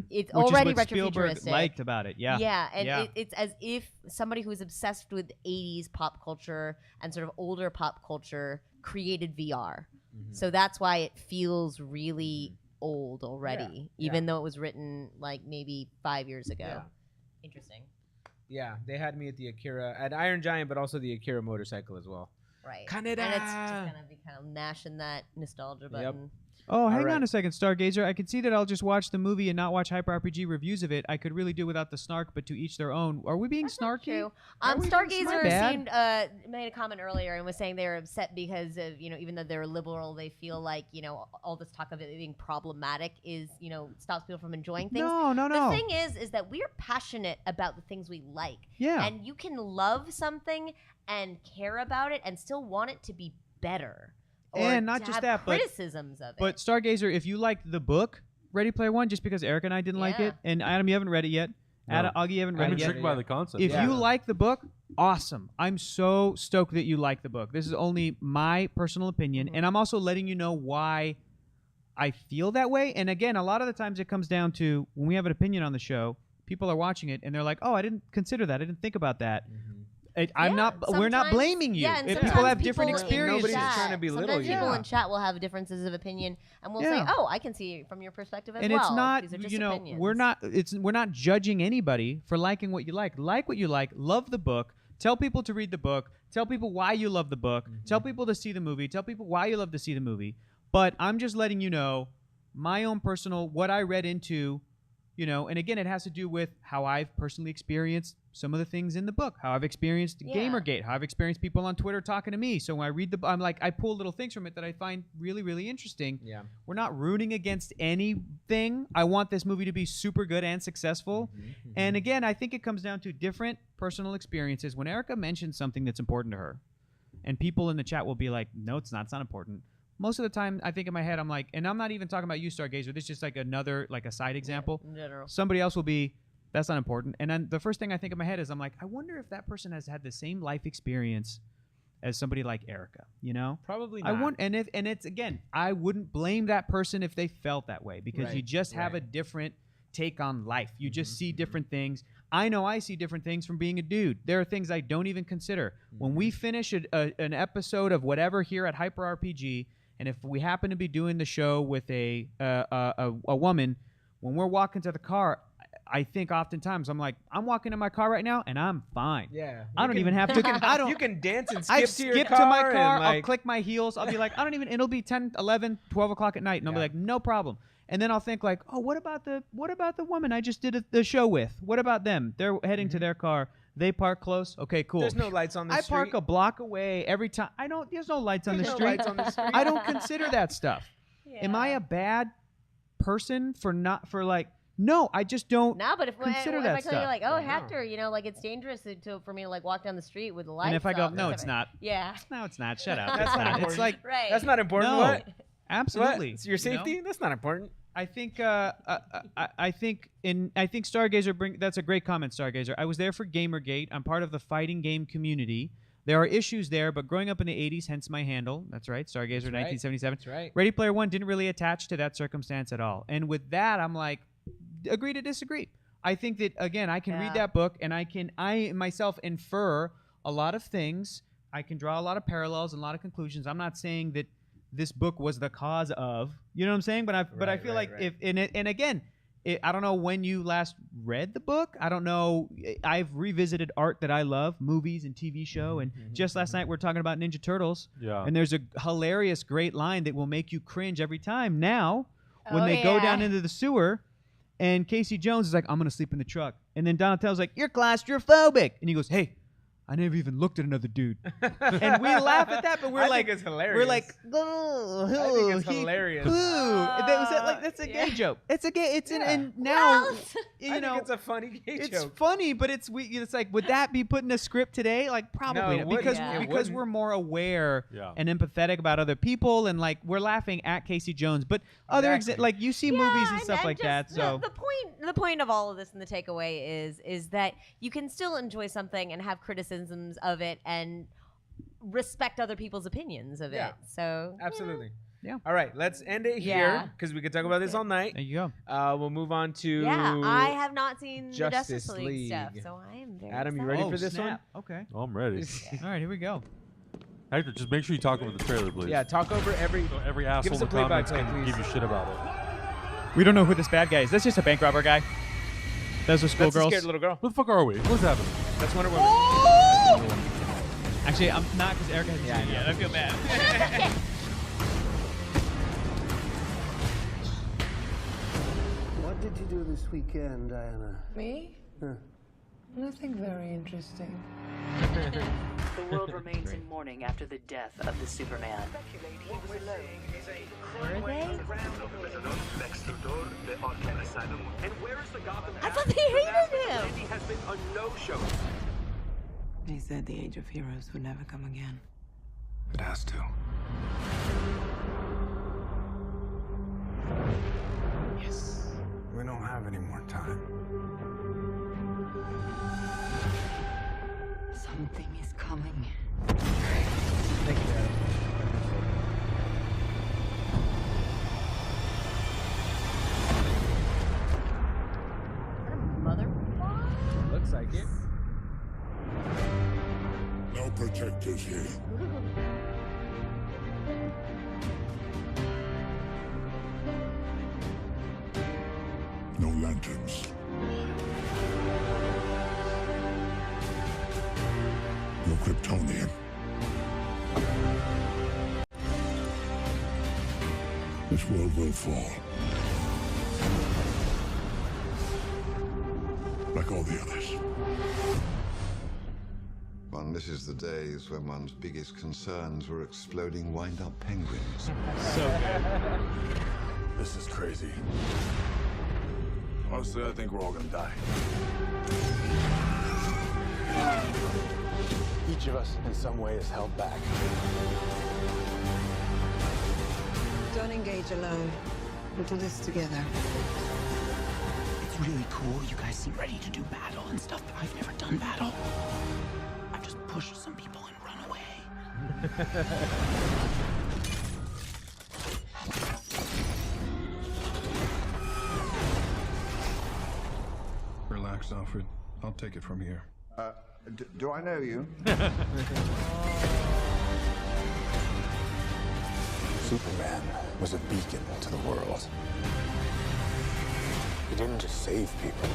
It's which already is what retrofuturistic. Spielberg liked about it. Yeah. Yeah, and it's as if somebody who's obsessed with 80s pop culture and sort of older pop culture created VR. So that's why it feels really old already, even though it was written like maybe 5 years ago. Yeah. Interesting. Yeah, they had me at Iron Giant, but also the Akira motorcycle as well. Right. Canada. And it's just gonna be kind of mashing that nostalgia button. Oh, hang on a second, Stargazer. I can see that I'll just watch the movie and not watch Hyper RPG reviews of it. I could really do without the snark, but to each their own. Are we being snarky? True. Stargazer made a comment earlier and was saying they were upset because of, you know, even though they're liberal, they feel like, you know, all this talk of it being problematic is, you know, stops people from enjoying things. No. The thing is that we're passionate about the things we like. Yeah. And you can love something and care about it and still want it to be better. And not just that, but criticisms of it. But Stargazer, if you liked the book Ready Player One, just because Eric and I didn't like it, and Adam, you haven't read it yet. No. Augie, you haven't read it yet. I'm intrigued by the concept. If you like the book, awesome. I'm so stoked that you like the book. This is only my personal opinion, and I'm also letting you know why I feel that way. And again, a lot of the times it comes down to when we have an opinion on the show, people are watching it and they're like, "Oh, I didn't consider that. I didn't think about that." We're not blaming you. Yeah, and if people have different people experiences. Nobody's trying to belittle sometimes you. people in chat will have differences of opinion, and we'll say, "Oh, I can see it from your perspective as and well." it's not, These are just you know, opinions. we're not judging anybody for liking what you like. Like what you like. Love the book. Tell people to read the book. Tell people why you love the book. Tell people to see the movie. Tell people why you love to see the movie. But I'm just letting you know my own personal, what I read into, you know, and again, it has to do with how I've personally experienced some of the things in the book, how I've experienced Gamergate, how I've experienced people on Twitter talking to me. So when I read I'm like, I pull little things from it that I find really, really interesting. Yeah. We're not rooting against anything. I want this movie to be super good and successful. And again, I think it comes down to different personal experiences. When Erica mentions something that's important to her, and people in the chat will be like, no, it's not important. Most of the time, I think in my head, I'm like, and I'm not even talking about you, Stargazer. This is just like another, like a side example. in general. Somebody else will be, that's not important. And then the first thing I think in my head is, I'm like, I wonder if that person has had the same life experience as somebody like Erica, you know? Probably I not. want, and it's again, I wouldn't blame that person if they felt that way, because you just have a different take on life. You just see different things. I know I see different things from being a dude. There are things I don't even consider. When we finish an episode of whatever here at Hyper RPG, and if we happen to be doing the show with a woman, when we're walking to the car, I think oftentimes I'm like, I'm walking in my car right now and I'm fine. Yeah. I don't even have to. You can dance and skip I've to your skipped car. to my car. And I'll click my heels. I'll be like, I don't even. It'll be 10, 11, 12 o'clock at night, and I'll be like, no problem. And then I'll think like, oh, what about the woman I just did the show with? What about them? They're heading to their car. They park close. Okay, cool. There's no lights on the street. I park a block away every time. There's no lights on the street. I don't consider that stuff. Yeah. Am I a bad person for like? No, I just don't. No, but if consider if that I tell stuff. you like, oh, Hector, you know, like it's dangerous for me to like walk down the street with the lights. And if I go, off no, or it's something. not. Yeah. No, it's not. Shut up. That's It's not not. important. It's like Right. That's not important. No, What? absolutely. What? Your safety? That's not important. I think I think Stargazer that's a great comment, Stargazer. I was there for Gamergate. I'm part of the fighting game community. There are issues there, but growing up in the 80s, hence my handle. That's right, Stargazer 1977. That's right. Ready Player One didn't really attach to that circumstance at all. And with that, I'm like, agree to disagree. I think that again, I can read that book and I myself infer a lot of things. I can draw a lot of parallels and a lot of conclusions. I'm not saying that this book was the cause of, you know what I'm saying? But I feel like if and again, I don't know when you last read the book. I don't know. I've revisited art that I love, movies and TV show. And just last night we were talking about Ninja Turtles. Yeah. And there's a hilarious, great line that will make you cringe every time. Now, when they go down into the sewer, and Casey Jones is like, I'm going to sleep in the truck. And then Donatello's like, you're claustrophobic. And he goes, hey, I never even looked at another dude. And we laugh at that, but we're like, think it's hilarious. We're like, oh, I think it's hilarious. That's a gay joke. It's a gay. It's and now I think it's a funny gay it's joke. funny, but it's like, would that be put in a script today? Like probably No, not, because it because wouldn't. we're more aware and empathetic about other people, and like we're laughing at Casey Jones, but other like you see movies and stuff like that. So the point of all of this and the takeaway is that you can still enjoy something and have criticisms of it and respect other people's opinions of it. So absolutely. Yeah. All right, let's end it here because we could talk about this all night. There you go. We'll move on to I have not seen the Justice Justice League stuff, so I am very Adam, you excited. ready for this snap. Okay. Oh, I'm ready. All right, here we go. Hector, just make sure you talk over the trailer, please. Yeah, talk over every asshole us in a the comments play-by-play, can please. give you shit about it. We don't know who this bad guy is. That's just a bank robber guy. Those are That's a schoolgirls. scared little girl. What the fuck are we? What's happening? That's Wonder Woman. Actually, I'm not because Erica hasn't seen it yet. I feel bad. What did you do this weekend, Diana? Me? Nothing very interesting. The world remains in mourning after the death of the Superman. Were they? I thought they hated him. He has been a no-show. They said the Age of Heroes would never come again. It has to. Yes. We don't have any more time. Something is coming. Thank you, Adam. Mother Looks like it. No protectors here. No lanterns. No Kryptonian. This world will fall. Like all the others. Well, this is the days when one's biggest concerns were exploding wind-up penguins. So good. This is crazy. Honestly, I think we're all gonna die. Each of us, in some way, is held back. Don't engage alone. We'll do this together. It's really cool. You guys seem ready to do battle and stuff, but I've never done battle. I've just pushed some people and run away. Relax, Alfred. I'll take it from here. Do I know you? Superman was a beacon to the world. He didn't just save people.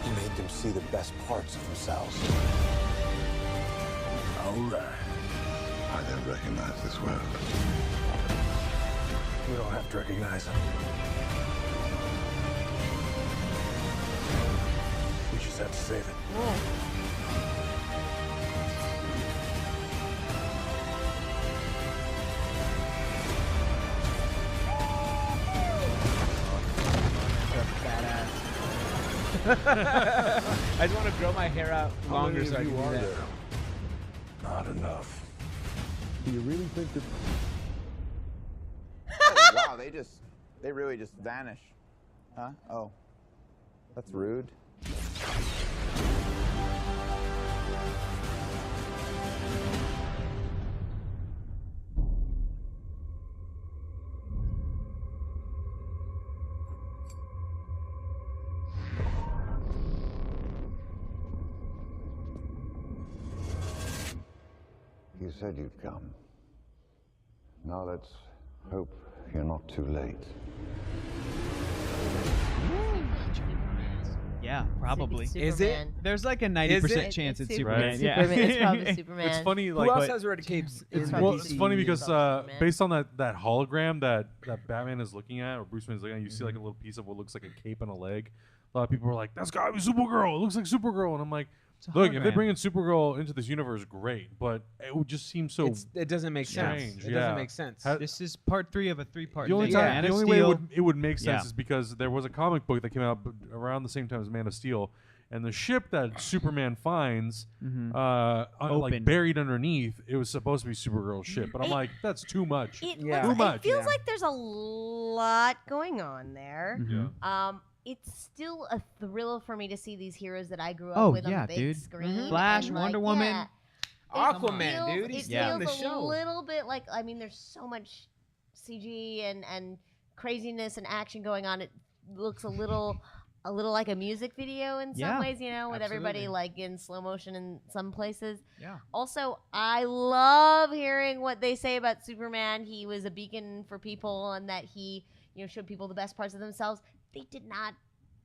He made them see the best parts of themselves. All right. I don't recognize this world. You don't have to recognize him. We just have to save it. I just want to grow my hair out longer so I can do that. Not enough. Do you really think that... Wow, they really just vanish. Huh? Oh. That's rude. You said you'd come. Now let's hope you're not too late. Yeah, probably. Is it? There's like a Is 90% it? chance it's Superman. Superman. Superman. Yeah. It's probably Superman. It's funny, Who like, else but has red capes? it's, in well, DC? it's funny because Superman. based on that hologram that Batman is looking at, or Bruce Wayne is looking at, you see like a little piece of what looks like a cape and a leg. A lot of people are like, "That's gotta be Supergirl. It looks like Supergirl," and I'm like, a "Look, if they hologram. bring in Supergirl into this universe, great, but it would just seem so It doesn't make sense. strange." It yeah. doesn't make sense. This is part 3 of a 3-part The only, thing. time, Man the of only way Steel. it would make sense Yeah. is because there was a comic book that came out around the same time as Man of Steel, and the ship that Superman finds, like Open. buried underneath, it was supposed to be Supergirl's ship. But I'm like, that's too much. It, Yeah. looks- Too much. it feels Yeah. like there's a lot going on there. Yeah. It's still a thrill for me to see these heroes that I grew up Oh, with on yeah, the big dude. screen. Flash, and, like, Wonder Woman. yeah, Aquaman, feels, dude. He's it stealing the feels show. a little bit like, I mean, there's so much CG and craziness and action going on. It looks a little like a music video in some Yeah, ways, you know, with everybody absolutely. like in slow motion in some places. Yeah. Also, I love hearing what they say about Superman. He was a beacon for people and that he, showed people the best parts of themselves. They did not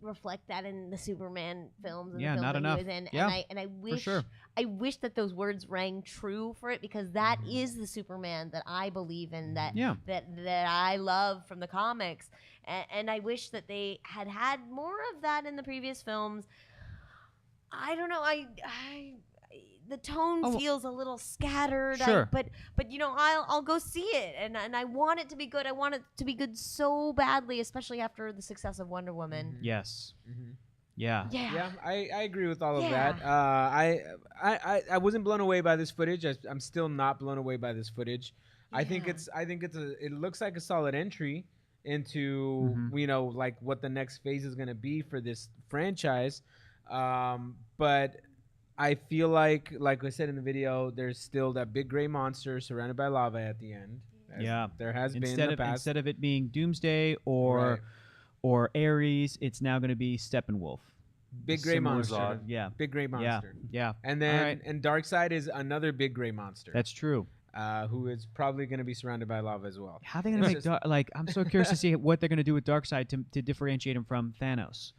reflect that in the Superman films and Yeah, the films not that enough. he was in. Yeah, and I wish sure. I wish that those words rang true for it, because that is the Superman that I believe in, that Yeah. that I love from the comics. And I wish that they had more of that in the previous films. I don't know. The tone Oh, feels a little scattered. Sure. But I'll go see it, and I want it to be good. I want it to be good so badly, especially after the success of Wonder Woman. Yes. Mhm. Yeah. Yeah. I agree with all of Yeah. that. I wasn't blown away by this footage. I'm still not blown away by this footage. I think it looks like a solid entry into like what the next phase is gonna be for this franchise. But I feel like I said in the video, there's still that big gray monster surrounded by lava at the end. Yeah. There has been in Instead the of past. instead of it being Doomsday Right. or Ares, it's now going to be Steppenwolf. Big gray Similar monster. sort of- yeah. Big gray monster. Yeah. And All then right. and Darkseid is another big gray monster. That's true. Who is probably going to be surrounded by lava as well. How are they going to make I'm so curious to see what they're going to do with Darkseid to differentiate him from Thanos.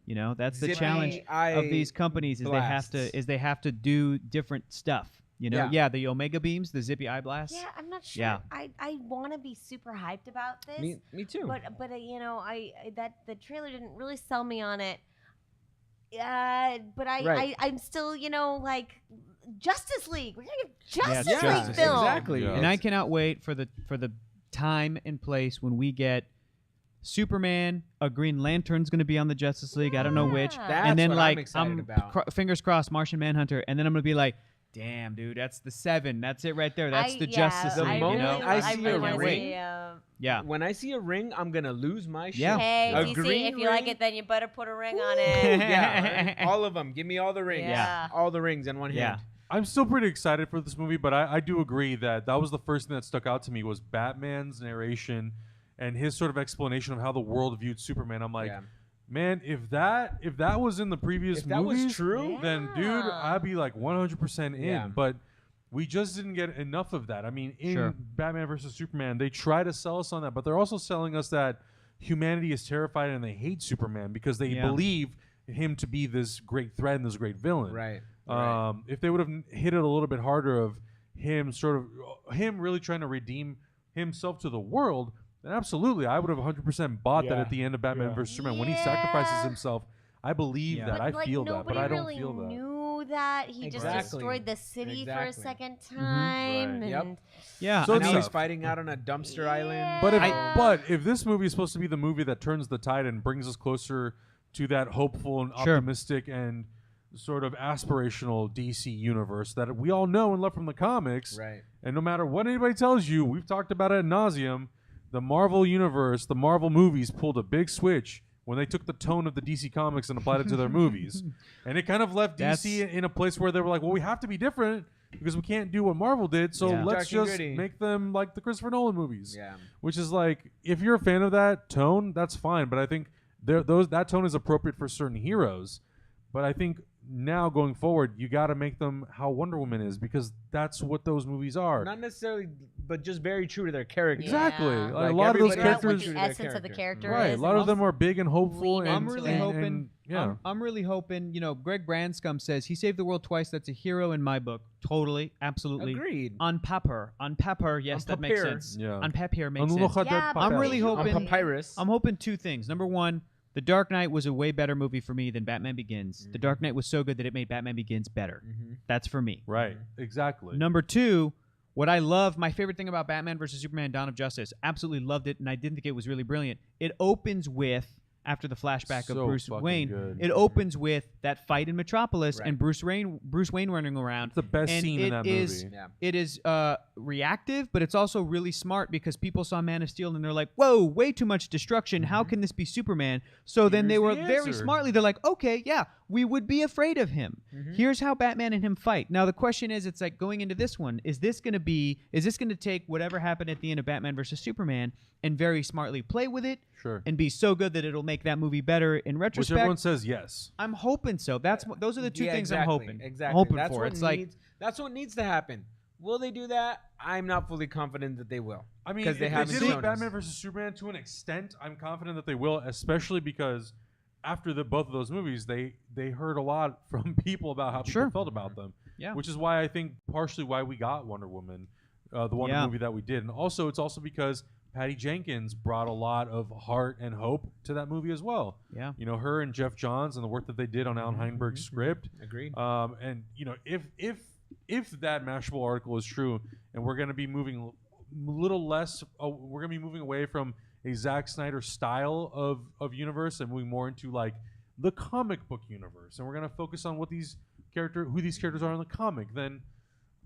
Yeah. That's the Zippy challenge eye of these companies is blasts. they have to do different stuff. Yeah. The Omega beams, the zippy eye blasts. Yeah, I'm not sure. Yeah. I want to be super hyped about this. Me too. But that the trailer didn't really sell me on it. But Right. I'm still like Justice League. We're gonna get Justice it's League Justice film. Exactly. Yeah. And I cannot wait for the time and place when we get Superman, a Green Lantern's going to be on the Justice League. I don't know which. Yeah. That's and then what like I'm excited about. fingers crossed, Martian Manhunter, and then I'm going to be like, damn, dude, that's the 7. That's it right there. That's the Justice The League. moment I see a can't ring, wait. Yeah. when I see a ring, I'm gonna lose my shit. Yeah. Hey, A DC, green if you like ring? it, then you better put a ring on Ooh, it. yeah, all of them. Give me all the rings. Yeah. All the rings in one Yeah. hand. I'm still pretty excited for this movie, but I do agree that was the first thing that stuck out to me was Batman's narration and his sort of explanation of how the world viewed Superman. I'm like, Yeah. man, if that was in the previous If that was movies, true, then dude, I'd be like 100% in. Yeah. But we just didn't get enough of that. I mean, in Sure. Batman versus Superman, they try to sell us on that, but they're also selling us that humanity is terrified and they hate Superman because they Yeah. believe him to be this great threat and this great villain. Right. If they would have hit it a little bit harder of him really trying to redeem himself to the world, then absolutely, I would have 100% bought that Yeah. at the end of Batman Yeah. vs. Superman. When he sacrifices himself, I believe Yeah. that. But, I like, feel that, but I don't nobody feel really that. knew that. He just Exactly. destroyed the city for a Exactly. second time. Right. Yep. And Yeah. So And it's now he's tough. fighting out on a dumpster island. But if this movie is supposed to be the movie that turns the tide and brings us closer to that hopeful and Sure. optimistic and sort of aspirational DC universe that we all know and love from the comics, Right. and no matter what anybody tells you, we've talked about it ad nauseum, the Marvel universe, the Marvel movies pulled a big switch when they took the tone of the DC comics and applied it to their movies. And it kind of left DC in a place where they were like, well, we have to be different because we can't do what Marvel did, so Yeah. let's Dark and just gritty. make them like the Christopher Nolan movies. Yeah. Which is like, if you're a fan of that tone, that's fine. But I think that tone is appropriate for certain heroes. But I think now going forward, you got to make them how Wonder Woman is, because that's what those movies are. Not necessarily, but just very true to their character. Exactly. Yeah. Like, a lot of those characters, the essence of the character right? is, A lot and of them are big and hopeful. lean And I'm really hoping. and, yeah. I'm really hoping. Greg Branscombe says he saved the world twice. That's a hero in my book. Totally, absolutely. Agreed. On paper, yes, that makes sense. Yeah. On papier makes On sense. hoja de Yeah, but I'm papel. really hoping. On papyrus. I'm hoping two things. Number one, The Dark Knight was a way better movie for me than Batman Begins. The Dark Knight was so good that it made Batman Begins better. That's for me. Right. Exactly. Number two, what I love, my favorite thing about Batman vs. Superman Dawn of Justice, absolutely loved it, and I didn't think it was really brilliant. It opens with, after the flashback of So Bruce fucking Wayne, good. it opens with that fight in Metropolis Right. and Bruce Wayne running around. It's the best and scene in that is- movie. Yeah. It is reactive, but it's also really smart because people saw Man of Steel and they're like, whoa, way too much destruction. How can this be Superman? So then they Here's were the very answer. smartly, they're like, okay, yeah, we would be afraid of him. Here's how Batman and him fight. Now the question is, it's like going into this one, is this going to take whatever happened at the end of Batman versus Superman and very smartly play with it Sure. and be so good that it'll make that movie better in Which retrospect? everyone says yes. I'm hoping so. Those are the two Yeah, things exactly, I'm hoping. Exactly. Hoping that's for. what It's needs, that's what needs to happen. Will they do that? I'm not fully confident that they will. I mean, because they if haven't they did shown with us. Batman versus Superman to an extent, I'm confident that they will, especially because after both of those movies, they heard a lot from people about how people Sure. felt about them. Yeah. Which is why I think partially why we got Wonder Woman, the Wonder Yeah. movie that we did, and also it's also because Patty Jenkins brought a lot of heart and hope to that movie as well. Yeah. Her and Jeff Johns and the work that they did on Alan Heinberg's script. Agreed. And if that Mashable article is true, and we're going to be moving a little less, we're going to be moving away from a Zack Snyder style of universe and moving more into like the comic book universe, and we're going to focus on who these characters are in the comic, then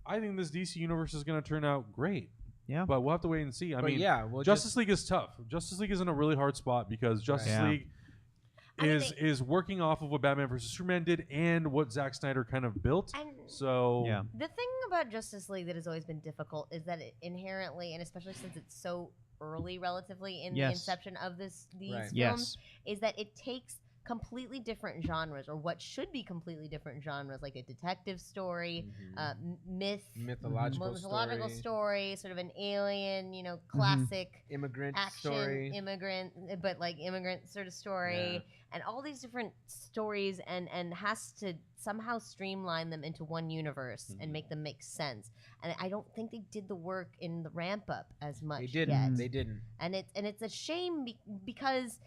I think this DC universe is going to turn out great. Yeah. But we'll have to wait and see. I But mean, yeah, we'll Justice League is tough. Justice League is in a really hard spot because Justice Yeah. League is working off of what Batman vs Superman did and what Zack Snyder kind of built. And So Yeah. the thing about Justice League that has always been difficult is that it inherently, and especially since it's so early relatively in the Yes. inception of these Right. films, Yes. is that it takes completely different genres, or what should be completely different genres, like a detective story, mythological story, sort of an alien, classic Immigrant action, story. immigrant sort of story, and all these different stories, and has to somehow streamline them into one universe and make them make sense. And I don't think they did the work in the ramp up as much. They didn't. yet. They didn't. And it's a shame because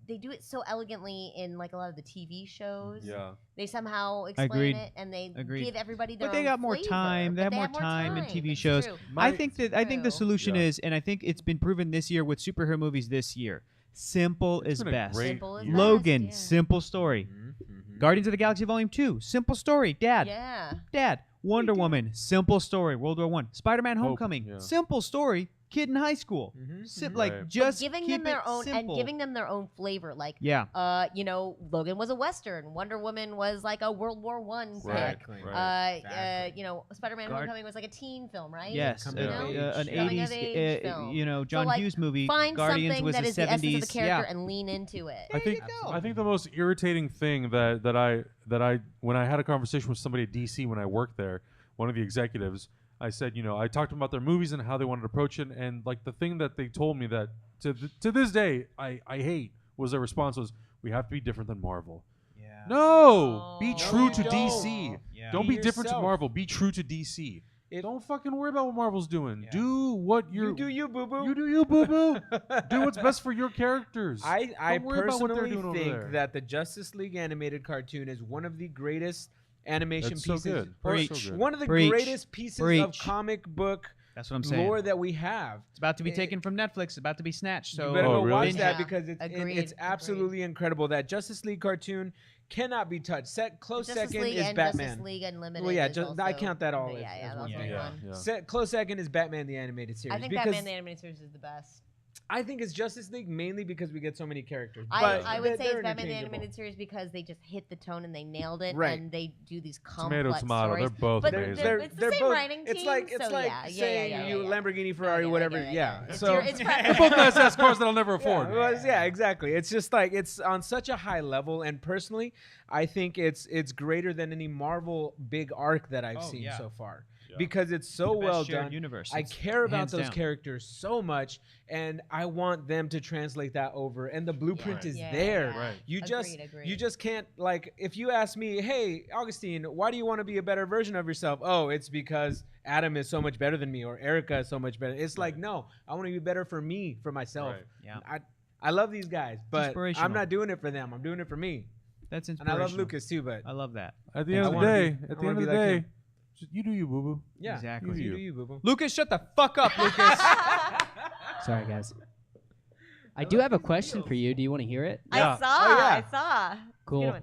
they do it so elegantly in like a lot of the TV shows. Yeah. They somehow explain Agreed. it and they Agreed. give everybody their But they own got more flavor, time. They but have more time in TV It's shows. true. I It's think the true. solution Yeah. is, and I think it's been proven this year with superhero movies this year. Simple It's is been a best. great Simple is year. Logan, best, yeah. simple story. Guardians of the Galaxy Volume 2, simple story. Dad. Yeah. Dad. Wonder Woman, simple story. World War I. Spider-Man Hope, Homecoming, yeah. simple story. Kid in high school. Like Right. just giving keep them their it own simple. and giving them their own flavor. Like, Yeah. Logan was a Western. Wonder Woman was like a World War I pick. Exactly. Spider-Man Guard- Homecoming was like a teen film, right? Yes, Coming of age. an Coming of 80s, age film. John So, like, Hughes movie. Find Guardians something was that the is the 70s. essence of the character yeah. and lean into it. I think go. I think the most irritating thing that I when I had a conversation with somebody at DC when I worked there, one of the executives, I said, I talked to them about their movies and how they wanted to approach it, and like the thing that they told me that to this day I hate was their response was, we have to be different than Marvel. Yeah. No, be No, true you to don't. DC. Yeah. Don't Be be different to yourself. Marvel. Be true to DC. Don't fucking worry about what Marvel's doing. Yeah. Do what You do you, boo boo. You do you, boo boo. Do what's best for your characters. I Don't worry about what they're personally doing over there. think that the Justice League animated cartoon is one of the greatest animation That's so pieces, good. or That's so good. one of the Preach. greatest pieces of Preach. comic book That's what I'm saying. lore that we have. It's about to be taken from Netflix. It's about to be snatched. So You better Oh, go really? watch binge that Yeah. because it's Agreed. absolutely incredible. That Justice League cartoon cannot be touched. Close Justice second League is and Batman. Justice League Unlimited. Well, yeah, is I also- count that all Yeah, as that's one a thing. big Yeah, one. yeah. Close second is Batman the animated series. I think because Batman the Animated Series is the best. I think it's Justice League mainly because we get so many characters. I would say they're it's Batman the interchangeable. Animated Series because they just hit the tone and they nailed it, Right. and they do these complex Tomato. stories. They're both but amazing. it's the same writing team. It's like so saying you Lamborghini, Ferrari, whatever. Yeah. It's So it's They're both nice ass cars that I'll never afford. Yeah, exactly. It's just like it's on such a high level, and personally, I think it's greater than any Marvel big arc that I've seen so far. Because it's so The best well shared done. universe. I It's care about hands those down. characters so much, and I want them to translate that over. And the blueprint is Yeah, there. yeah. Right. You Agreed. you just can't, like, if you ask me, hey, Augustine, why do you want to be a better version of yourself? Oh, it's because Adam is so much better than me, or Erica is so much better. It's like, no, I want to be better for me, for myself. Right. Yeah. I love these guys, but inspirational. I'm not doing it for them. I'm doing it for me. That's And I inspirational. love Lucas too, but I love that. At the end of the day, you do you, boo boo. yeah, Exactly. You do you, boo boo. Lucas, shut the fuck up, Lucas. Sorry, guys. I do have a question for you. Do you want to hear it? I saw. I saw. Cool.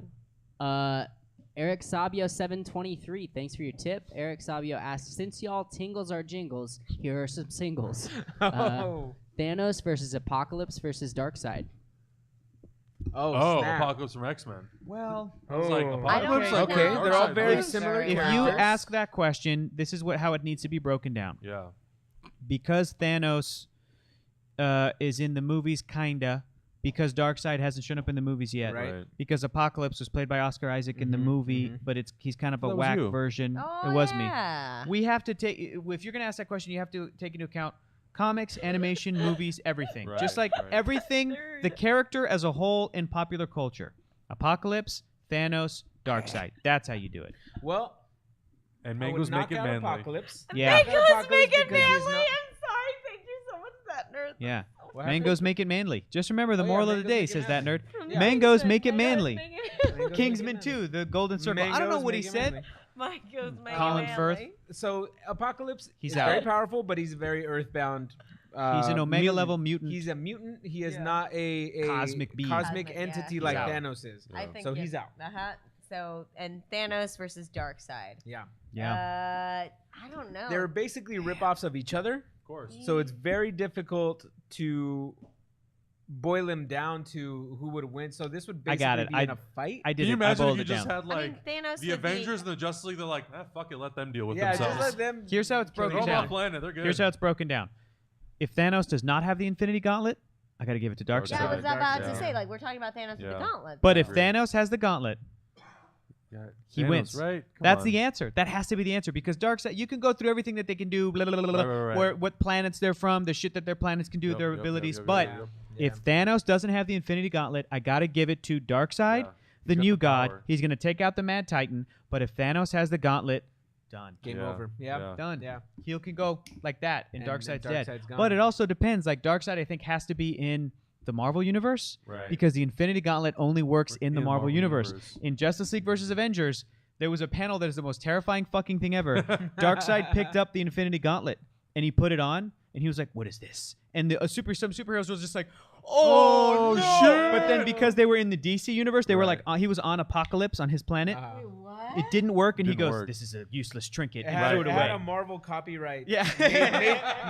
Eric Sabio 723, thanks for your tip. Eric Sabio asks, since y'all tingles are jingles, here are some singles. Thanos versus Apocalypse versus Darkseid. Oh, snap. Apocalypse from X-Men. Well, I was like, I don't Apocalypse. really Like, know. Okay, they're all Darkseid. very Like, similar. if you characters. ask that question, this is how it needs to be broken down. Yeah. Because Thanos is in the movies, kinda. Because Darkseid hasn't shown up in the movies yet. Right. Because Apocalypse was played by Oscar Isaac in the movie, but he's kind of a That was whack you. version. Oh, it was yeah. me. We have to take, if you're gonna ask that question, you have to take into account comics, animation, movies, everything. Right, Just like right. everything, the character as a whole in popular culture. Apocalypse, Thanos, Darkseid. That's how you do it. Well, And I would Mango's knock make it out manly. Apocalypse. Yeah. Mango's make it because he's manly. not- I'm sorry. Thank you so much, that nerd. Yeah. What happened? Mangoes make it manly. Just remember the Oh, yeah, moral of the mangoes day, make it says that nerd. manly. Yeah. Mangoes make it Mangoes manly. make it manly. Mangoes Kingsman make it 2, the Golden Circle. I don't know Mangoes what he make it said. manly. Mangoes make Colin it Firth. manly. So Apocalypse He's is out. very powerful, but he's very earthbound. He's an Omega level mutant. He's a mutant. He is not a Cosmic being. cosmic Cosmic, entity yeah. like He's out. Thanos is. I think So he's out. So and Thanos versus Darkseid. Yeah. Yeah. I don't know. They're basically ripoffs of each other. Of course. So it's very difficult to boil them down to who would win. So this would I basically got it. be in a fight. I did Can you it. I imagine if boiled you it just down. had like Thanos the would be- Avengers and the Justice League? They're like, fuck it, let them deal with yeah, themselves. just let them. Here's how it's kill broken each They're on other. my planet. They're good. Here's how it's broken down. If Thanos does not have the Infinity Gauntlet, I got to give it to Darkseid. Yeah, I was about Yeah. to say, like, we're talking about Thanos with the gauntlet. But if Agree. Thanos has the Gauntlet, he Thanos, wins. right? Come That's on. the answer. That has to be the answer because Darkseid. You can go through everything that they can do, blah, blah, blah, blah, Right. where what planets they're from, the shit that their planets can do, Yep, their yep, abilities. yep, but yep. if Thanos doesn't have the Infinity Gauntlet, I got to give it to Darkseid, Yeah. the He's got new the god. power. He's going to take out the Mad Titan. But if Thanos has the Gauntlet, done. Game Yeah. over. Yeah. Yeah. Done. Yeah. He can go like that, and And Darkseid's then dead. Darkseid's gone. But it also depends. Like Darkseid, I think has to be in the Marvel universe Right. because the Infinity Gauntlet only works in the In Marvel Marvel universe. universe. In Justice League versus Avengers, there was a panel that is the most terrifying fucking thing ever. Darkseid picked up the Infinity Gauntlet and he put it on, and he was like, "What is this?" And some superheroes was just like, "Oh, no!" shit! But then because they were in the DC universe, they were Right. like, he was on Apocalypse on his planet. What? It didn't work, and he Didn't goes, work. "This is a useless trinket," It and had, threw it it had away. a Marvel copyright. Yeah.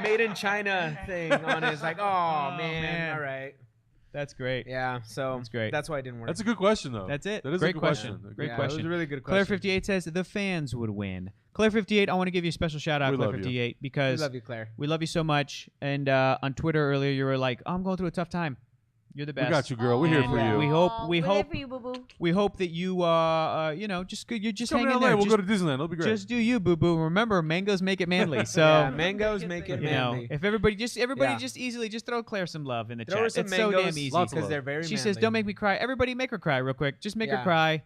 made in China thing on it. It's like, oh, man. All right. That's great. Yeah. So That's great. That's why it didn't work. That's a good question, though. That's it. That is Great a good question. question. Great yeah, question. It was a really good Claire question. 58 says the fans would win. Claire 58, I want to give you a special shout out, We Claire love you. 58, We because love you, Claire. we love you so much. And on Twitter earlier, you were like, "Oh, I'm going through a tough time. You're the We best." got you, girl. We're here And for you. We hope. Aw, We we're there hope. for you, boo boo. We hope that you, you just Come hang to in LA. there. We'll just, go to Disneyland. It'll be great. just do you, boo boo. Remember, mangoes make it manly. So. yeah, mangoes make it You know, manly. if everybody Yeah. just easily just throw Claire some love in the Throw chat. her some It's so mangoes damn easy. Lots of because love. they're very She manly. says, "Don't make me cry." Everybody, make her cry real quick. Just make her Yeah. cry.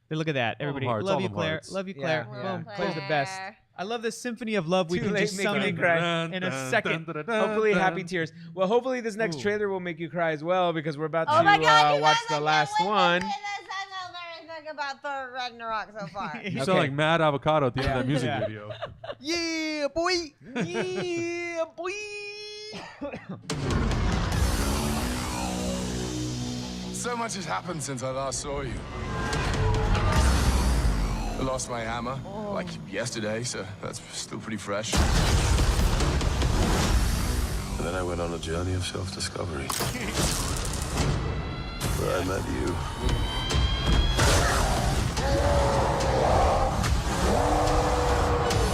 Then look at that. All them Everybody, hearts, love all you, them Claire. hearts. Love you, Yeah, Claire. yeah. Boom. Claire's the best. I love this symphony of love we Too can late, just make me summon cry. in a second. Hopefully, happy tears. Well, hopefully, this next Ooh. trailer will make you cry as well because we're about Oh to my God, you watch guys, the I last can't wait one. to see this. I know everything about Thor Ragnarok so far. You Okay. sound like Mad Avocado at the end of that music Yeah. video. Yeah, boy. Yeah, boy. So much has happened since I last saw you. I lost my hammer, like yesterday, so that's still pretty fresh. And then I went on a journey of self-discovery. Where I met you.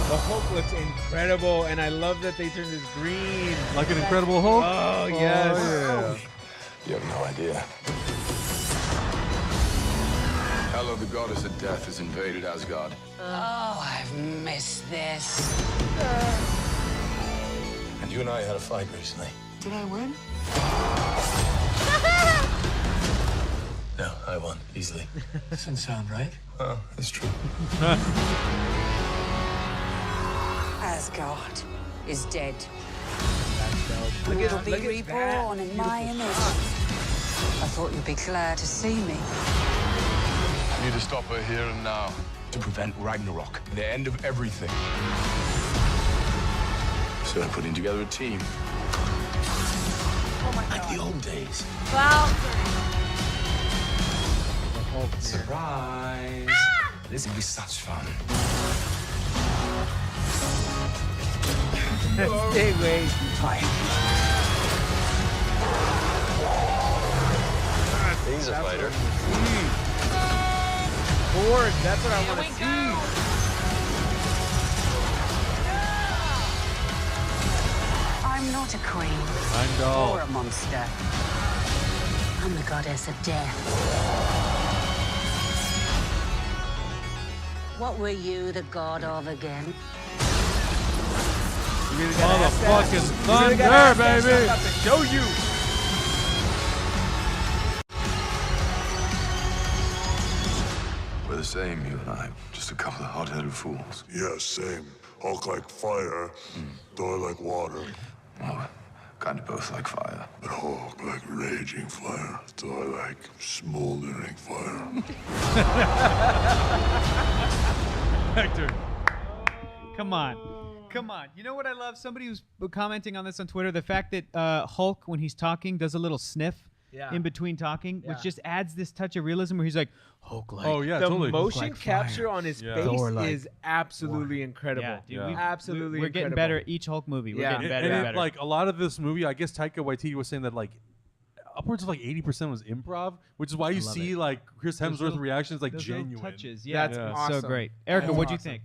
The Hulk looks incredible, and I love that they turned this green. Like an Incredible Hulk? Oh, yes. Oh, You have no idea. Hela, the goddess of death, has invaded Asgard. Oh, I've missed this. And you and I had a fight recently. Did I win? No, I won, easily. Doesn't sound right. Well, it's true. Asgard is dead. Look You'll at, be look at reborn that. in my image. I thought you'd be glad to see me. I need to stop her here and now. To prevent Ragnarok, the end of everything. So I'm putting together a team. Oh my Like the old days. Surprise! This will be such fun. Stay away. He's a fighter. Forward, that's what I want to see. I'm not a queen Heimdall. or a monster. I'm the goddess of death. What were you the god of again? Motherfucking thunder, baby! I'm about to show you. We're the same, you and I. Just a couple of hot-headed fools. Yeah, same. Hulk like fire, Thor like water. Well, kind of both like fire. But Hulk like raging fire, Thor like smoldering fire. Hector. Come on. Come on. You know what I love? Somebody was commenting on this on Twitter. The fact that Hulk, when he's talking, does a little sniff in between talking, which just adds this touch of realism where he's like, Hulk like. Oh, yeah, The totally. motion like capture fire. on his Yeah. face Thor-like. is absolutely incredible. Yeah, dude, Yeah. Absolutely We're getting incredible. better each Hulk movie. We're Yeah. getting better And and it, better. like a lot of this movie, I guess Taika Waititi was saying that like upwards of like 80% was improv, which is why you love see it. like Chris Those Hemsworth's little- reactions like Those little genuine. touches. Yeah, That's it's awesome. so great. Erica, That's what'd you awesome. think?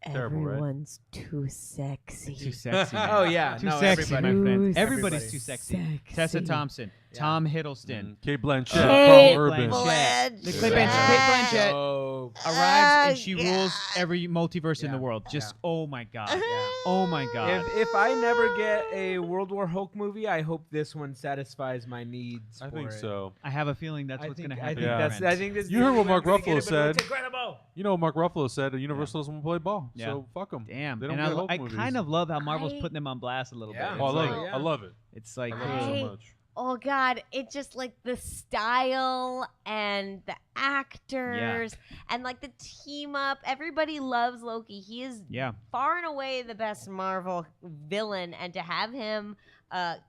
Terrible, right? Everyone's too sexy. Too sexy. man. Oh, yeah. Too No, sexy, everybody. my friend. Too Everybody's too sexy. Tessa sexy. Thompson, Tom Hiddleston, Kate Blanchett, Kate Paul Urban. Blanchett. Blanchett. Kate Blanchett Oh, arrives and Oh, she rules every multiverse in the Yeah. world. Just oh my god. yeah. Oh my god. If I never get a World War Hulk movie, I hope this one satisfies my needs. I for think it. so. I have a feeling that's I what's think, going to I happen. think Yeah. that's. I think this. You heard what Mark we're gonna get Ruffalo it, but it's said. incredible. You know what Mark Ruffalo said? Universal doesn't want to play ball, Yeah. so fuck them. Damn. They don't And get Hulk I movies. kind of love how Marvel's I- putting them on blast a little Yeah. bit. Oh, I It's love like- it. yeah. I love it. It's like I love it I- so much. Oh God, it's just like the style and the actors and like the team up. Everybody loves Loki. He is Yeah. far and away the best Marvel villain, and to have him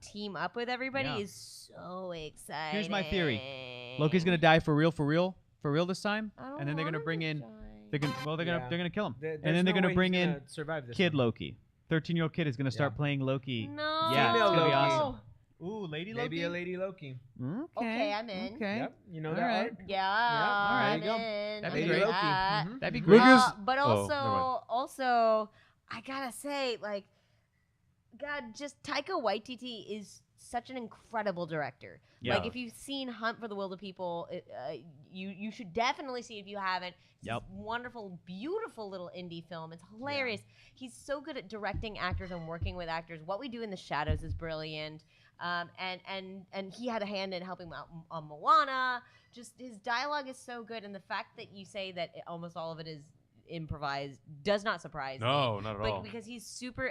team up with everybody Yeah. is so exciting. Here's my theory. Loki's going to die for real this time, I don't and then they're want going to him bring to in die. they're going Yeah. to kill him. There's And then they're no going to way bring he's in gonna survive this Kid one. Loki. 13-year-old kid is going to start playing Loki. No. Yeah, it's Female going to be Loki. awesome. Ooh, Lady Loki. Maybe a Lady Loki. Okay, I'm in. Okay. Yep. You know All that right. art? Yeah, all right. I'm There you go. in. That'd I'm be in great. Loki. that. Mhm. That'd be great. Lucas- But Oh, also, never mind. also, I gotta say, like, God, just Taika Waititi is such an incredible director. Yeah. Like, if you've seen Hunt for the Wilder People, you should definitely see it if you haven't. It's Yep. this wonderful, beautiful little indie film. It's hilarious. He's so good at directing actors and working with actors. What We Do in the Shadows is brilliant. And he had a hand in helping out on Moana. Just his dialogue is so good, and the fact that you say that almost all of it is improvised does not surprise me. No, not at But all. because he's super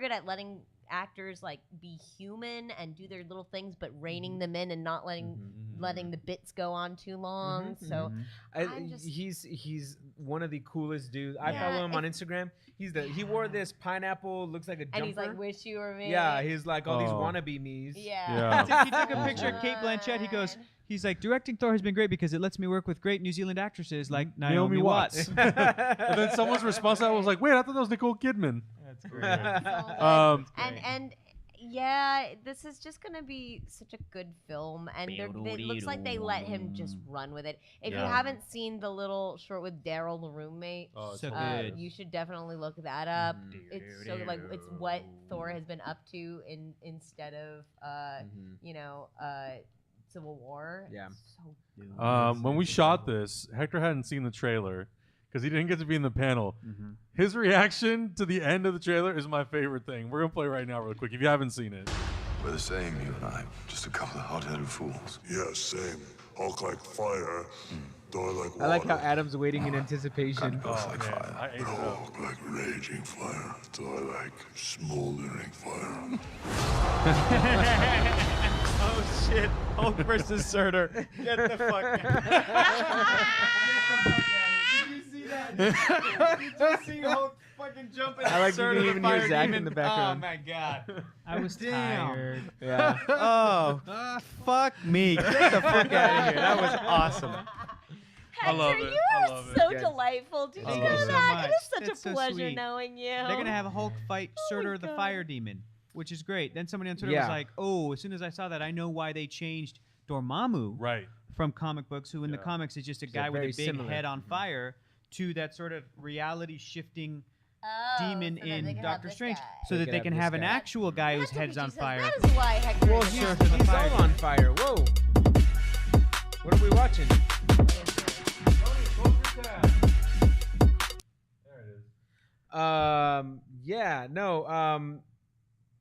good at letting actors like be human and do their little things, but reining them in and not letting the bits go on too long. So I'm just he's one of the coolest dudes. I Yeah, follow him on Instagram. He wore this pineapple, looks like a jumper. and he's like, "Wish you were me." Yeah, he's like all these Oh. wannabe me's. Yeah. He took a picture of Kate Blanchett. He's like, directing Thor has been great because it lets me work with great New Zealand actresses like Naomi Watts. and then someone's response to that was like, wait, I thought that was Nicole Kidman. That's great. and Yeah, this is just gonna be such a good film, and it looks like they let him just run with it. If you haven't seen the little short with Daryl, the roommate, so good. you should definitely look that up. It's so like it's what Thor has been up to instead of Civil War. Yeah. It's so When we shot this, Hector hadn't seen the trailer because he didn't get to be in the panel. His reaction to the end of the trailer is my favorite thing. We're gonna play right now, real quick. If you haven't seen it, We're the same, you and I. Just a couple of hot-headed fools. Yeah, same. Hulk like fire, Thor like water. I like how Adam's waiting in anticipation. I ate it up. Hulk like raging fire, Thor like smoldering fire. Oh shit! Hulk versus Surtur. Get the fuck out. Did you see that? Did you see Hulk fucking jumping? I like you didn't even hear Zach in the background. Oh my god. I was Damn. tired. Yeah. Oh, fuck me. Get the fuck out of here. That was awesome. Hector, love it. you I are love it. so Yes. delightful. Did Thank you you know so that? much. It is such That's a so pleasure sweet. knowing you. They're gonna have Hulk fight Surtur my the God. Fire Demon, which is great. Then somebody on Twitter Yeah. was like, "Oh, as soon as I saw that, I know why they changed Dormammu Right. from comic books, who in the comics is just a guy with a very big similar. head on fire, to that sort of reality shifting demon so that they in can have Doctor this Strange, guy. so that they can this have an guy. actual guy whose That's what head's on PG says. fire." That is why Hector. Well, is he's, Surtur the he's Fire all on fire. Whoa. What are we watching? Yeah, no.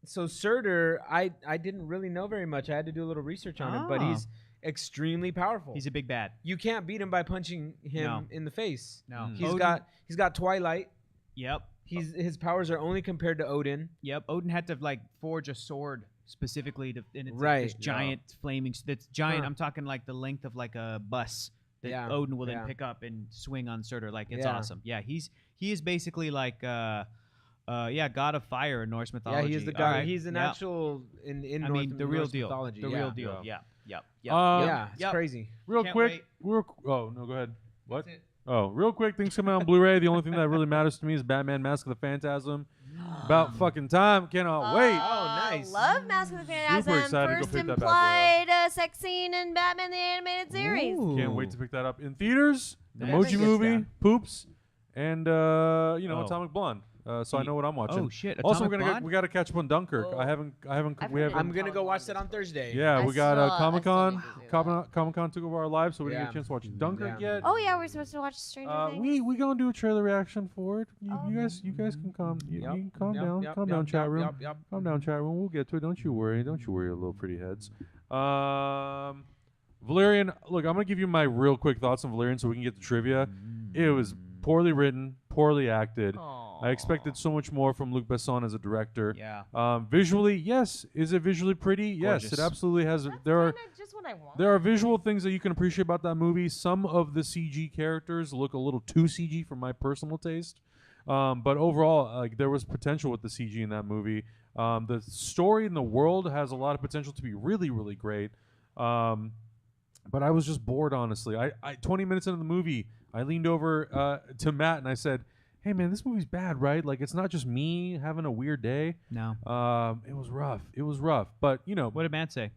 So Surtur, I didn't really know very much. I had to do a little research on him, but Ah. he's extremely powerful. He's a big bad. You can't beat him by punching him No. in the face. No. He's got Twilight. Yep. His powers are only compared to Odin. Yep. Odin had to like forge a sword specifically to, and it's Right. like this giant flaming. That's giant. Huh. I'm talking like the length of like a bus that Yeah, Odin will then yeah. pick up and swing on Surtur. Like it's Yeah. awesome. Yeah. He is basically like god of fire in Norse mythology. Yeah, he is the All god. right. He's an Yep. actual in I North, mean the real Norse deal. mythology. The yeah. real deal. Yeah. Yep. Yep. Yeah, it's Yep. crazy. Real Can't quick. wait. Oh no, go ahead. What? Oh, real quick. Things coming out on Blu-ray. The only thing that really matters to me is Batman: Mask of the Phantasm. About fucking time. Cannot wait. Oh, nice. Love Mask of the Phantasm. Super excited to go First pick that bad implied sex scene in Batman the Animated Series. Can't wait to pick that up in theaters. That Emoji gets Movie, down. Poops, and Oh. Atomic Blonde. So I know what I'm watching. Oh shit! Also, Atomic we got to catch up on Dunkirk. Oh. I haven't. I've We heard haven't. I'm gonna go watch that on Thursday. Yeah, I we got still- I Comic still Con. need to do that. Comic Con took over our lives, so we didn't get Yeah. a chance to watch Dunkirk Yeah. yet. Oh yeah, we're supposed to watch Stranger Things. We gonna do a trailer reaction for it. You Oh. guys can calm. You Yep, can calm yep, down. yep, Calm yep, down, chat yep, room. yep, yep. Calm down, chat room. We'll get to it. Don't you worry, little pretty heads. Valerian. Look, I'm gonna give you my real quick thoughts on Valerian, so we can get to trivia. It was poorly written, poorly acted. I expected so much more from Luc Besson as a director. Yeah. Visually, yes. Is it visually pretty? Yes, Gorgeous. it absolutely has. That's There are kinda just what I want. there are visual things that you can appreciate about that movie. Some of the CG characters look a little too CG for my personal taste. But overall, like there was potential with the CG in that movie. The story and the world has a lot of potential to be really, really great. But I was just bored, honestly. I 20 minutes into the movie, I leaned over to Matt and I said, "Hey man, this movie's bad, right? Like it's not just me having a weird day." No. It was rough. It was rough. But you know, What did Matt say?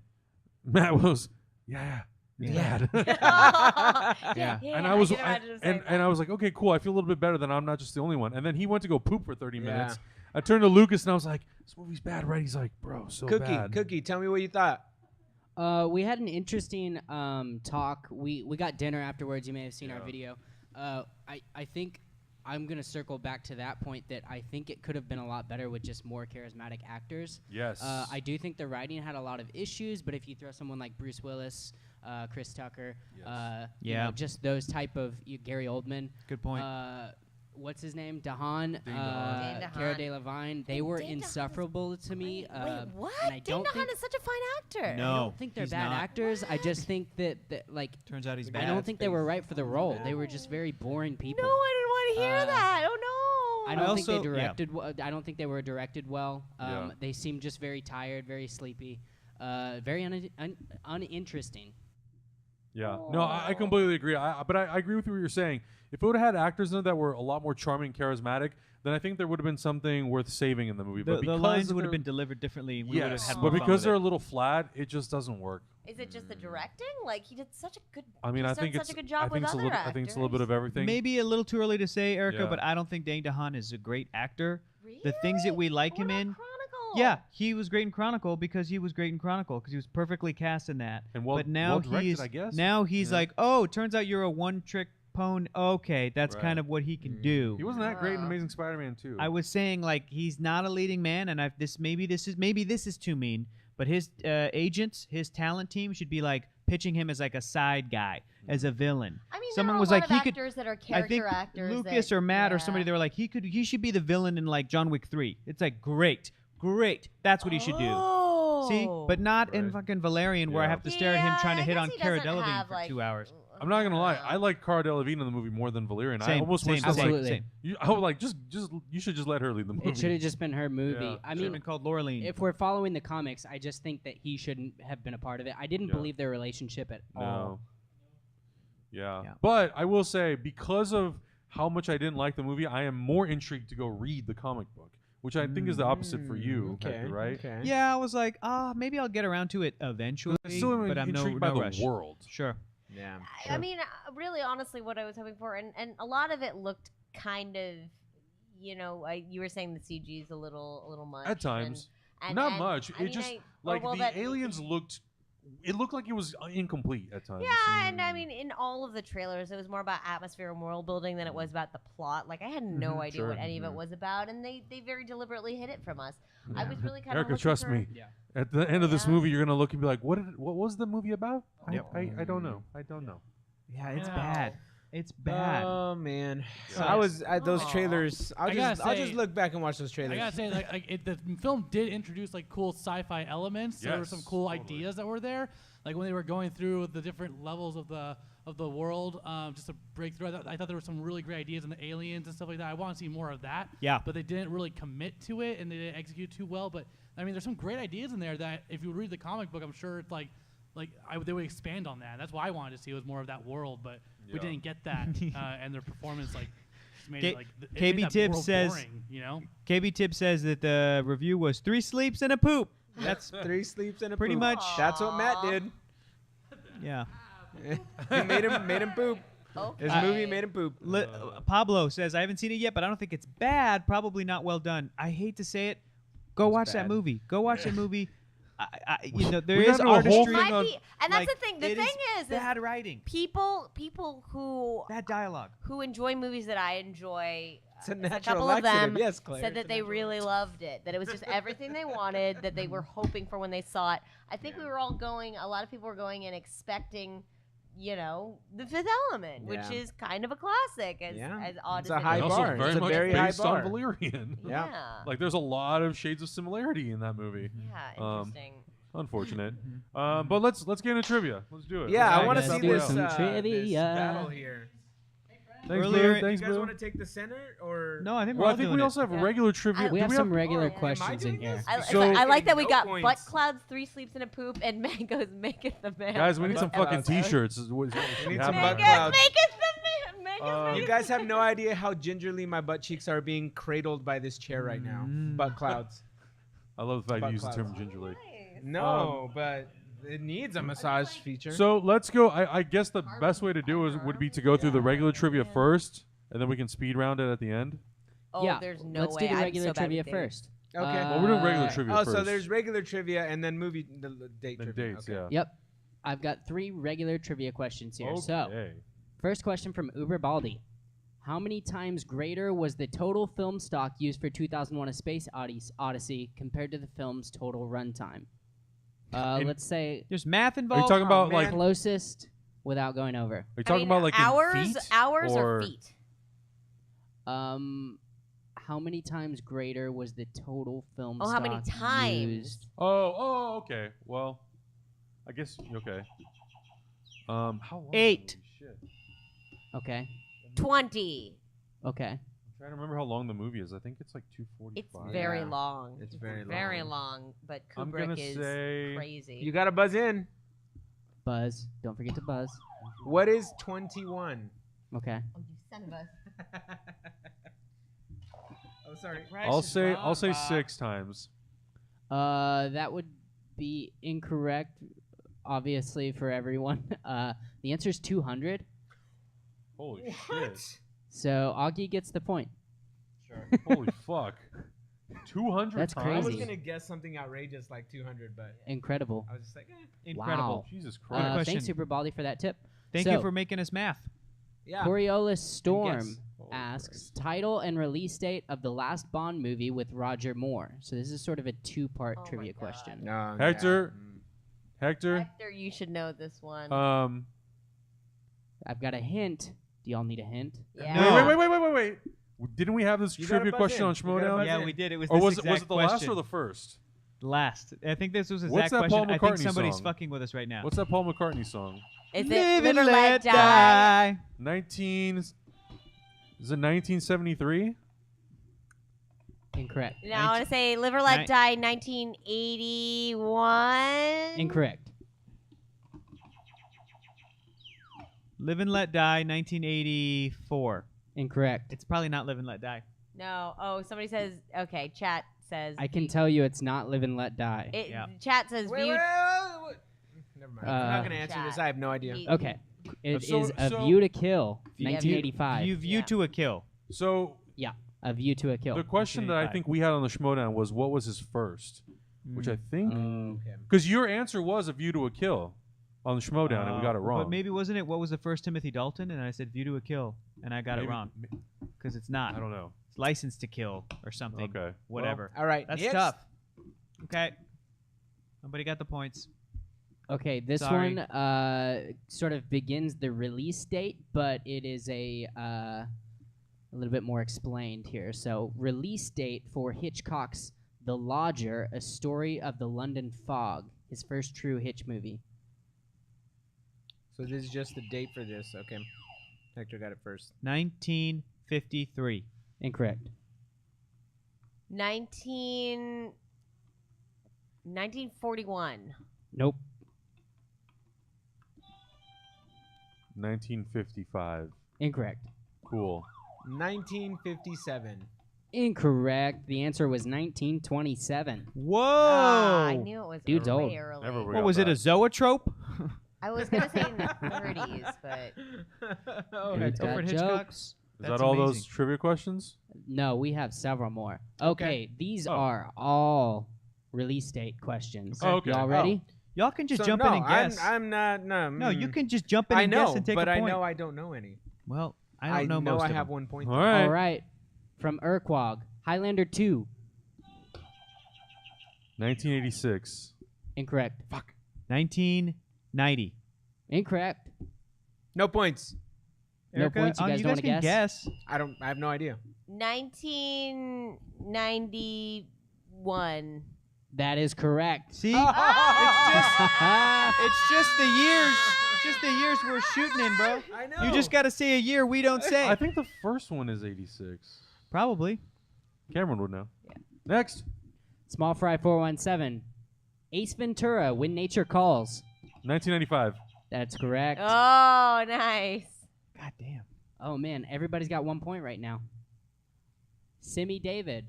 Matt was, yeah. It's bad. Yeah. And I was can imagine him saying and I was like, okay, cool. I feel a little bit better that I'm not just the only one. And then he went to go poop for 30 Yeah. minutes. I turned to Lucas and I was like, this movie's bad, right? He's like, bro, so bad. Cookie, tell me what you thought. We had an interesting talk. We got dinner afterwards. You may have seen our video. I think I'm going to circle back to that point that I think it could have been a lot better with just more charismatic actors. Yes. I do think the writing had a lot of issues, but if you throw someone like Bruce Willis, Chris Tucker, you know, just those type of Gary Oldman. Good point. What's his name? Dahan, Dane Cara DeHaan. Delevingne. They were Dane DeHaan is insufferable to me. Wait, what? And I Dane don't DeHaan think is such a fine actor. I No, don't think they're he's bad not. actors. I just think that like Turns out he's I bad. don't think they were right for the role. They were just very boring people. No, I didn't want to hear that. Oh no. I don't think they also- yeah. directed. I don't think they were directed well. Yeah. They seemed just very tired, very sleepy, very uninteresting. Yeah. No, I completely agree. But I agree with what you're saying. If it would have had actors in it that were a lot more charming and charismatic, then I think there would have been something worth saving in the movie. But The lines would have been delivered differently. We would have yes, had but more fun because with they're it. a little flat, it just doesn't work. Is it just the directing? Like he did such a good. I mean, he's I done think such it's a good job with other I think it's a little bit of everything. Maybe a little too early to say, Erica, Yeah. but I don't think Dane DeHaan is a great actor. The things that we like him in. Yeah, he was great in Chronicle because he was great in Chronicle because he was perfectly cast in that. And but now well directed, he's I guess. now he's like, oh, turns out you're a one-trick pony. Okay, that's Right. kind of what he can do. He wasn't that great in Amazing Spider-Man 2. I was saying like he's not a leading man, and maybe this is too mean, but his agents, his talent team should be like pitching him as like a side guy, as a villain. I mean, someone there are was a lot like of he could. actors that are I character think actors. Lucas that, or Matt or somebody. They were like he should be the villain in like John Wick 3. It's like great. That's what he should do. See, but not in fucking Valerian where I have to stare at him trying to hit on Cara Delevingne for 2 hours. I'm not gonna lie. I like Cara Delevingne in the movie more than Valerian. I Same, almost same, wish that, same, like, same. I would like just you should just let her lead the movie. It should have just been her movie. Yeah. I Should've mean, been called Laureline. if we're following the comics, I just think that he shouldn't have been a part of it. I didn't believe their relationship at all. No. Yeah. But I will say, because of how much I didn't like the movie, I am more intrigued to go read the comic book, which I think is the opposite for you, Hector, right? Yeah, I was like, maybe I'll get around to it eventually. I still am but I'm intrigued no by the rush. world. Sure. Yeah. I mean, really, honestly, what I was hoping for, and a lot of it looked kind of, you were saying the CG is a little much At times. and Not much. I It mean, just, well, the that- aliens looked... It looked like it was incomplete at times. Yeah, and I mean, in all of the trailers, it was more about atmosphere and world building than it was about the plot. Like, I had no idea what any of it was about, and they very deliberately hid it from us. I was really kind of Erica, trust me. At the end of this movie, you're gonna look and be like, "What was the movie about?" I don't know. I don't know. Yeah, it's bad. It's bad. Oh man, So I was at those trailers. I'll just say- look back and watch those trailers. I gotta say, the film did introduce like cool sci-fi elements. So there were some cool ideas that were there, like when they were going through the different levels of the world, just to break through. I thought there were some really great ideas in the aliens and stuff like that. I want to see more of that. Yeah. But they didn't really commit to it, and they didn't execute too well. But I mean, there's some great ideas in there that if you read the comic book, I'm sure it's they would expand on that. That's why I wanted to see was more of that world, but we didn't get that, and their performance just made it KB made that Tibbs world says boring, KB Tibbs says that the review was 3 sleeps and a poop. That's 3 sleeps and a pretty poop. much. That's what Matt did. Yeah. He made him poop. His movie made him poop. Pablo says, I haven't seen it yet, but I don't think it's bad. Probably not well done. I hate to say it. Go watch that movie. Go watch that movie. There is artistry. And that's the thing. The thing is bad writing. People who bad dialogue, who enjoy movies that I enjoy. It's a a natural couple of them laxative. Yes, Claire, said that they really loved it. That it was just everything they wanted. That they were hoping for when they saw it. I think we were all going. A lot of people were going in expecting, The Fifth Element, which is kind of a classic. As odd It's as a high it is. Also bar. very It's a much very high based bar. on Valerian. Yeah. Like there's a lot of shades of similarity in that movie. Yeah, interesting. Unfortunate. But let's get into trivia. Let's do it. Yeah, Let's I want to get see into this, some this battle here. Thanks, Earlier, Boo. Thanks, you guys Boo. want to take the center or? No, I think Well, I think we also have regular trivia. We Do have some regular questions in here. I like that we got points. butt clouds, 3 sleeps and a poop, and Mango's make it the man. Guys, we need some fucking clouds. T-shirts. We need some butt Mango's clouds. make it the man. Mango's make You it guys have no idea how gingerly my butt cheeks are being cradled by this chair right now. Butt clouds. I love the fact Butt you use the term clouds. gingerly. No, but it needs a massage feature. So let's go. I guess the best way to do it would be to go through the regular trivia first, and then we can speed round it at the end. Oh, yeah, there's no let's way. do the I'm regular so bad trivia with dates. first. Okay. Well, we're doing regular trivia Oh, first. so there's regular trivia and then movie the date Then trivia. dates, Okay. yeah. Yep. I've got 3 regular trivia questions here. So, Okay. first question from Uber Baldi. How many times greater was the total film stock used for 2001: A Space Odyssey compared to the film's total runtime? Let's say There's math Are involved. you talking about like? Are closest without going over. you talking about like hours, in feet hours or or feet? How many times greater was the total film Oh, stock how many times? used? Oh, okay. Well, I guess okay. How long? 8. Holy shit. Okay. 20. Okay. I'm trying to remember how long the movie is. I think it's like 2:45. It's very Yeah. long. It's very long. Very long, but I'm gonna Kubrick is say- crazy. You gotta buzz in. Buzz. Don't forget to buzz. What is 21? Okay. Oh, you son of a. Oh, sorry. I'll say 6 times. That would be incorrect, obviously, for everyone. The answer is 200. Holy shit. So Augie gets the point. Sure. Holy fuck. 200 That's times? I was crazy. gonna guess something outrageous like 200, but Incredible. I was just like, Incredible. Wow. Jesus Christ. question. Thanks, Super Baldy, for that tip. Thank So, you for making us math. yeah. Coriolis Storm guess. asks title and release date of the last Bond movie with Roger Moore. So this is sort of a 2-part Oh my trivia God. question. No, Hector. Hector. Hector, you should know this one. I've got a hint. Do y'all need a hint? yeah. No. Wait. Didn't we have this You gotta trivia buzz question in. on You gotta Schmodown? buzz Yeah, in. we did. It was Or this was it exact the last question. or the first? Last. I think this was the What's exact that Paul question. I think McCartney somebody's song? fucking with us right now. What's that Paul McCartney song? Is it Live Live and or Let Die? 19. Is it 1973? Incorrect. Now I want to say Live or Let Ni- Die 1981. Incorrect. Live and Let Die, 1984. Incorrect. It's probably not Live and Let Die. No. Oh, somebody says. Okay, chat says. I can tell you it's not Live and Let Die. It, Yeah. Chat says Wait, view. wait, wait, wait. Never mind. I'm not gonna answer Chat. this. I have no idea. Okay. It is So- A so- View to Kill, View- 1985. View to a Kill. So Yeah, A View to a Kill. the question that I 1985. think we had on the Schmodown was what was his first? Which I think Okay. because your answer was A View to a Kill on the Schmodown and we got it wrong. But maybe wasn't it what was the first Timothy Dalton? And I said View to a Kill. And I got it Maybe- wrong. Because it's not. I don't know. It's License to Kill or something. Okay. Whatever. All right. That's next. tough. Okay. Nobody got the points. Okay, this Sorry. one sort of begins the release date, but it is a little bit more explained here. So, release date for Hitchcock's The Lodger, A Story of the London Fog, his first true Hitch movie. So this is just the date for this. Okay. Hector got it first. 1953. Incorrect. 1941. Nope. 1955. Incorrect. Cool. 1957. Incorrect. The answer was 1927. Whoa! I knew it was Dude's old. way early. Never What was it, a zoetrope? I was gonna say in the 30s, but Oh, Dude's Alfred got Hitchcock? jokes. Is That's that all amazing. those trivia questions? No, we have several more. Okay, these Oh. are all release date questions. Oh, okay. Y'all ready? Y'all can just So, jump no, in and guess. I'm not. No. No, you mm. can just jump in I and know, guess and take but a I point. know I don't know any. Well, I don't know know most I of have them. 1 point. All right. All right. From Urquag, Highlander 2. 1986. Incorrect. 1990. Incorrect. No points. No Erica, points. You guys don't guys want to can guess? I don't. I have no idea. 1991. That is correct. See? It's just the years. Just the years we're shooting in, bro. I know. You just got to say a year we don't say. I think the first one is 86. Probably. Cameron would know. Next. Small Fry 417. Ace Ventura, When Nature Calls. 1995. That's correct. Oh, nice. God damn. Oh, man. Everybody's got 1 point right now. Simi David,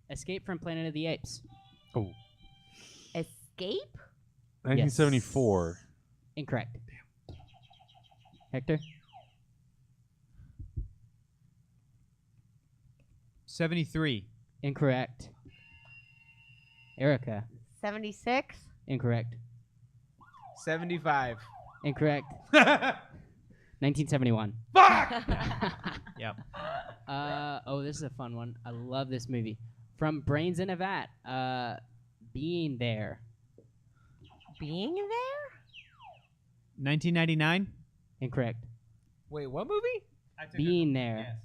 Escape from Planet of the Apes. Oh. Escape? 1974. Incorrect. Hector? 73. Incorrect. Erica? 76? Incorrect. 75. Incorrect. 1971. Yep. Oh, this is a fun one. I love this movie. From Brains in a Vat. Being There. Being there? 1999. Incorrect. Wait, what movie? Being There.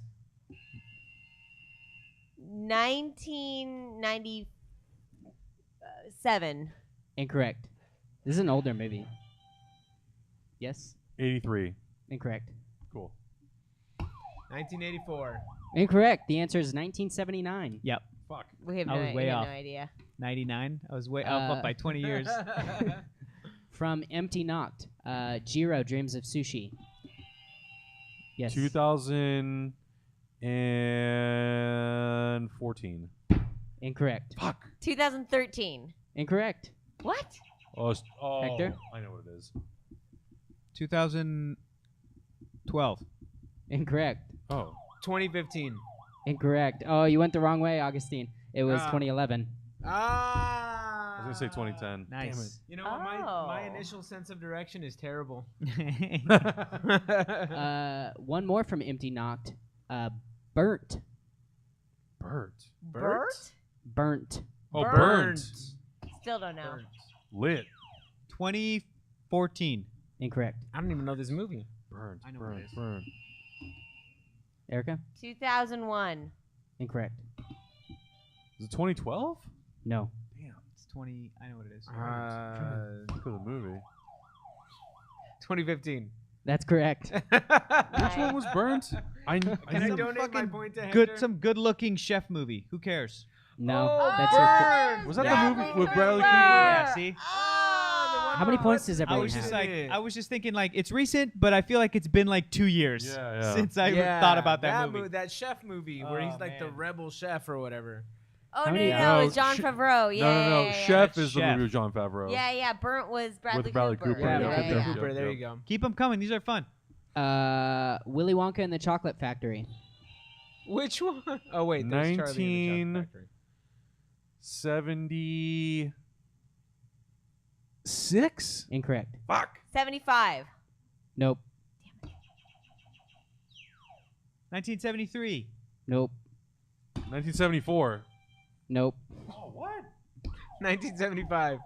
1997. Incorrect. This is an older movie. Yes? 83. Incorrect. Cool. 1984. Incorrect. The answer is 1979. Yep. Fuck. We have I no, was way we have off. no idea. 99. I was way up by 20 years. From Empty Knocked. Jiro Dreams of Sushi. Yes. 2014. Incorrect. Fuck. 2013. Incorrect. What? Hector? I know what it is. 2012. Incorrect. Oh. 2015. Incorrect. Oh, you went the wrong way, Augustine. It was 2011. I was gonna say 2010. Nice. Damn it. You know what? My initial sense of direction is terrible. One more from Empty Knocked. Burnt. Burnt. Burnt. Oh, burnt. Still don't know. Lit. 2014. Incorrect. I don't even know this movie. Burnt. I know what it is. Burnt. Erica? 2001. Incorrect. Is it 2012? No. Damn. It's 20. I know what it is. Look at the movie. 2015. That's correct. Which one was burnt? I Can I knew- donate my point to Good, Hector? some good-looking chef movie. Who cares? No. Oh, That's your. burn! Was that Bradley the movie with Bradley Cooper! Cooper? Yeah. See. How many points does I everyone was just have? like, I was just thinking like it's recent, but I feel like it's been like 2 years since I thought about that movie. That chef movie where he's like the rebel chef or whatever. Oh, How no, many- no, No, it's John sh- Favreau. Yeah, No. yeah, Chef yeah. is the movie with John Favreau. Yeah. Burnt was Bradley Bradley Cooper. Cooper, Yeah, yeah, Bradley yeah. Cooper. Yep, There yep. you go. Keep them coming. These are fun. Willy Wonka and the Chocolate Factory. Which one? Oh wait, there's Charlie and the Chocolate Factory. 76? Incorrect. Fuck. 75. Nope. 1973. Nope. 1974. Nope. Oh, what? 1975.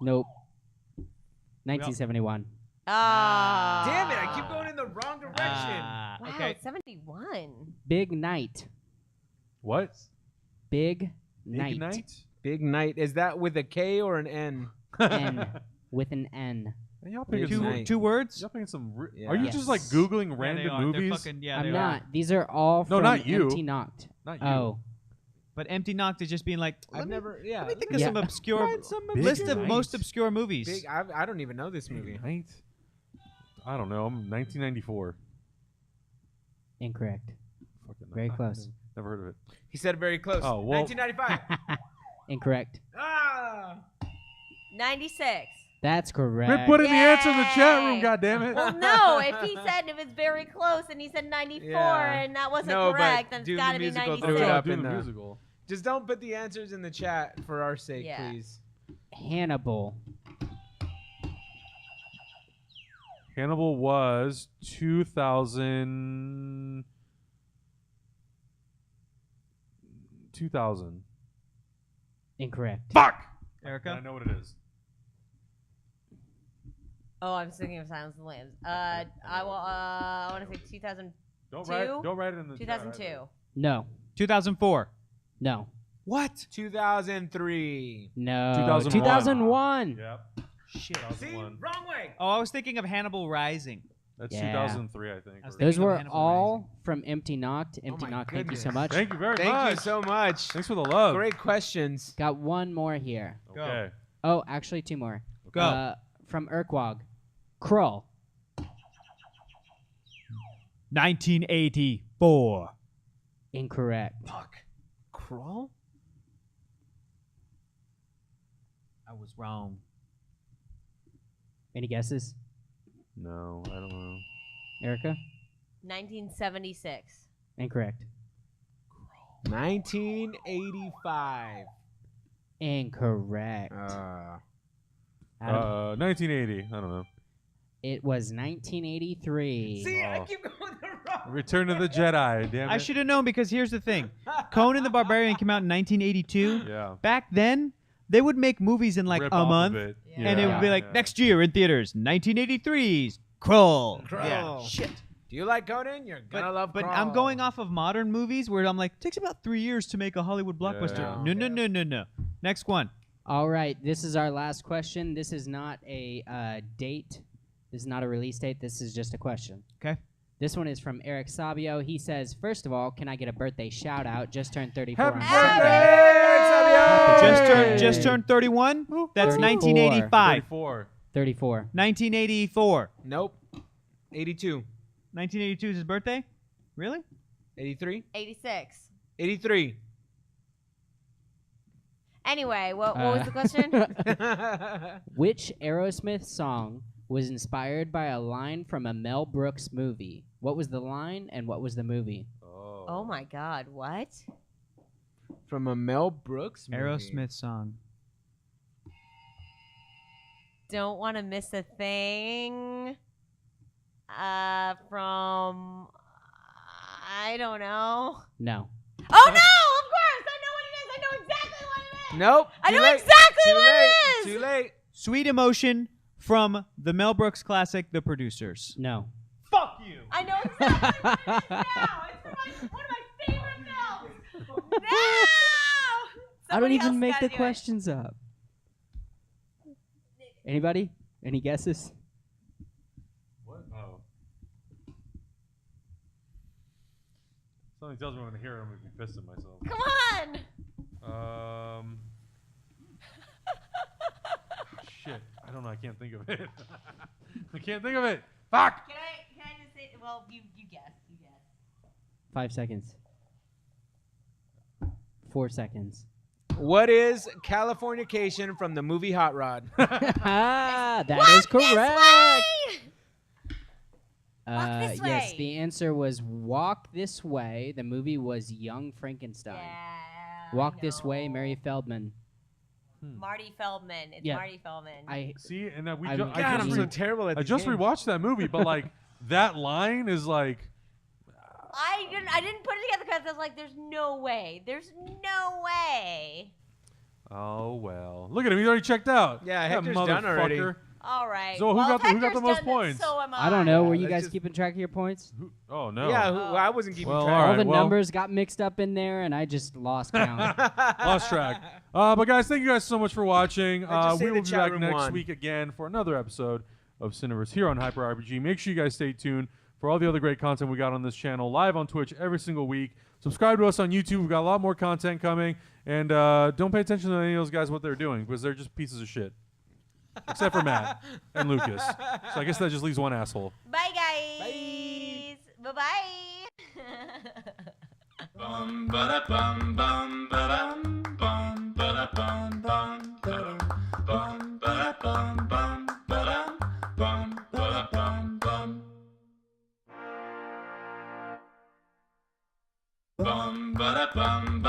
Nope. 1971. Ah. Damn it! I keep going in the wrong direction. Ah, Wow, okay. it's 71. Big Night. What? Big Night. Night? Big Night. Is that with a K or an N? N. With an N. Man, y'all picking some, Night. Two words. y'all picking some Yeah. Are you Yes. just like Googling Yeah, they random are. They're movies? fucking- yeah, I'm they not. are. These are all No, from not you. Empty Knocked. Not you. Oh. But Empty Knocked is just being like, I've never. Yeah. let me think of Yeah. some obscure Find some list obscure of most movies. obscure movies. Big. I don't even know this movie. Night? I don't know. I'm 1994. Incorrect. Fucking Very close. Never heard of it. He said it very close. Oh, well- 1995. Incorrect. Ah. 96. That's correct. Quit putting the answer in the chat room, Yay. goddammit. Well, no, if he said it was very close and he said 94 Yeah. and that wasn't No, but correct, then do it's the got to be musical, 96. throw it up Do in the the- musical. Just don't put the answers in the chat for our sake, Yeah. please. Hannibal. Hannibal was 2000. 2000. Incorrect. Fuck! Erica? I know what it is. Oh, I'm thinking of Silence of the Lambs. I want to say 2002. Don't write it in the 2002. chat. No. 2004. No. What? 2003. No. 2001. 2001. Yep. Shit. See, 2001. wrong way. Oh, I was thinking of Hannibal Rising. That's Yeah. 2003, I think. I was or- thinking Those of were Hannibal all from Empty Knocked. Empty my Knocked, thank you so goodness. much. Thank you very Thank much. you so much. Thanks for the love. Great questions. Got one more here. Okay. Oh, actually two more. Go. From Urkwag. Krull. 1984. Incorrect. Fuck. Crawl? I was wrong. Any guesses? No, I don't know. Erica? 1976. Incorrect. 1985. Incorrect. Uh, Adam? 1980. I don't know. It was 1983. See, I Oh. keep going the wrong Return of the Jedi. Damn it. I should have known because here's the thing. Conan the Barbarian came out in 1982. Yeah. Back then, they would make movies in like Rip a off of month, it. and it would be like Yeah. next year in theaters, 1983's Krull. Yeah, Krull. shit. Do you like Conan? You're gonna love But Crawl. I'm going off of modern movies where I'm like, it takes about 3 years to make a Hollywood blockbuster. Yeah. No. Next one. All right, this is our last question. This is not a date. This is not a release date. This is just a question. Okay. This one is from Eric Sabio. He says, first of all, can I get a birthday shout out? Just turned 34 Happy on birthday, Sunday. Just turned 31. That's 34. 1985. 34. 34. 1984. Nope. 82. 1982 is his birthday? Really? 83. 86. 83. Anyway, what was the question? Which Aerosmith song was inspired by a line from a Mel Brooks movie? What was the line and what was the movie? Oh my God! What? From a Mel Brooks movie. Aerosmith song. Don't want to miss a thing. From I don't know. No. Oh no! Of course, I know what it is. I know exactly what it is. Nope. I Too know late. exactly Too what late. it is. Too late. Sweet Emotion from the Mel Brooks classic, The Producers. No. Fuck you. I know exactly what it is now. It's from one of my favorite films. No! I don't Somebody even else make gotta the do it. questions up. Anybody? Any guesses? What? Oh. Something tells me when I hear it, I'm going to be pissed at myself. Come on. Shit. I don't know. I can't think of it. I can't think of it. Fuck! Can I just say? Well, you guess. You guess. 5 seconds. 4 seconds. What is Californication from the movie Hot Rod? That Walk is correct. Walk this Yes, way. the answer was Walk This Way. The movie was Young Frankenstein. Yeah, Walk This Way, Mary Feldman. Marty Feldman. It's Yeah. Marty Feldman. I See, and that we I'm- just, God, I'm so terrible at I these just games. rewatched that movie, but like that line is like, I didn't put it together because I was like, "There's no way. There's no way." oh well. Look at him. He's already checked out. Yeah, That Hector's done already. motherfucker. All right. So who well, got the- if who got the Hector's most done, then points? So am I. I don't know. Were Yeah, you let's guys just- keeping track of your points? Oh no. Yeah, I wasn't keeping Well, track. all All right, the well- numbers got mixed up in there, and I just lost count. Lost track. But guys, thank you guys so much for watching. just say We the will be chat back room next won. week again for another episode of Cineverse here on Hyper RPG. Make sure you guys stay tuned for all the other great content we got on this channel, live on Twitch every single week. Subscribe to us on YouTube. We've got a lot more content coming. And don't pay attention to any of those guys, what they're doing, because they're just pieces of shit. Except for Matt and Lucas. So I guess that just leaves one asshole. Bye, guys. Bye. Bye. Bum ba da bum bum ba dum bum ba da bum bum ba dum bum ba da bum bum ba dum bum ba da bum bum bum ba da bum